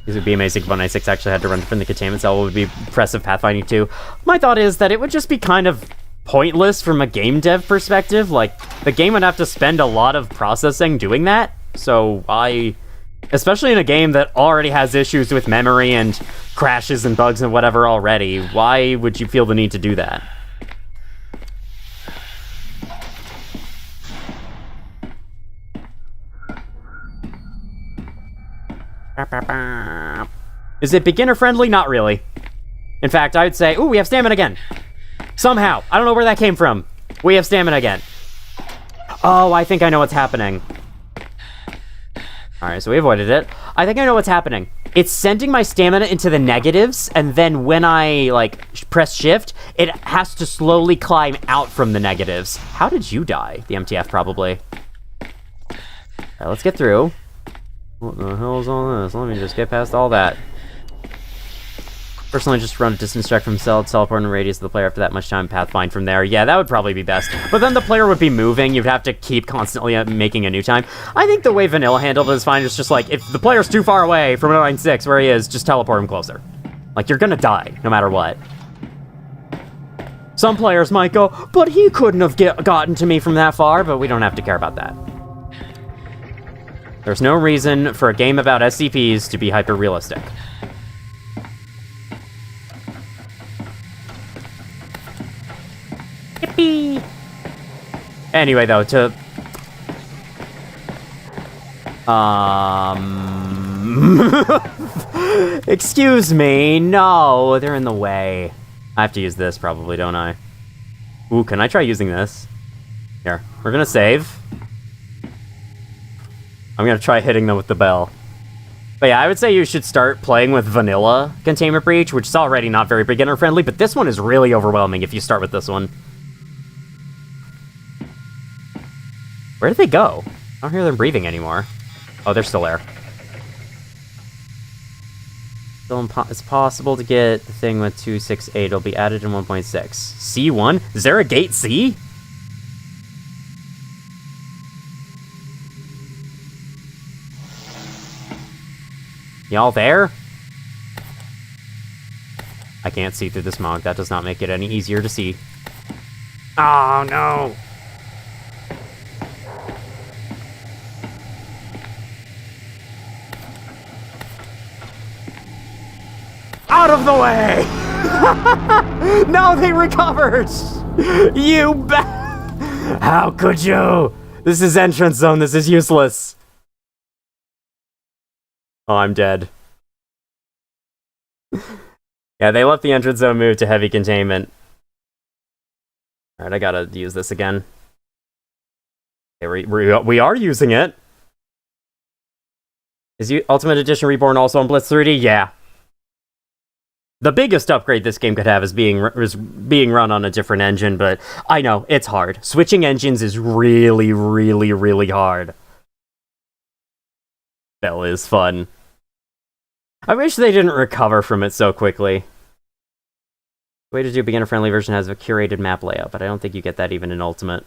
This would be amazing if 196 actually had to run from the containment cell. It would be impressive pathfinding too. My thought is that it would just be kind of pointless from a game dev perspective. Like, the game would have to spend a lot of processing doing that. So especially in a game that already has issues with memory and crashes and bugs and whatever already, why would you feel the need to do that? Is it beginner friendly? Not really. In fact, I would say, ooh, we have stamina again. Somehow. I don't know where that came from. We have stamina again. Oh, I think I know what's happening. Alright, so we avoided it. I think I know what's happening. It's sending my stamina into the negatives, and then when I, like, press shift, it has to slowly climb out from the negatives. How did you die? The MTF, probably. Alright, let's get through. What the hell is all this? Let me just get past all that. Personally, just run a distance check from cell, teleport in radius of the player after that much time, pathfind from there. Yeah, that would probably be best. But then the player would be moving, you'd have to keep constantly making a new time. I think the way Vanilla handled it is fine. It's just like, if the player's too far away from 096 where he is, just teleport him closer. Like, you're gonna die, no matter what. Some players might go, but he couldn't have gotten to me from that far, but we don't have to care about that. There's no reason for a game about SCPs to be hyper-realistic. Yippee! Anyway, though, excuse me, no, they're in the way. I have to use this probably, don't I? Ooh, can I try using this? Here, we're gonna save. I'm gonna try hitting them with the bell. But yeah, I would say you should start playing with vanilla Containment Breach, which is already not very beginner-friendly, but this one is really overwhelming if you start with this one. Where did they go? I don't hear them breathing anymore. Oh, they're still there. Still it's possible to get the thing with 268. It'll be added in 1.6. C1? Is there a gate C? Y'all there? I can't see through the smog. That does not make it any easier to see. Oh, no! Out of the way! No, they recovered! You How could you? This is entrance zone. This is useless. Oh, I'm dead. Yeah, they left the entrance zone, moved to heavy containment. Alright, I gotta use this again. Okay, we are using it. Is Ultimate Edition Reborn also on Blitz 3D? Yeah. The biggest upgrade this game could have is being run on a different engine, but I know, it's hard. Switching engines is really, really, really hard. Bell is fun. I wish they didn't recover from it so quickly. The way to do beginner-friendly version has a curated map layout, but I don't think you get that even in Ultimate.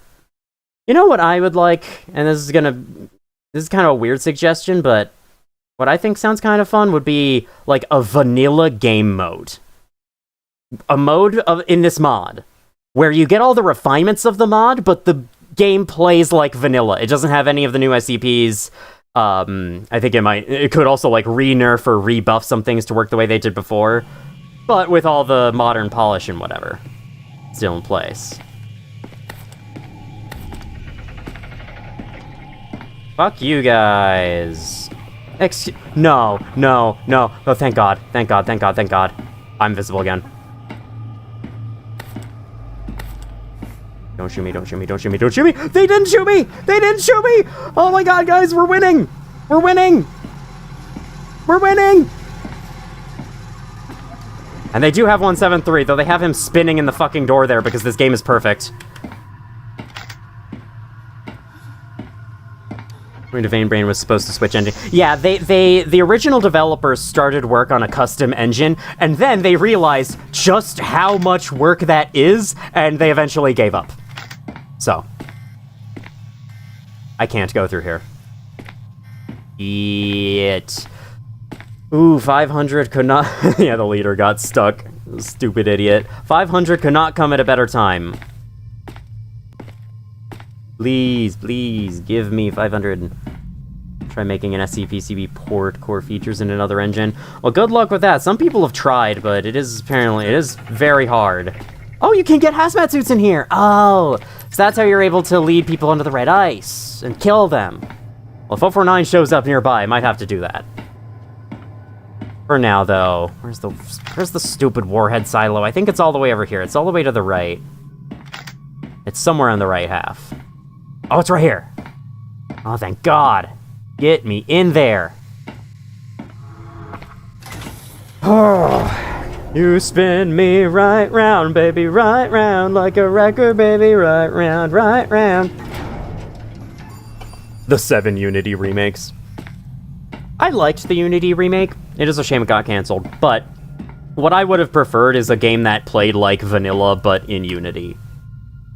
You know what I would like? And this is kind of a weird suggestion, but what I think sounds kind of fun would be like a vanilla game mode. A mode in this mod where you get all the refinements of the mod, but the game plays like vanilla. It doesn't have any of the new SCPs. I think it could also like re-nerf or rebuff some things to work the way they did before, but with all the modern polish and whatever still in place. Fuck you guys. No. Oh, thank God. I'm visible again. Don't shoot me. They didn't shoot me! Oh my God, guys, we're winning! And they do have 173, though they have him spinning in the fucking door there because this game is perfect. Vein Brain was supposed to switch engine. Yeah, the original developers started work on a custom engine, and then they realized just how much work that is, and they eventually gave up. So, I can't go through here. Ooh, 500 could not... Yeah, the leader got stuck. Stupid idiot. 500 could not come at a better time. Please, give me 500. Try making an SCP-CB port core features in another engine. Well, good luck with that. Some people have tried, but it is very hard. Oh, you can get hazmat suits in here! Oh, so that's how you're able to lead people onto the red ice and kill them. Well, if 049 shows up nearby, I might have to do that. For now, though, where's the stupid warhead silo? I think it's all the way over here. It's all the way to the right. It's somewhere on the right half. Oh, it's right here. Oh, thank God. Get me in there. Oh, you spin me right round, baby, right round, like a record, baby, right round, right round. The 7 Unity remakes. I liked the Unity remake. It is a shame it got canceled, but what I would have preferred is a game that played like vanilla, but in Unity.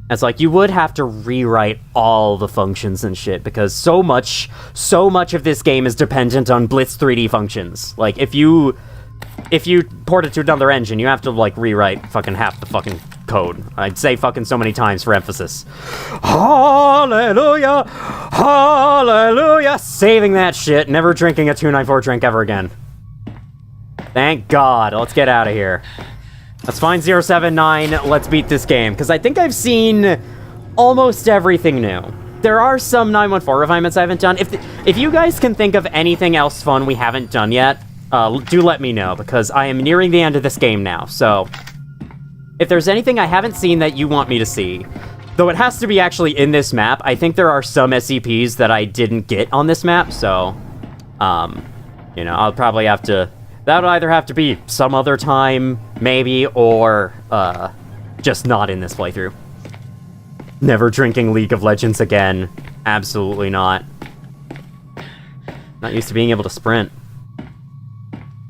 It's like, you would have to rewrite all the functions and shit, because so much of this game is dependent on Blitz 3D functions. Like, if you port it to another engine, you have to, like, rewrite fucking half the fucking code. I'd say fucking so many times for emphasis. Hallelujah! Hallelujah! Saving that shit, never drinking a 294 drink ever again. Thank God. Let's get out of here. Let's find 079, let's beat this game, because I think I've seen almost everything new. There are some 914 refinements I haven't done. If you guys can think of anything else fun we haven't done yet, do let me know, because I am nearing the end of this game now, so if there's anything I haven't seen that you want me to see, though it has to be actually in this map, I think there are some SCPs that I didn't get on this map, so, you know, I'll probably have to, that would either have to be some other time, maybe, or, just not in this playthrough. Never drinking League of Legends again. Absolutely not. Not used to being able to sprint.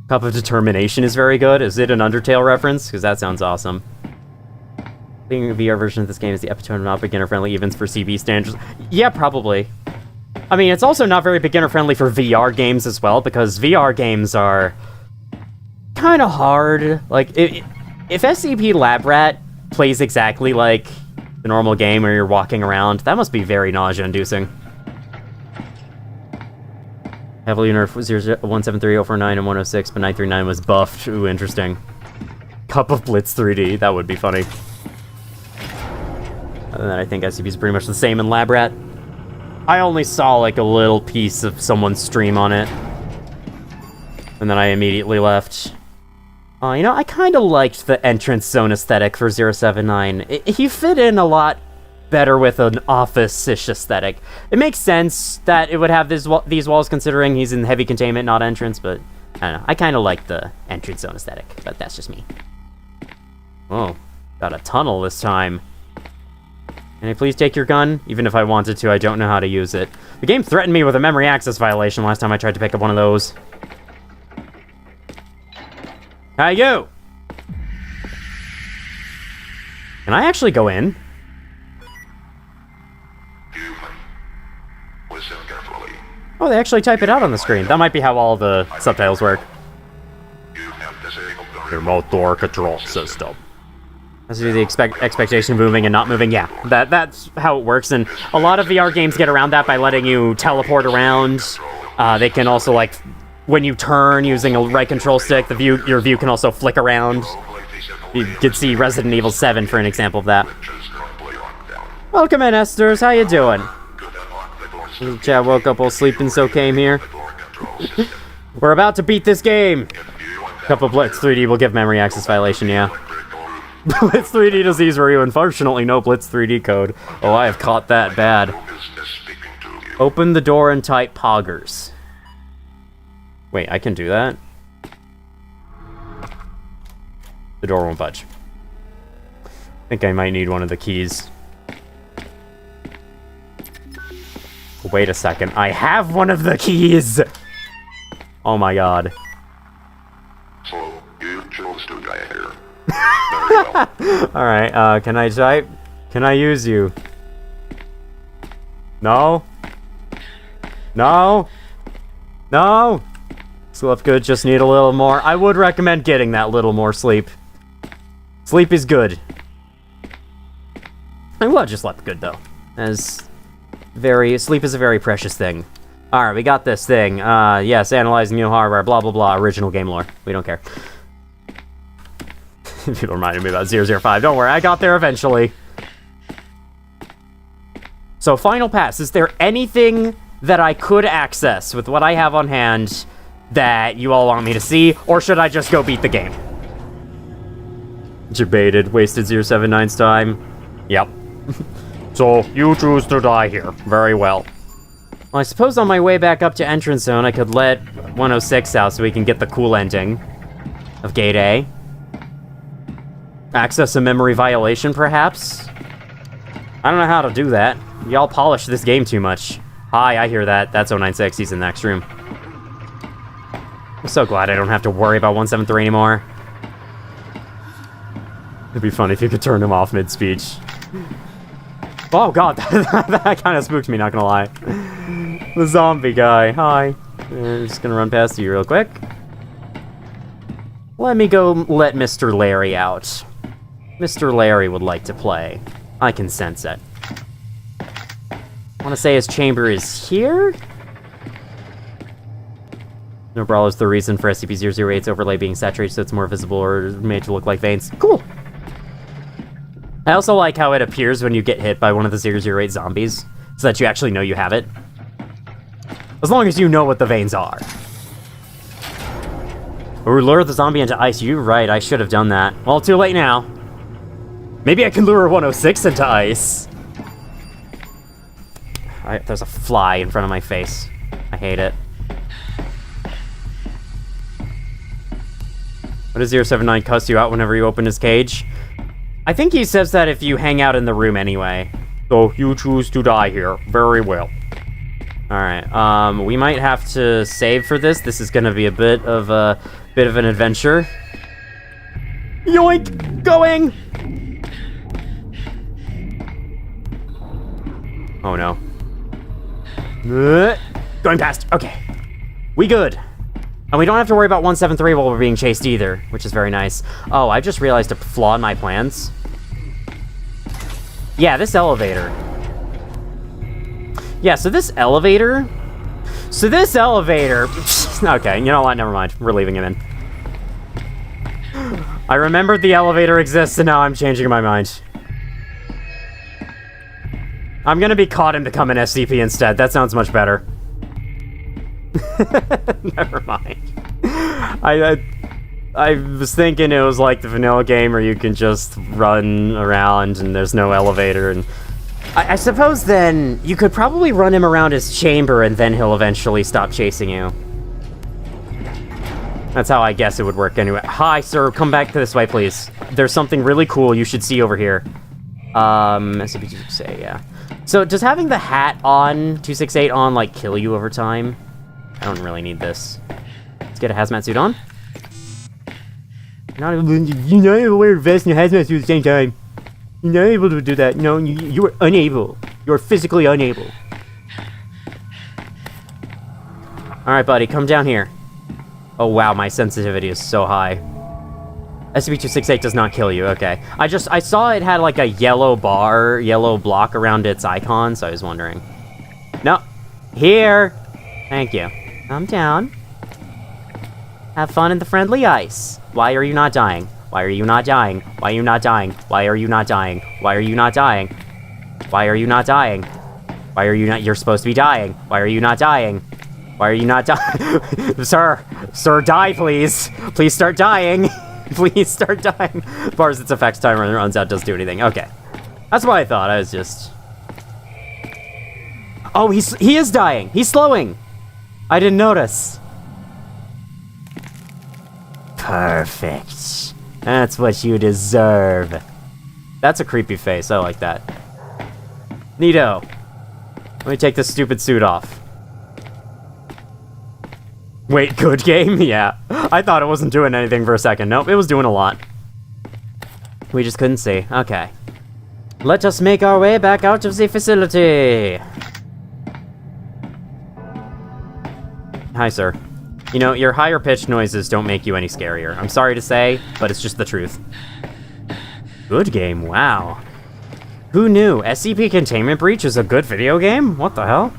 Cup of Determination is very good. Is it an Undertale reference? Because that sounds awesome. Being a VR version of this game is the epitome of not beginner-friendly events for CB standards. Yeah, probably. I mean, it's also not very beginner-friendly for VR games as well, because VR games are kind of hard. Like, if SCP Lab Rat plays exactly like the normal game where you're walking around, that must be very nausea-inducing. Heavily nerfed 173, 049, and 106, but 939 was buffed. Ooh, interesting. Cup of Blitz 3D, that would be funny. Other than that, I think SCP is pretty much the same in Lab Rat. I only saw like a little piece of someone's stream on it. And then I immediately left. You know, I kind of liked the entrance zone aesthetic for 079. He fit in a lot better with an office-ish aesthetic. It makes sense that it would have these walls considering he's in heavy containment, not entrance, but I don't know. I kind of like the entrance zone aesthetic, but that's just me. Oh, got a tunnel this time. Can I please take your gun? Even if I wanted to, I don't know how to use it. The game threatened me with a memory access violation last time I tried to pick up one of those. Hi, you! Can I actually go in? Listen carefully. Oh, they actually type it out on the screen. That might be how all the subtitles work. You have disabled the Remote door control system. Has to do the expectation of moving and not moving. Yeah, that's how it works. And a lot of VR games get around that by letting you teleport around. They can also, like, when you turn using a right control stick, your view can also flick around. You could see Resident Evil 7 for an example of that. Welcome in, Esters. How you doing? Chad woke up while sleeping, so came here. We're about to beat this game. Couple Blitz 3D will give memory access violation, yeah. Blitz 3D disease for you. Unfortunately, no Blitz 3D code. Oh, I have caught that bad. Open the door and type poggers. Wait, I can do that? The door won't budge. I think I might need one of the keys. Wait a second. I have one of the keys! Oh my god. So, you chose to die here. Alright, can I type? Can I use you? No? No? No? Slept good, just need a little more. I would recommend getting that little more sleep. Sleep is good. I would just slept good, though. Sleep is a very precious thing. Alright, we got this thing. Yes, analyzing new hardware, blah, blah, blah. Original game lore. We don't care. People reminded me about 005. Don't worry, I got there eventually. So, final pass. Is there anything that I could access with what I have on hand that you all want me to see, or should I just go beat the game? Debated. Wasted 079's time. Yep. So, you choose to die here. Very well. Well, I suppose on my way back up to entrance zone, I could let 106 out so we can get the cool ending of Gate A. Access a memory violation, perhaps? I don't know how to do that. Y'all polish this game too much. Hi, I hear that. That's 096. He's in the next room. I'm so glad I don't have to worry about 173 anymore. It'd be funny if you could turn him off mid-speech. Oh god, that kind of spooked me, not gonna lie. The zombie guy, hi. I'm just gonna run past you real quick. Let me go let Mr. Larry out. Mr. Larry would like to play. I can sense it. I want to say his chamber is here? No brawl is the reason for SCP-008's overlay being saturated so it's more visible or made to look like veins. Cool! I also like how it appears when you get hit by one of the 008 zombies, so that you actually know you have it. As long as you know what the veins are. Or lure the zombie into ice. You're right, I should have done that. Well, too late now. Maybe I can lure 106 into ice. There's a fly in front of my face. I hate it. What does 079 cuss you out whenever you open his cage? I think he says that if you hang out in the room anyway. So you choose to die here. Very well. Alright, we might have to save for this. This is gonna be a bit of an adventure. Yoink! Going! Oh no. Going past. Okay. We good. And we don't have to worry about 173 while we're being chased either, which is very nice. Oh, I just realized a flaw in my plans. Yeah, this elevator. Yeah, so this elevator... Okay, you know what? Never mind. We're leaving him in. I remembered the elevator exists, and now I'm changing my mind. I'm gonna be caught and become an SCP instead. That sounds much better. Never mind. I was thinking it was like the vanilla game where you can just run around and there's no elevator, and I suppose then you could probably run him around his chamber and then he'll eventually stop chasing you. That's how I guess it would work anyway. Hi, sir. Come back this way, please. There's something really cool you should see over here. SCP-268, yeah. So, does having the hat on, 268 on, like, kill you over time? I don't really need this. Let's get a hazmat suit on. You're not able to wear a vest and a hazmat suit at the same time. You're not able to do that. No, you are unable. You're physically unable. Alright, buddy, come down here. Oh, wow, my sensitivity is so high. SCP-268 does not kill you, okay. I saw it had like a yellow block around its icon, so I was wondering. No. Here! Thank you. Come down. Have fun in the friendly ice. Why are you not dying? Why are you not dying? Why are you not dying? Why are you not dying? Why are you not dying? Why are you not dying? Why are you not- You're supposed to be dying. Why are you not dying? Why are you not dying? Sir, die, please. Please start dying. Please start dying. As far as its effects timer runs out, doesn't do anything. Okay. That's what I thought. I was just... Oh, he is dying. He's slowing. I didn't notice. Perfect. That's what you deserve. That's a creepy face. I like that. Neato. Let me take this stupid suit off. Wait, good game? Yeah. I thought it wasn't doing anything for a second. Nope, it was doing a lot. We just couldn't see. Okay. Let us make our way back out of the facility. Hi, sir. You know, your higher-pitched noises don't make you any scarier. I'm sorry to say, but it's just the truth. Good game, wow. Who knew? SCP Containment Breach is a good video game? What the hell?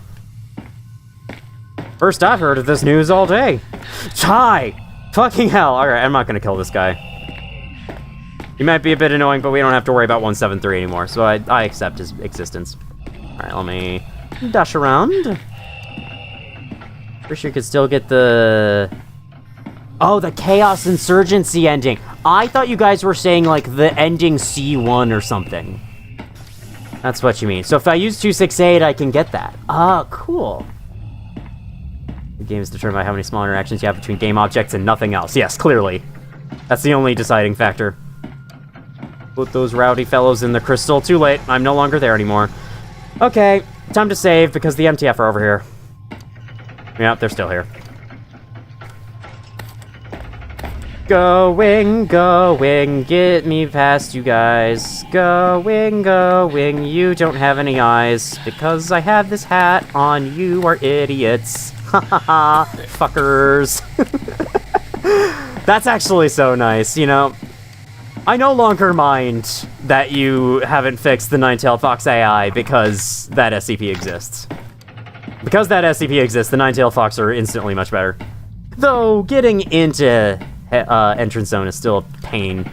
First I've heard of this news all day. Hi! Fucking hell. Alright, I'm not gonna kill this guy. He might be a bit annoying, but we don't have to worry about 173 anymore, so I accept his existence. Alright, let me dash around. Pretty sure you could still get the... Oh, the Chaos Insurgency ending. I thought you guys were saying, like, the ending C1 or something. That's what you mean. So if I use 268, I can get that. Ah, cool. The game is determined by how many small interactions you have between game objects and nothing else. Yes, clearly. That's the only deciding factor. Put those rowdy fellows in the crystal. Too late. I'm no longer there anymore. Okay, time to save because the MTF are over here. Yeah, they're still here. Going, get me past you guys. Going, you don't have any eyes. Because I have this hat on, you are idiots. Ha ha ha, fuckers. That's actually so nice, you know. I no longer mind that you haven't fixed the Nine-Tailed Fox AI because that SCP exists. Because that SCP exists, the Nine-Tailed Fox are instantly much better. Though, getting into entrance zone is still a pain.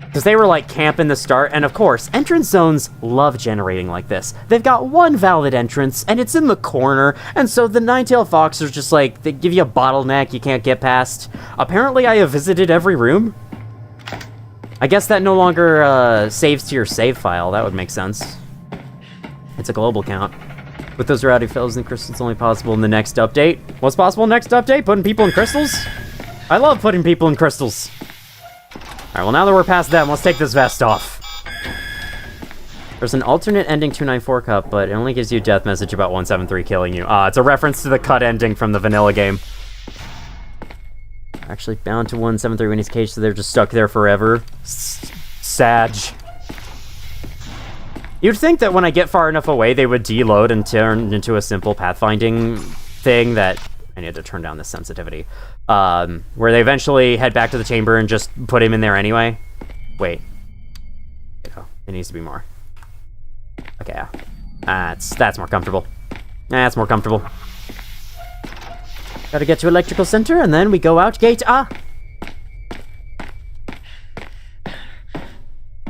Because they were like camp in the start, and of course, entrance zones love generating like this. They've got one valid entrance, and it's in the corner, and so the Nine-Tailed Fox are just like, they give you a bottleneck you can't get past. Apparently I have visited every room. I guess that no longer saves to your save file. That would make sense. It's a global count. With those rowdy fellows in crystals only possible in the next update. What's possible next update? Putting people in crystals? I love putting people in crystals. Alright, well now that we're past them, let's take this vest off. There's an alternate ending 294 cup, but it only gives you a death message about 173 killing you. It's a reference to the cut ending from the vanilla game. Actually bound to 173 when he's caged, so they're just stuck there forever. Sag. You'd think that when I get far enough away, they would deload and turn into a simple pathfinding thing that... I need to turn down this sensitivity. Where they eventually head back to the chamber and just put him in there anyway. Wait. Oh, it needs to be more. Okay, yeah. That's more comfortable. That's more comfortable. Gotta get to electrical center, and then we go out gate A.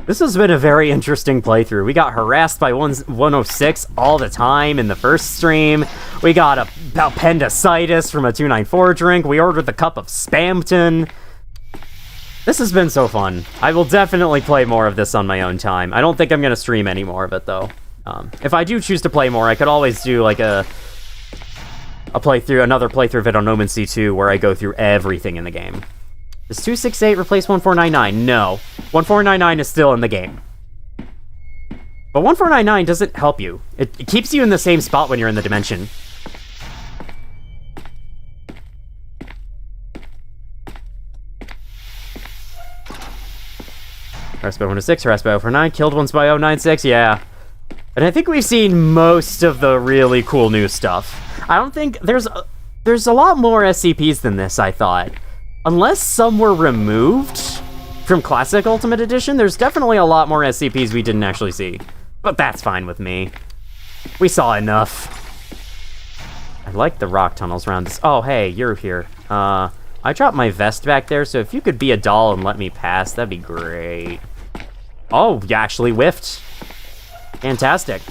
This has been a very interesting playthrough. We got harassed by 106 all the time in the first stream. We got appendicitis from a 294 drink. We ordered the cup of Spamton. This has been so fun. I will definitely play more of this on my own time. I don't think I'm going to stream any more of it, though. If I do choose to play more, I could always do, like, another playthrough of it on Omen C2 where I go through everything in the game. Does 268 replace 1499? No. 1499 is still in the game. But 1499 doesn't help you. It keeps you in the same spot when you're in the dimension. Harassed by 106, harassed by 049, killed once by 096, yeah. And I think we've seen most of the really cool new stuff. I don't think... There's a lot more SCPs than this, I thought. Unless some were removed from Classic Ultimate Edition, there's definitely a lot more SCPs we didn't actually see. But that's fine with me. We saw enough. I like the rock tunnels around this. Oh, hey, you're here. I dropped my vest back there, so if you could be a doll and let me pass, that'd be great. Oh, you actually whiffed. Fantastic.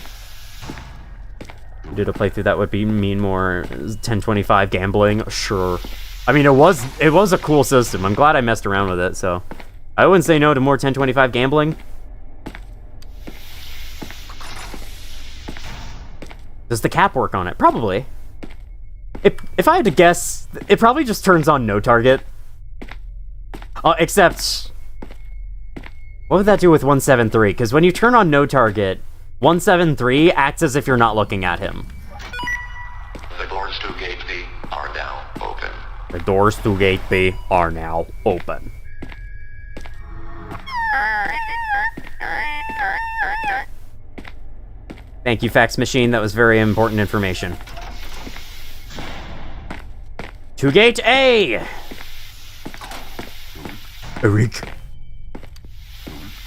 Did a playthrough that would mean more 1025 gambling? Sure. I mean, it was a cool system. I'm glad I messed around with it, so... I wouldn't say no to more 1025 gambling. Does the cap work on it? Probably. If I had to guess, it probably just turns on no target. Except... What would that do with 173? Because when you turn on no target, 173 acts as if you're not looking at him. The doors to Gate B are now open. The doors to Gate B are now open. Thank you, fax machine. That was very important information. To Gate A! Eric.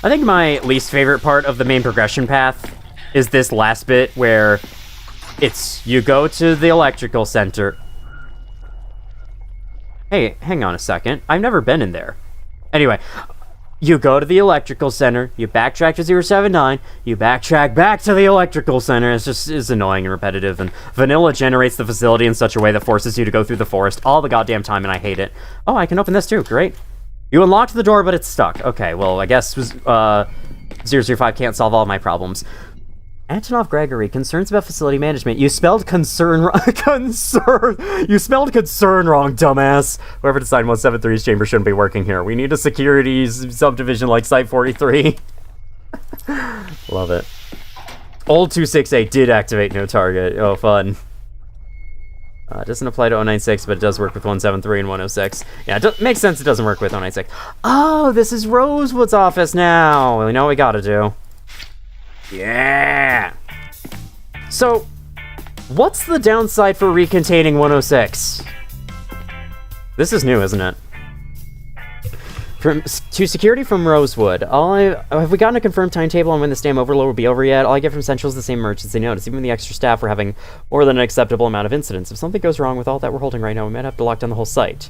I think my least favorite part of the main progression path is this last bit where it's you go to the electrical center. Hey, hang on a second. I've never been in there. Anyway, you go to the electrical center, you backtrack to 079, you backtrack back to the electrical center. It's annoying and repetitive, and vanilla generates the facility in such a way that forces you to go through the forest all the goddamn time, and I hate it. Oh, I can open this too. Great. You unlocked the door, but it's stuck. Okay, well, I guess 005 can't solve all my problems. Antonov Gregory, concerns about facility management. You spelled concern wrong. You spelled concern wrong, dumbass. Whoever designed 173's chamber shouldn't be working here. We need a security subdivision like Site 43. Love it. Old 268 did activate no target. Oh, fun. It doesn't apply to 096, but it does work with 173 and 106. Yeah, it makes sense it doesn't work with 096. Oh, this is Rosewood's office now. We know what we gotta do. Yeah! So, what's the downside for recontaining 106? This is new, isn't it? To security from Rosewood. Have we gotten a confirmed timetable on when this damn overload will be over yet? All I get from Central is the same emergency notice. Even the extra staff are having more than an acceptable amount of incidents. If something goes wrong with all that we're holding right now, we might have to lock down the whole site.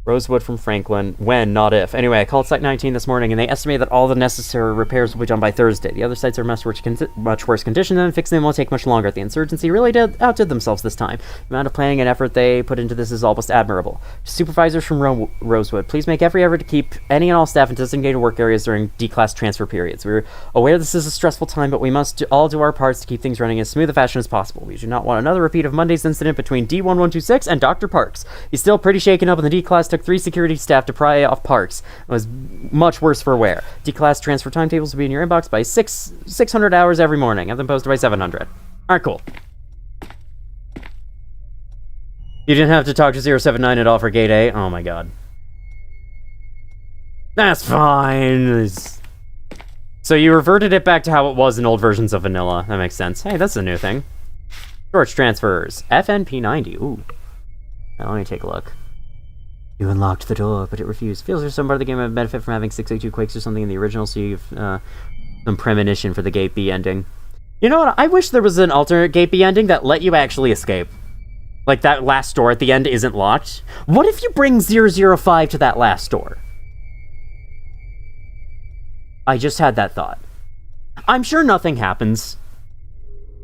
Rosewood from Franklin. When, not if. Anyway, I called Site 19 this morning, and they estimate that all the necessary repairs will be done by Thursday. The other sites are much worse condition, and fixing them won't take much longer. The insurgency really outdid themselves this time. The amount of planning and effort they put into this is almost admirable. Supervisors from Rosewood, please make every effort to keep any and all staff in designated work areas during D-class transfer periods. We're aware this is a stressful time, but we must all do our parts to keep things running as smooth a fashion as possible. We do not want another repeat of Monday's incident between D1126 and Dr. Parks. He's still pretty shaken up, and the D-class took 3 security staff to pry off Parks. It was much worse for wear. D-class transfer timetables will be in your inbox by 600 hours every morning. Have them posted by 700. Alright, cool. You didn't have to talk to 079 at all for Gate A? Oh my god. That's fine. So you reverted it back to how it was in old versions of vanilla. That makes sense. Hey, that's a new thing. Storage transfers. FNP90. Ooh. Now, let me take a look. You unlocked the door, but it refused. Feels there's some part of the game that would benefit from having 682 quakes or something in the original, so you've some premonition for the Gate B ending. You know what? I wish there was an alternate Gate B ending that let you actually escape. Like, that last door at the end isn't locked. What if you bring 005 to that last door? I just had that thought. I'm sure nothing happens.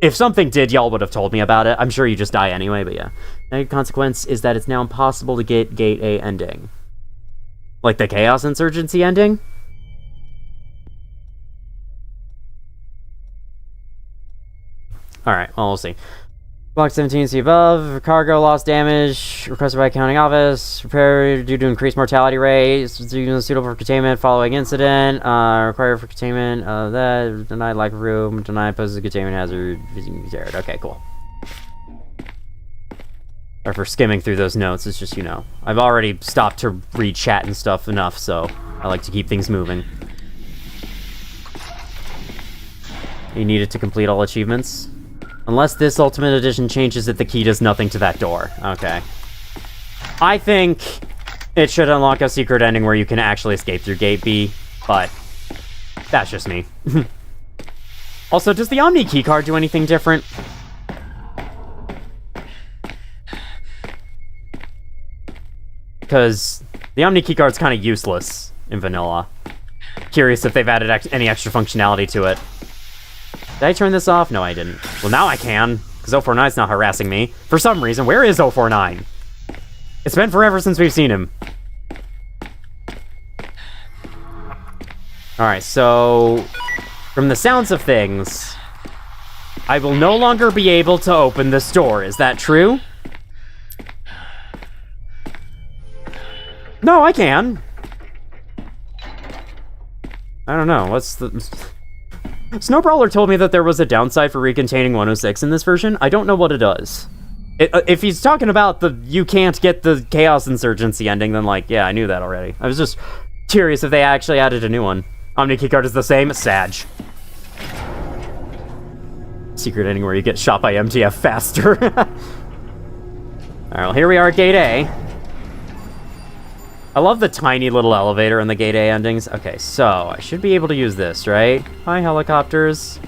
If something did, y'all would have told me about it. I'm sure you just die anyway, but yeah. The consequence is that it's now impossible to get Gate A ending. Like the Chaos Insurgency ending? Alright, well, we'll see. Block 17, see above. Cargo loss damage. Requested by accounting office. Repair due to increased mortality rate. Suitable for containment following incident. Required for containment of that. Denied lack of room. Denied poses a containment hazard. Zeroed. Okay, cool. Or for skimming through those notes. It's just, you know, I've already stopped to read chat and stuff enough, so I like to keep things moving. You needed to complete all achievements. Unless this Ultimate Edition changes it, the key does nothing to that door. Okay. I think it should unlock a secret ending where you can actually escape through Gate B, but that's just me. Also, does the Omni keycard do anything different? Because the Omni keycard's kind of useless in vanilla. Curious if they've added any extra functionality to it. Did I turn this off? No, I didn't. Well, now I can, because 049's not harassing me. For some reason. Where is 049? It's been forever since we've seen him. Alright, so from the sounds of things, I will no longer be able to open this door. Is that true? No, I can. I don't know. What's the... Snowbrawler told me that there was a downside for recontaining 106 in this version. I don't know what it does. If he's talking about the you can't get the Chaos Insurgency ending, then, like, yeah, I knew that already. I was just curious if they actually added a new one. Omni keycard is the same. Sag. Secret ending where you get shot by MTF faster. Alright, well, here we are at Gate A. I love the tiny little elevator in the Gate A endings. Okay, so I should be able to use this, right? Hi, helicopters.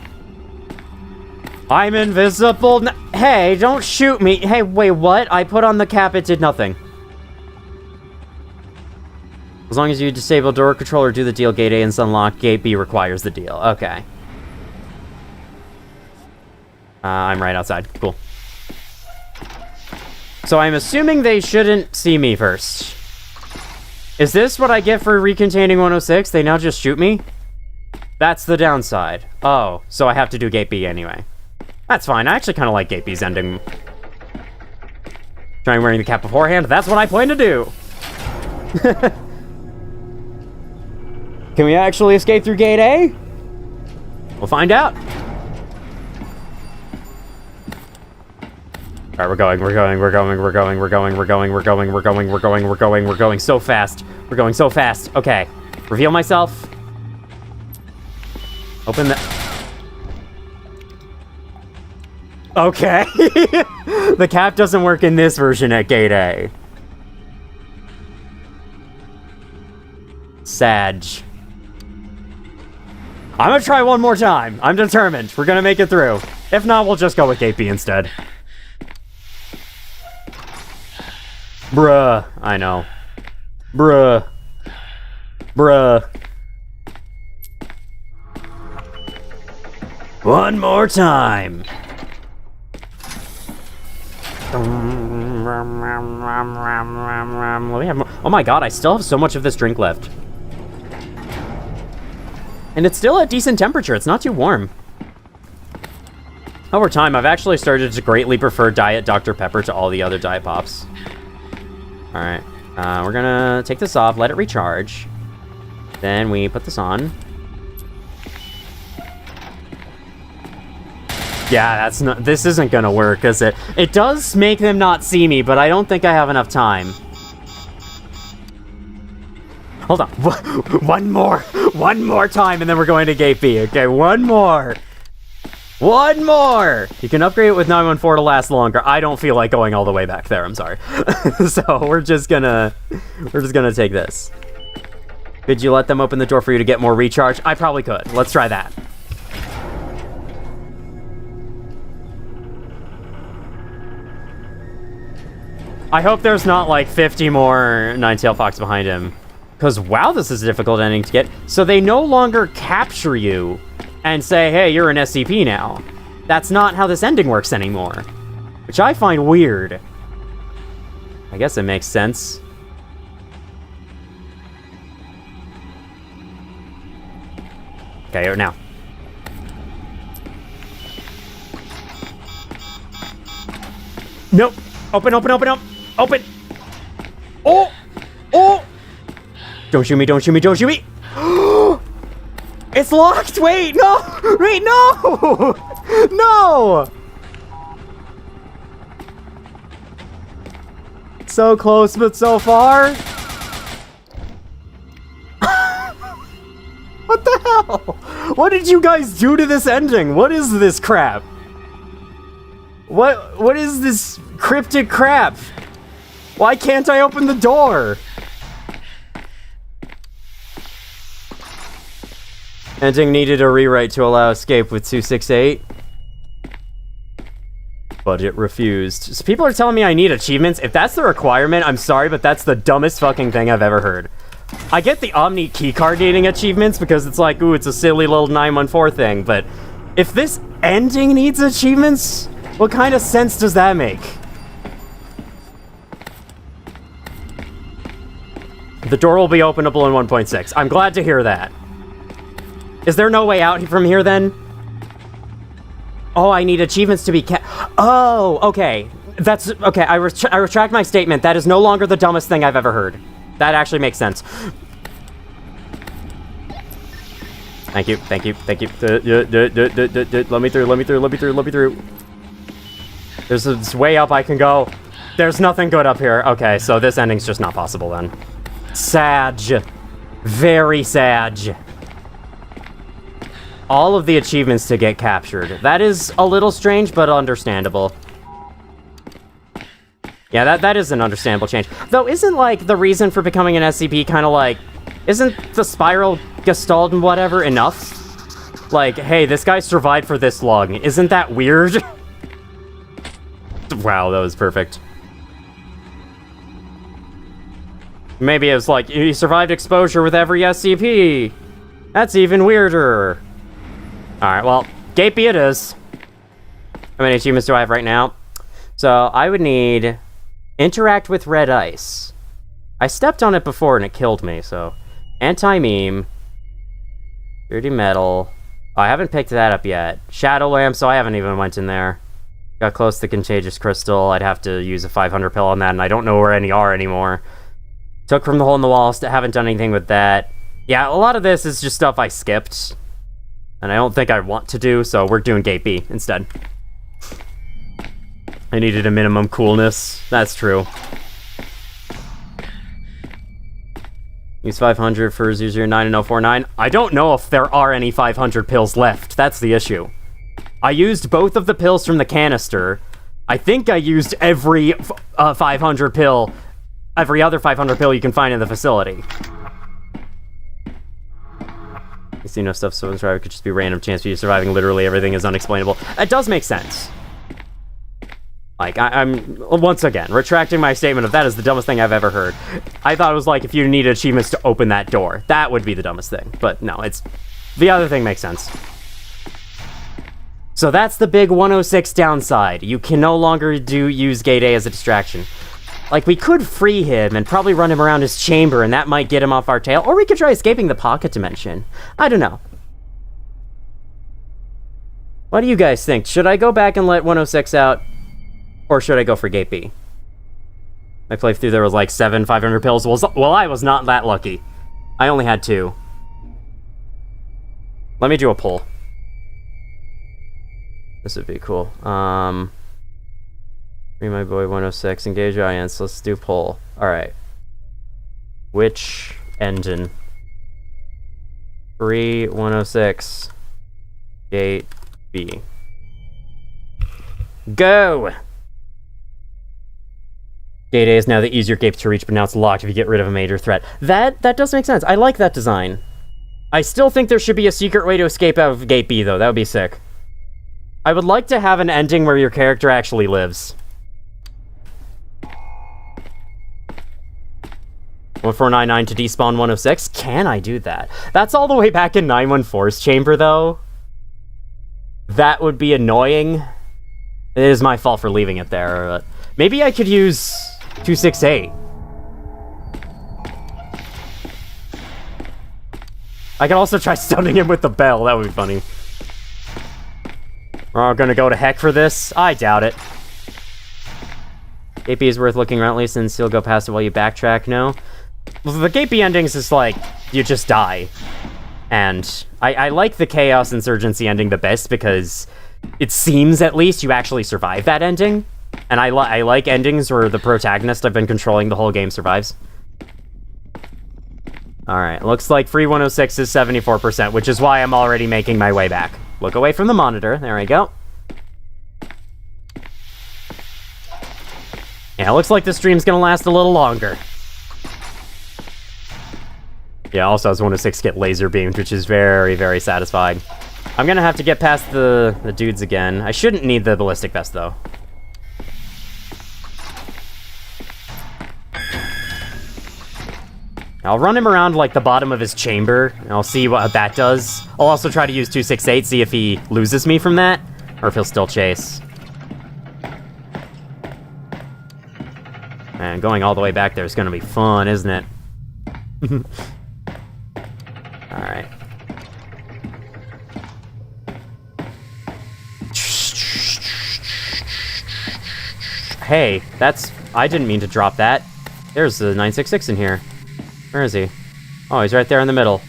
I'm invisible. Hey, don't shoot me. Hey, wait, what? I put on the cap, it did nothing. As long as you disable door controller, do the deal. Gate A is unlocked. Gate B requires the deal. Okay. I'm right outside. Cool. So I'm assuming they shouldn't see me first. Is this what I get for recontaining 106? They now just shoot me? That's the downside. Oh, so I have to do Gate B anyway. That's fine. I actually kind of like Gate B's ending. Trying wearing the cap beforehand. That's what I plan to do. Can we actually escape through Gate A? We'll find out. Alright, we're going so fast. We're going so fast. Okay. Reveal myself. Open the... Okay. The cap doesn't work in this version at Gate A. Sag. I'm gonna try one more time. I'm determined. We're gonna make it through. If not, we'll just go with Gate B instead. Bruh. I know. Bruh. Bruh. One more time. Let me have more. Oh my god, I still have so much of this drink left. And it's still at decent temperature. It's not too warm. Over time, I've actually started to greatly prefer Diet Dr. Pepper to all the other Diet Pops. Alright. We're gonna take this off, let it recharge. Then we put this on. Yeah, that's not. This isn't gonna work, is it? It does make them not see me, but I don't think I have enough time. Hold on. One more time, and then we're going to gate B. Okay, one more. One more. You can upgrade it with 914 to last longer. I don't feel like going all the way back there. I'm sorry. So we're just gonna take this. Could you let them open the door for you to get more recharge? I probably could. Let's try that. I hope there's not like 50 more Nine-Tailed Fox behind him. Because, wow, this is a difficult ending to get. So they no longer capture you and say, hey, you're an SCP now. That's not how this ending works anymore. Which I find weird. I guess it makes sense. Okay, now. Nope. Open, open, open, open. Open! Oh! Oh! Don't shoot me, don't shoot me, don't shoot me! It's locked! Wait, no! Wait, no! No! So close, but so far? What the hell? What did you guys do to this ending? What is this crap? What is this cryptic crap? Why can't I open the door? Ending needed a rewrite to allow escape with 268. Budget refused. So people are telling me I need achievements. If that's the requirement, I'm sorry, but that's the dumbest fucking thing I've ever heard. I get the Omni keycard needing achievements because it's like, ooh, it's a silly little 914 thing, but if this ending needs achievements, what kind of sense does that make? The door will be openable in 1.6. I'm glad to hear that. Is there no way out from here, then? Oh, I need achievements to be Oh, okay. That's... Okay, I retract my statement. That is no longer the dumbest thing I've ever heard. That actually makes sense. Thank you, thank you, thank you. Let me through, let me through, let me through, let me through. There's this way up I can go. There's nothing good up here. Okay, so this ending's just not possible, then. Sag. Very sag. All of the achievements to get captured. That is a little strange, but understandable. Yeah, that is an understandable change. Though, isn't, like, the reason for becoming an SCP kind of like... Isn't the spiral, gestalt, and whatever enough? Like, hey, this guy survived for this long. Isn't that weird? Wow, that was perfect. Maybe it was like, he survived exposure with every SCP. That's even weirder. Alright, well, Gate B it is. How many achievements do I have right now? So, I would need... Interact with red ice. I stepped on it before and it killed me, so... Anti-meme. Dirty metal. Oh, I haven't picked that up yet. Shadow lamp, so I haven't even went in there. Got close to the contagious crystal. I'd have to use a 500 pill on that, and I don't know where any are anymore. Took from the hole in the wall, haven't done anything with that. Yeah, a lot of this is just stuff I skipped. And I don't think I want to do, so we're doing Gate B instead. I needed a minimum coolness. That's true. Use 500 for 009 and 049. I don't know if there are any 500 pills left. That's the issue. I used both of the pills from the canister. I think I used every 500 pill, every other 500 pill you can find in the facility. You see no stuff, so it could just be random chance for you surviving. Literally everything is unexplainable. That does make sense. Like, I'm, once again, retracting my statement of that is the dumbest thing I've ever heard. I thought it was like if you needed achievements to open that door. That would be the dumbest thing. But no, it's... The other thing makes sense. So that's the big 106 downside. You can no longer use Gate A as a distraction. Like, we could free him and probably run him around his chamber, and that might get him off our tail. Or we could try escaping the pocket dimension. I don't know. What do you guys think? Should I go back and let 106 out? Or should I go for Gate B? My playthrough there was like 7 500 pills. Well, I was not that lucky. I only had 2. Let me do a poll. This would be cool. Free my boy 106, engage your audience. Let's do poll. Alright. Which engine? Free 106. Gate B. Go! Gate A is now the easier gate to reach, but now it's locked if you get rid of a major threat. That does make sense. I like that design. I still think there should be a secret way to escape out of Gate B, though. That would be sick. I would like to have an ending where your character actually lives. 1499 to despawn 106? Can I do that? That's all the way back in 914's chamber, though. That would be annoying. It is my fault for leaving it there, but... Maybe I could use 268. I can also try stunning him with the bell. That would be funny. We're all gonna go to heck for this? I doubt it. Gate B is worth looking around at least, since you'll go past it while you backtrack, no? Well, the Gate B endings is like, you just die. And I like the Chaos Insurgency ending the best because it seems, at least, you actually survive that ending. And I like endings where the protagonist I've been controlling the whole game survives. Alright, looks like free 106 is 74%, which is why I'm already making my way back. Look away from the monitor. There we go. Yeah, looks like the stream's gonna last a little longer. Yeah, also as 106 get laser beamed, which is very, very satisfying. I'm gonna have to get past the dudes again. I shouldn't need the ballistic vest, though. I'll run him around, like, the bottom of his chamber, and I'll see what that does. I'll also try to use 268, see if he loses me from that, or if he'll still chase. And going all the way back there is gonna be fun, isn't it? Alright. Hey, I didn't mean to drop that. There's the 966 in here. Where is he? Oh, he's right there in the middle.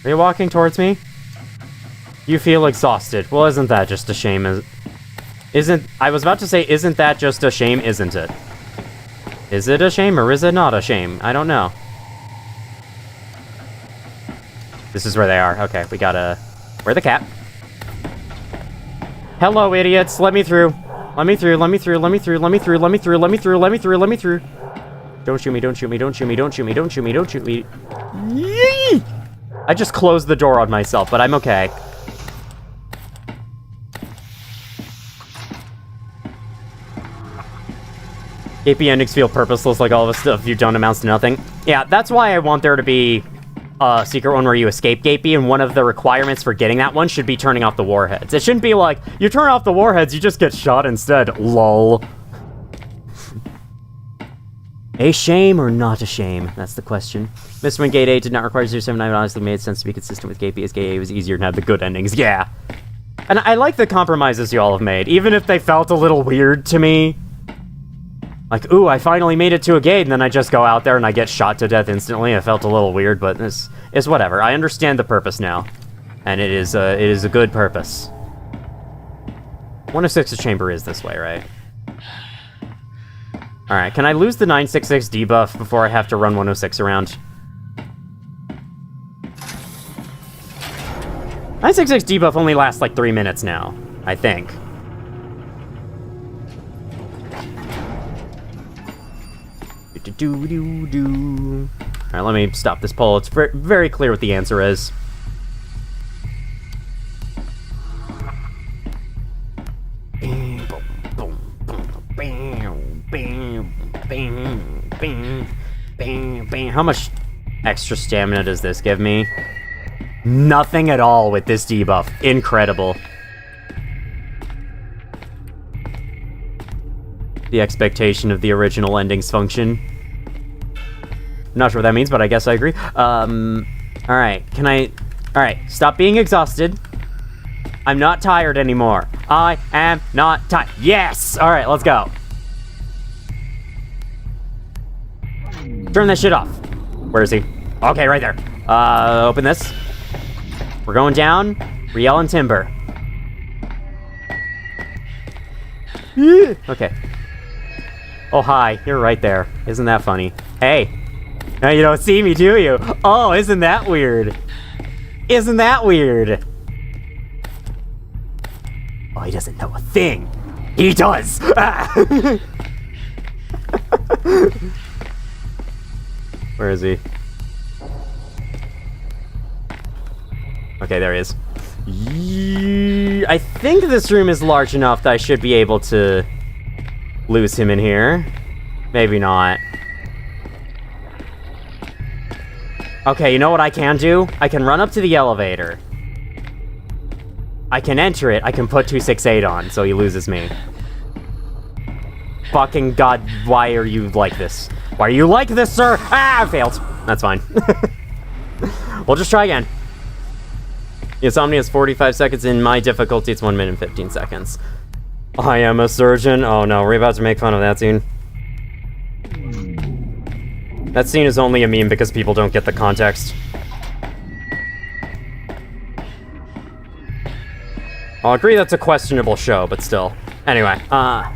Are you walking towards me? You feel exhausted. Well, isn't that just a shame? I was about to say, isn't that just a shame, isn't it? Is it a shame or is it not a shame? I don't know. This is where they are. Okay, we gotta... Where the cat? Hello, idiots. Let me through. Let me through, let me through, let me through, let me through, let me through, let me through, let me through, let me through. Don't shoot me, don't shoot me, don't shoot me, don't shoot me, don't shoot me, don't shoot me. Yee! I just closed the door on myself, but I'm okay. AP endings feel purposeless, like all the stuff you've done amounts to nothing. Yeah, that's why I want there to be a secret one where you escape Gate B, and one of the requirements for getting that one should be turning off the warheads. It shouldn't be like, you turn off the warheads, you just get shot instead. Lol. A shame or not a shame? That's the question. Missed when Gate A did not require 079, but honestly made sense to be consistent with Gate B, as Gate A was easier and had the good endings. Yeah. And I like the compromises you all have made, even if they felt a little weird to me. Like, ooh, I finally made it to a gate, and then I just go out there and I get shot to death instantly. It felt a little weird, but it's whatever. I understand the purpose now. And it is a good purpose. 106's chamber is this way, right? Alright, can I lose the 966 debuff before I have to run 106 around? 966 debuff only lasts like 3 minutes now, I think. Alright, let me stop this poll. It's very clear what the answer is. how much extra stamina does this give me? Nothing at all with this debuff. Incredible. The expectation of the original endings function. I'm not sure what that means, but I guess I agree. Alright, can I... Alright, stop being exhausted. I'm not tired anymore. I am not tired. Yes! Alright, let's go. Turn this shit off. Where is he? Okay, right there. Open this. We're going down. We're yelling timber. Okay. Oh, hi. You're right there. Isn't that funny? Hey. Now you don't see me, do you? Oh, isn't that weird? Isn't that weird? Oh, he doesn't know a thing. He does! Where is he? Okay, there he is. I think this room is large enough that I should be able to lose him in here. Maybe not. Okay, you know what I can do? I can run up to the elevator. I can enter it. I can put 268 on, so he loses me. Fucking god, why are you like this? Why are you like this, sir? Ah, I failed. That's fine. We'll just try again. Insomnia is 45 seconds. In my difficulty, it's 1 minute and 15 seconds. I am a surgeon. Oh no, we're about to make fun of that scene. That scene is only a meme because people don't get the context. I'll agree that's a questionable show, but still. Anyway, no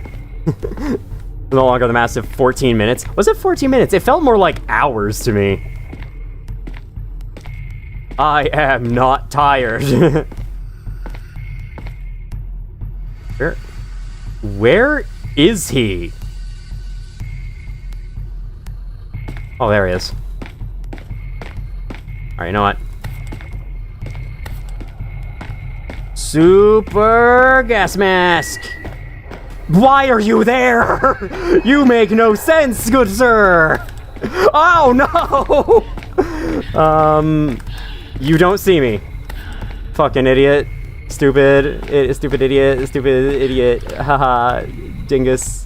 longer the massive 14 minutes. Was it 14 minutes? It felt more like hours to me. I am not tired. Where is he? Oh, there he is. Alright, you know what? Super gas mask! Why are you there? You make no sense, good sir! Oh, no! You don't see me. Fucking idiot. Stupid idiot. Stupid idiot. Haha. Dingus.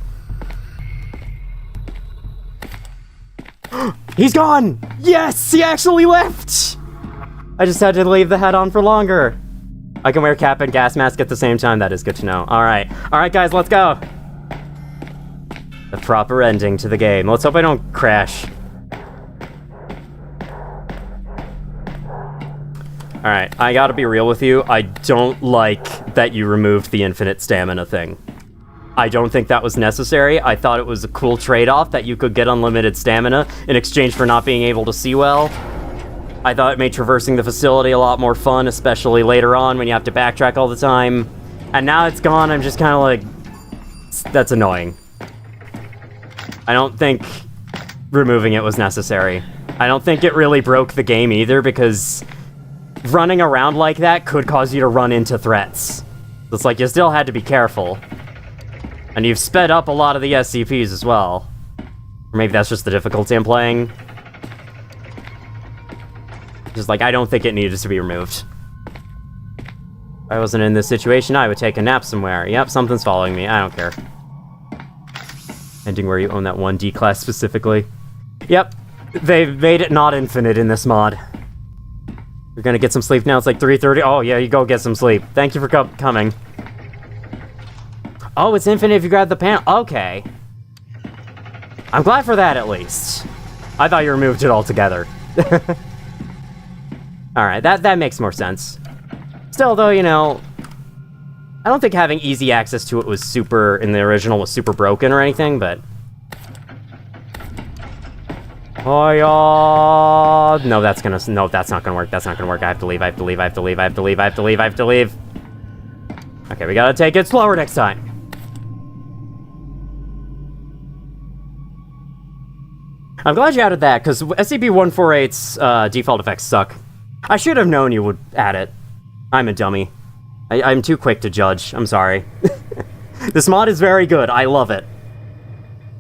He's gone! Yes! He actually left! I just had to leave the hat on for longer. I can wear cap and gas mask at the same time. That is good to know. Alright. Alright, guys, let's go. The proper ending to the game. Let's hope I don't crash. Alright, I gotta be real with you. I don't like that you removed the infinite stamina thing. I don't think that was necessary. I thought it was a cool trade-off that you could get unlimited stamina in exchange for not being able to see well. I thought it made traversing the facility a lot more fun, especially later on when you have to backtrack all the time. And now it's gone, I'm just kind of like... That's annoying. I don't think removing it was necessary. I don't think it really broke the game either, because running around like that could cause you to run into threats. It's like you still had to be careful. And you've sped up a lot of the SCPs as well. Or maybe that's just the difficulty I'm playing. Just like, I don't think it needed to be removed. If I wasn't in this situation, I would take a nap somewhere. Yep, something's following me. I don't care. Ending where you own that 1D class specifically. Yep, they've made it not infinite in this mod. You're gonna get some sleep now. It's like 3:30. Oh, yeah, you go get some sleep. Thank you for coming. Oh, it's infinite if you grab the panel. Okay. I'm glad for that, at least. I thought you removed it altogether. Alright, that makes more sense. Still, though, you know, I don't think having easy access to it was super, in the original, was super broken or anything, but... Oh, yeah. No, that's not gonna work. That's not gonna work. I have to leave. Okay, we gotta take it slower next time. I'm glad you added that, because SCP-148's default effects suck. I should have known you would add it. I'm a dummy. I'm too quick to judge. I'm sorry. This mod is very good. I love it.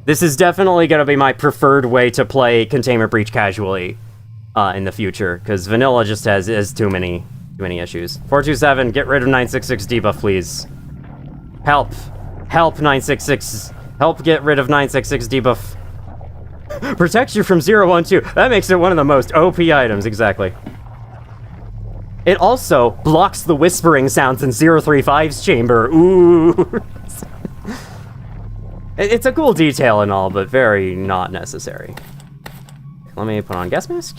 This is definitely going to be my preferred way to play Containment Breach casually in the future, because vanilla just has too many issues. 427, get rid of 966 debuff, please. Help. Help, 966. Help get rid of 966 debuff. Protects you from 012. That makes it one of the most OP items, exactly. It also blocks the whispering sounds in 035's chamber. Ooh. It's a cool detail and all, but very not necessary. Let me put on gas mask.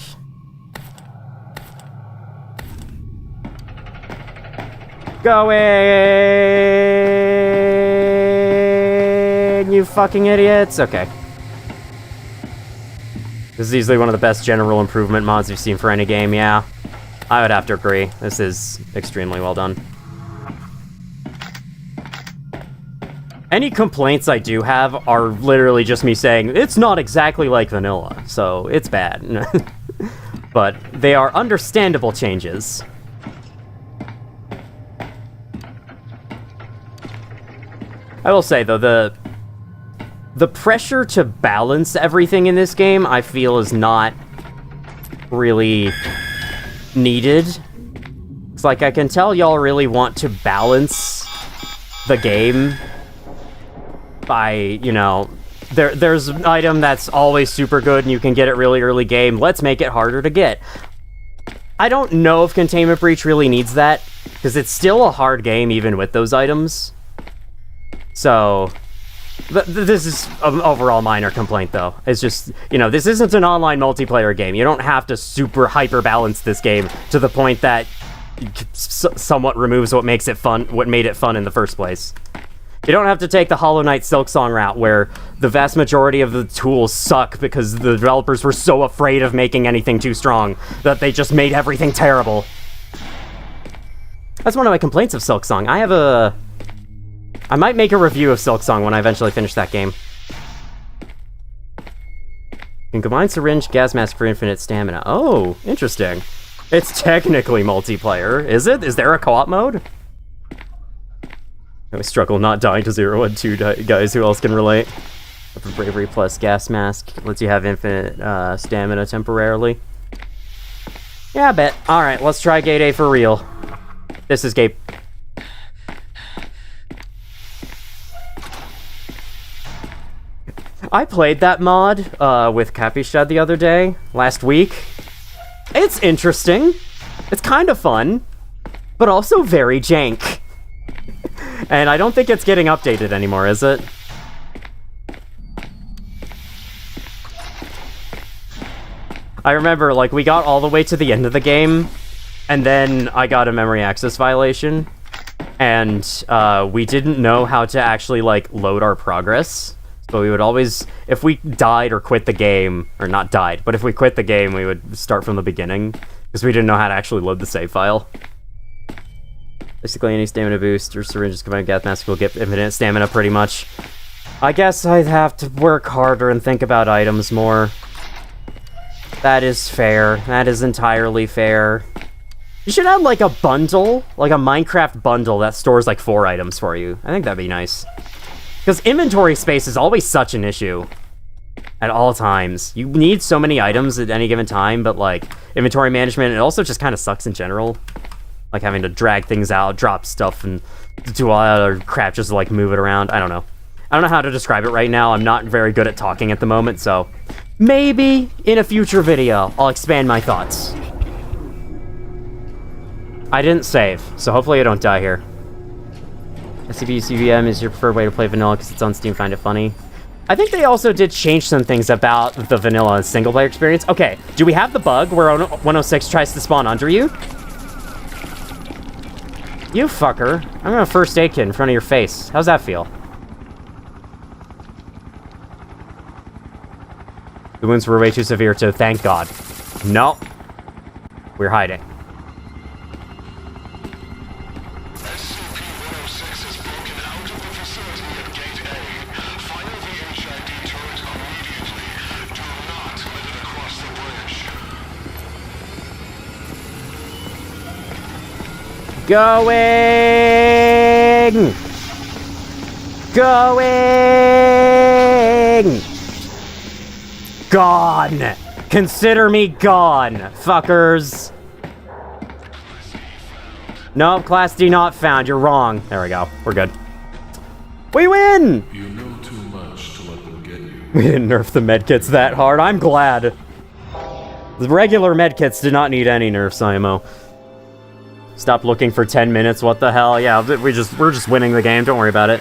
Going, you fucking idiots. Okay. This is easily one of the best general improvement mods you've seen for any game, yeah. I would have to agree. This is extremely well done. Any complaints I do have are literally just me saying, it's not exactly like vanilla, so it's bad. But they are understandable changes. I will say, though, the pressure to balance everything in this game, I feel, is not really needed. It's like, I can tell y'all really want to balance the game by, you know, there's an item that's always super good and you can get it really early game. Let's make it harder to get. I don't know if Containment Breach really needs that, because it's still a hard game even with those items. So, this is an overall minor complaint, though. It's just, you know, this isn't an online multiplayer game. You don't have to super hyper-balance this game to the point that somewhat removes what makes it fun, what made it fun in the first place. You don't have to take the Hollow Knight Silksong route, where the vast majority of the tools suck because the developers were so afraid of making anything too strong that they just made everything terrible. That's one of my complaints of Silksong. I might make a review of Silksong when I eventually finish that game. You can combine syringe, gas mask for infinite stamina. Oh, interesting. It's technically multiplayer. Is it? Is there a co-op mode? I struggle not dying to 0 and 2 guys. Who else can relate? For bravery plus gas mask lets you have infinite stamina temporarily. Yeah, I bet. Alright, let's try Gate A for real. This is Gate... I played that mod with Capishad the other day, last week. It's interesting. It's kind of fun, but also very jank. And I don't think it's getting updated anymore, is it? I remember, like, we got all the way to the end of the game, and then I got a memory access violation, and we didn't know how to actually, like, load our progress. So we would always, if we died or quit the game, or not died, but if we quit the game, we would start from the beginning, because we didn't know how to actually load the save file. Basically, any stamina boost or syringes combined gas mask will get infinite stamina, pretty much. I guess I'd have to work harder and think about items more. That is fair. That is entirely fair. You should have, like, a bundle, like a Minecraft bundle that stores, like, 4 items for you. I think that'd be nice. Because inventory space is always such an issue. At all times. You need so many items at any given time, but, like, inventory management, it also just kind of sucks in general. Like, having to drag things out, drop stuff, and do all that other crap just to, like, move it around. I don't know. I don't know how to describe it right now. I'm not very good at talking at the moment, so... maybe in a future video, I'll expand my thoughts. I didn't save, so hopefully I don't die here. SCP CVM is your preferred way to play vanilla because it's on Steam, find it funny. I think they also did change some things about the vanilla single-player experience. Okay, do we have the bug where 106 tries to spawn under you? You fucker. I'm gonna first aid kit in front of your face. How's that feel? The wounds were way too severe to thank God. No. We're hiding. SCP-106 has broken out of the facility at Gate A. Fire the HID turret immediately. Do not let it across the bridge. Going! Reloading! Gone! Consider me gone, fuckers! Nope, Class D not found. You're wrong. There we go. We're good. We win! You know too much to let them get you. We didn't nerf the medkits that hard. I'm glad. The regular medkits did not need any nerfs, IMO. Stop looking for 10 minutes. What the hell? Yeah, we're just winning the game. Don't worry about it.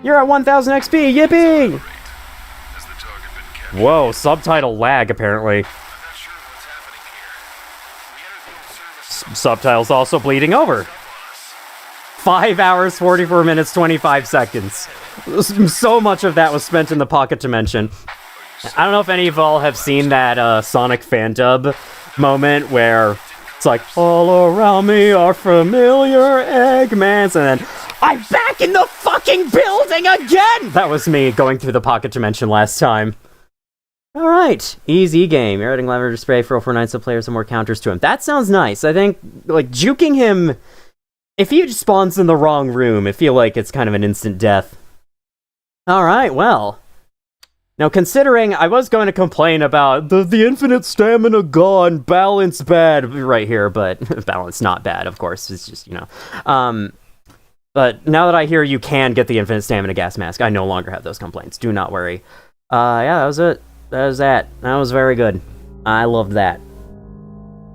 You're at 1000 XP. Yippee! Has the target been captured? Whoa, subtitle lag apparently. I'm not sure what's happening here. We entered the service Subtitles also bleeding over. 5 hours, 44 minutes, 25 seconds. So much of that was spent in the pocket dimension. I don't know if any of y'all have seen that Sonic fan dub moment where it's like, all around me are familiar Eggmans, and then, I'm back in the fucking building again! That was me going through the pocket dimension last time. Alright, easy game. You're adding lavender spray for 049 so players have more counters to him. That sounds nice. I think, like, juking him, if he spawns in the wrong room, I feel like it's kind of an instant death. Alright, well. Now, considering I was going to complain about the infinite stamina gone, balance bad right here, but balance not bad, of course. It's just, you know. But now that I hear you can get the infinite stamina gas mask, I no longer have those complaints. Do not worry. Yeah, that was it. That was that. That was very good. I loved that.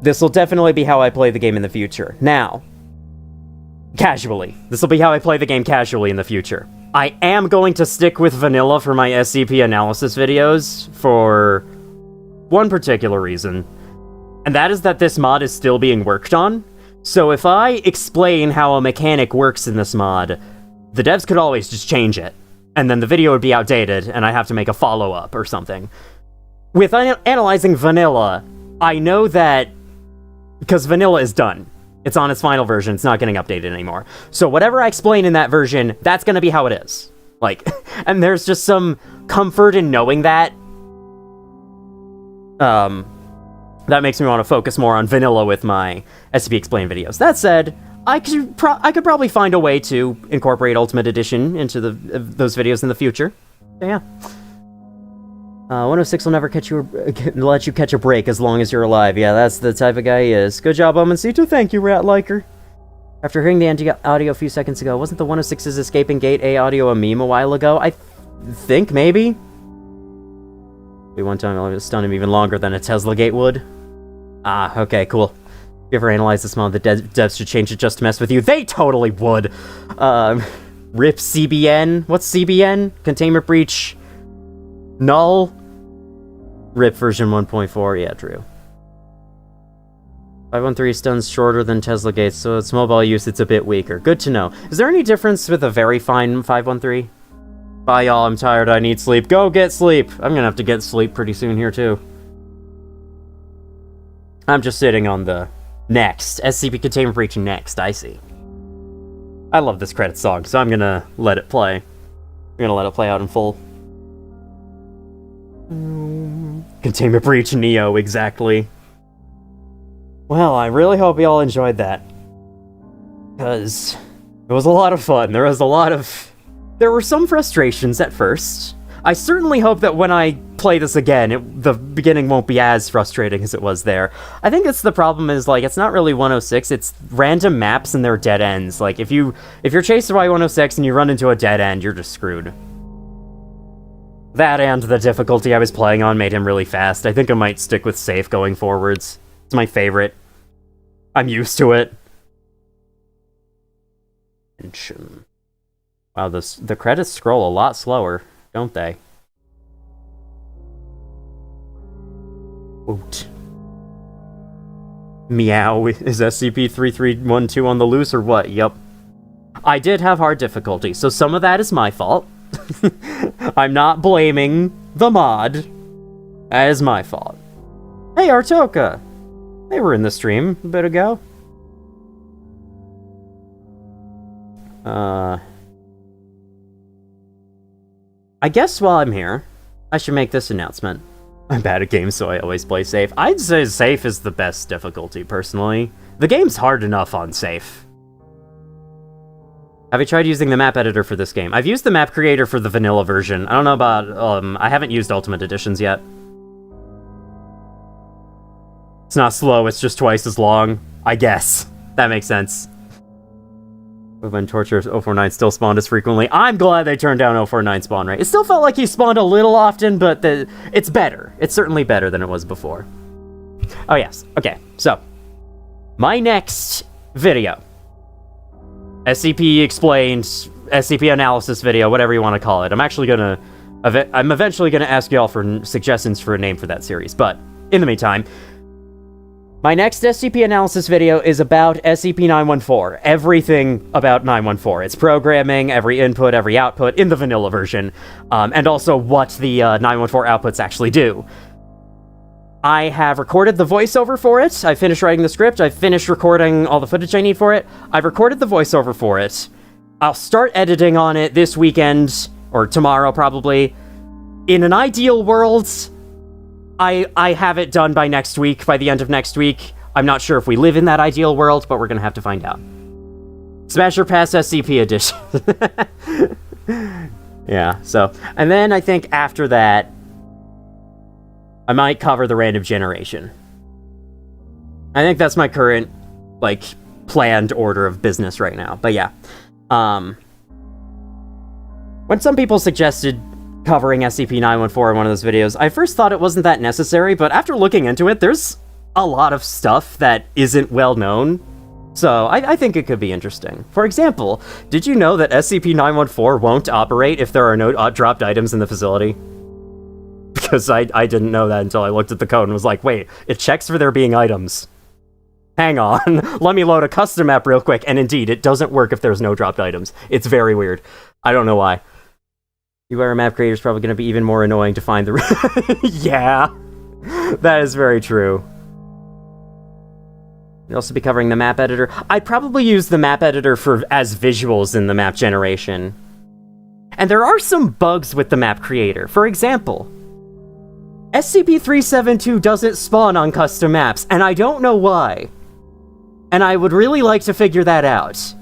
This will definitely be how I play the game in the future. Now, casually. This will be how I play the game casually in the future. I am going to stick with vanilla for my SCP analysis videos for one particular reason, and that is that this mod is still being worked on. So if I explain how a mechanic works in this mod, the devs could always just change it, and then the video would be outdated, and I have to make a follow-up or something. With analyzing vanilla, I know that because vanilla is done. It's on its final version, it's not getting updated anymore. So whatever I explain in that version, that's gonna be how it is. Like, and there's just some comfort in knowing that. That makes me want to focus more on vanilla with my SCP Explain videos. That said, I could probably find a way to incorporate Ultimate Edition into those videos in the future. So yeah. 106 will never let you catch a break as long as you're alive. Yeah, that's the type of guy he is. Good job, Omencito. Thank you, Rat Liker. After hearing the audio a few seconds ago, wasn't the 106's escaping gate A audio a meme a while ago? I think, maybe? One time I'll stun him even longer than a Tesla gate would. Ah, okay, cool. If you ever analyze this mod, the devs should change it just to mess with you. They totally would! RIP CBN? What's CBN? Containment breach... null? RIP version 1.4, yeah, true. 513 stuns shorter than Tesla gates, so its mobile use, it's a bit weaker. Good to know. Is there any difference with a very fine 513? Bye, y'all, I'm tired, I need sleep. Go get sleep! I'm gonna have to get sleep pretty soon here, too. I'm just sitting on the next. SCP Containment Breach next, I see. I love this credit song, so I'm gonna let it play. I'm gonna let it play out in full. Containment Breach Neo, exactly. Well, I really hope y'all enjoyed that. Because it was a lot of fun. There were some frustrations at first. I certainly hope that when I play this again, the beginning won't be as frustrating as it was there. I think the problem is, like, it's not really 106, it's random maps and their dead ends. Like, if you're chased by 106 and you run into a dead end, you're just screwed. That and the difficulty I was playing on made him really fast. I think I might stick with safe going forwards. It's my favorite. I'm used to it. Wow, the credits scroll a lot slower, don't they? Oot. Meow, is SCP-3312 on the loose or what? Yup. I did have hard difficulty, so some of that is my fault. I'm not blaming the mod. That is my fault. Hey, Artoka! They were in the stream a bit ago. I guess while I'm here, I should make this announcement. I'm bad at games, so I always play safe. I'd say safe is the best difficulty, personally. The game's hard enough on safe. Have you tried using the map editor for this game? I've used the map creator for the vanilla version. I don't know about, I haven't used Ultimate Editions yet. It's not slow, it's just twice as long, I guess. That makes sense. When Torture's 049 still spawned as frequently. I'm glad they turned down 049 spawn rate. It still felt like he spawned a little often, but it's better. It's certainly better than it was before. Oh yes, okay, so. My next video. SCP explained, SCP analysis video, whatever you want to call it. I'm eventually gonna ask y'all for suggestions for a name for that series, but in the meantime, my next SCP analysis video is about SCP-914. Everything about 914. Its programming, every input, every output in the vanilla version, and also what the 914 outputs actually do. I have recorded the voiceover for it. I finished writing the script. I finished recording all the footage I need for it. I've recorded the voiceover for it. I'll start editing on it this weekend, or tomorrow probably. In an ideal world, I have it done by next week, by the end of next week. I'm not sure if we live in that ideal world, but we're gonna have to find out. Smash or Pass SCP Edition. Yeah, so. And then I think after that, I might cover the random generation. I think that's my current, like, planned order of business right now. But yeah. When some people suggested covering SCP-914 in one of those videos, I first thought it wasn't that necessary, but after looking into it, there's a lot of stuff that isn't well known. So I think it could be interesting. For example, did you know that SCP-914 won't operate if there are no dropped items in the facility? Because I didn't know that until I looked at the code and was like, wait, it checks for there being items. Hang on, let me load a custom map real quick, and indeed, it doesn't work if there's no dropped items. It's very weird. I don't know why. UR map creator is probably going to be even more annoying to find the... Yeah, that is very true. You'll also be covering the map editor. I'd probably use the map editor as visuals in the map generation. And there are some bugs with the map creator. For example, SCP-372 doesn't spawn on custom maps, and I don't know why. And I would really like to figure that out.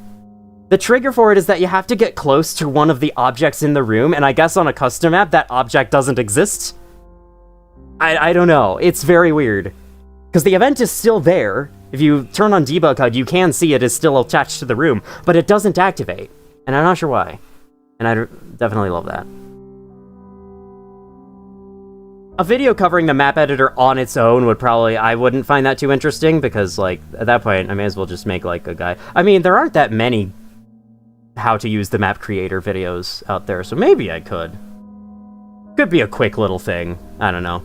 The trigger for it is that you have to get close to one of the objects in the room, and I guess on a custom map, that object doesn't exist? I don't know. It's very weird. Because the event is still there. If you turn on debug HUD, you can see it is still attached to the room, but it doesn't activate. And I'm not sure why. And I definitely love that. A video covering the map editor on its own would probably... I wouldn't find that too interesting, because, like, at that point, I may as well just make, like, a guy... I mean, there aren't that many how to use the map creator videos out there, so maybe I could. Could be a quick little thing. I don't know.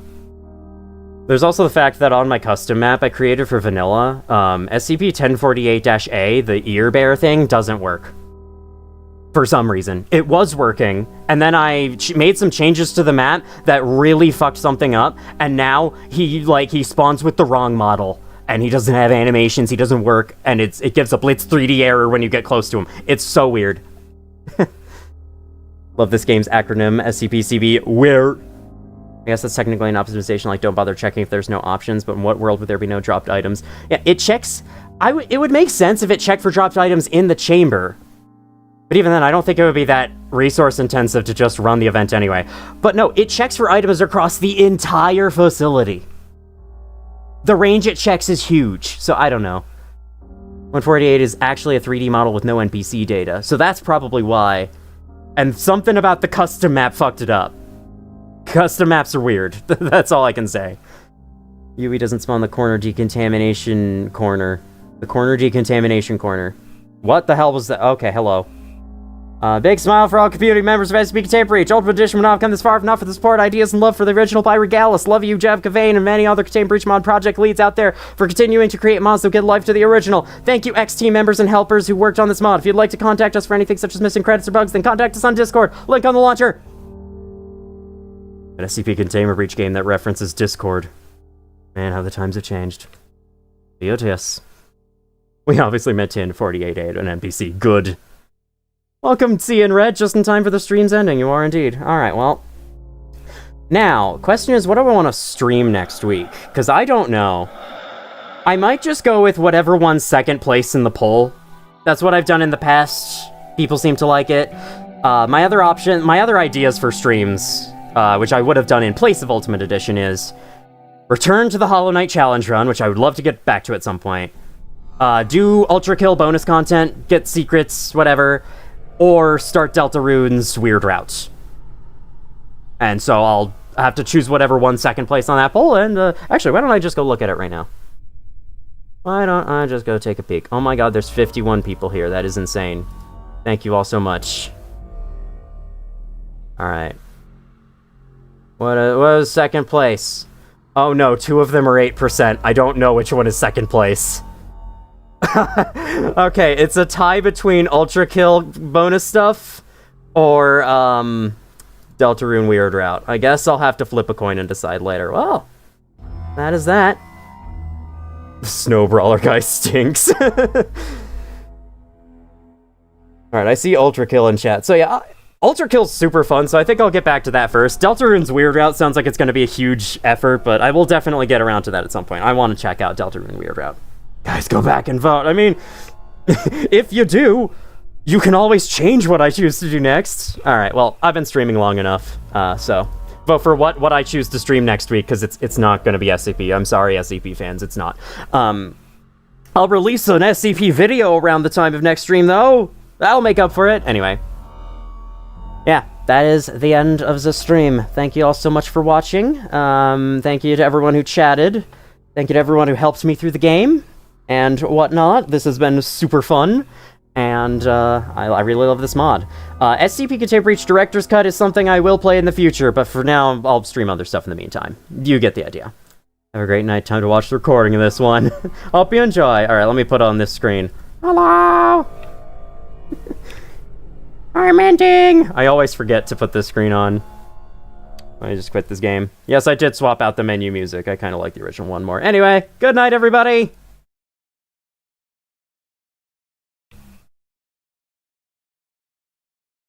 There's also the fact that on my custom map I created for vanilla, SCP-1048-A, the ear bear thing, doesn't work. For some reason. It was working, and then I made some changes to the map that really fucked something up, and now he spawns with the wrong model, and he doesn't have animations, he doesn't work, and it gives a Blitz 3D error when you get close to him. It's so weird. Love this game's acronym, SCP-CB, where... I guess that's technically an optimization, like don't bother checking if there's no options, but in what world would there be no dropped items? Yeah, it checks... It would make sense if it checked for dropped items in the chamber. But even then, I don't think it would be that resource-intensive to just run the event anyway. But no, it checks for items across the entire facility. The range it checks is huge, so I don't know. 148 is actually a 3D model with no NPC data, so that's probably why. And something about the custom map fucked it up. Custom maps are weird. That's all I can say. UE doesn't spawn the corner decontamination corner. The corner decontamination corner. What the hell was that? Okay, hello. Big smile for all community members of SCP Containment Breach. Ultimate Edition would not have come this far if not for the support, ideas, and love for the original by Regalis. Love you, Jeff Cavane, and many other Containment Breach mod project leads out there for continuing to create mods that give life to the original. Thank you, X-Team members and helpers who worked on this mod. If you'd like to contact us for anything such as missing credits or bugs, then contact us on Discord. Link on the launcher. An SCP Containment Breach game that references Discord. Man, how the times have changed. BOTS. We obviously meant 1048A an NPC. Good. Welcome, C in Red, just in time for the stream's ending. You are indeed. Alright, well. Now, question is, what do I want to stream next week? Because I don't know. I might just go with whatever won second place in the poll. That's what I've done in the past People seem to like it. My other ideas for streams, which I would have done in place of Ultimate Edition, is return to the Hollow Knight Challenge Run, which I would love to get back to at some point. Do Ultra Kill bonus content, get secrets, whatever, or start Deltarune's Weird Route. And so I'll have to choose whatever won second place on that poll, and actually, why don't I just go look at it right now? Why don't I just go take a peek? Oh my god, there's 51 people here. That is insane. Thank you all so much. Alright. What was second place? Oh no, 2 of them are 8%. I don't know which one is second place. Okay, it's a tie between Ultra Kill bonus stuff or Deltarune Weird Route. I guess I'll have to flip a coin and decide later. Well, that is that. The Snow Brawler guy stinks. Alright, I see Ultra Kill in chat. So yeah, Ultra Kill's super fun, so I think I'll get back to that first. Deltarune's Weird Route sounds like it's going to be a huge effort, but I will definitely get around to that at some point. I want to check out Deltarune Weird Route. Guys, go back and vote. I mean, if you do, you can always change what I choose to do next. Alright, well, I've been streaming long enough, so vote for what I choose to stream next week, because it's not going to be SCP. I'm sorry, SCP fans, it's not. I'll release an SCP video around the time of next stream, though. That'll make up for it. Anyway. Yeah, that is the end of the stream. Thank you all so much for watching. Thank you to everyone who chatted. Thank you to everyone who helped me through the game and whatnot. This has been super fun, and I really love this mod. SCP Contained Breach Director's Cut is something I will play in the future, but for now, I'll stream other stuff in the meantime. You get the idea. Have a great night. Time to watch the recording of this one. Hope you enjoy. Alright, let me put on this screen. Hello! I'm ending! I always forget to put this screen on. I just quit this game. Yes, I did swap out the menu music. I kind of like the original one more. Anyway, good night, everybody!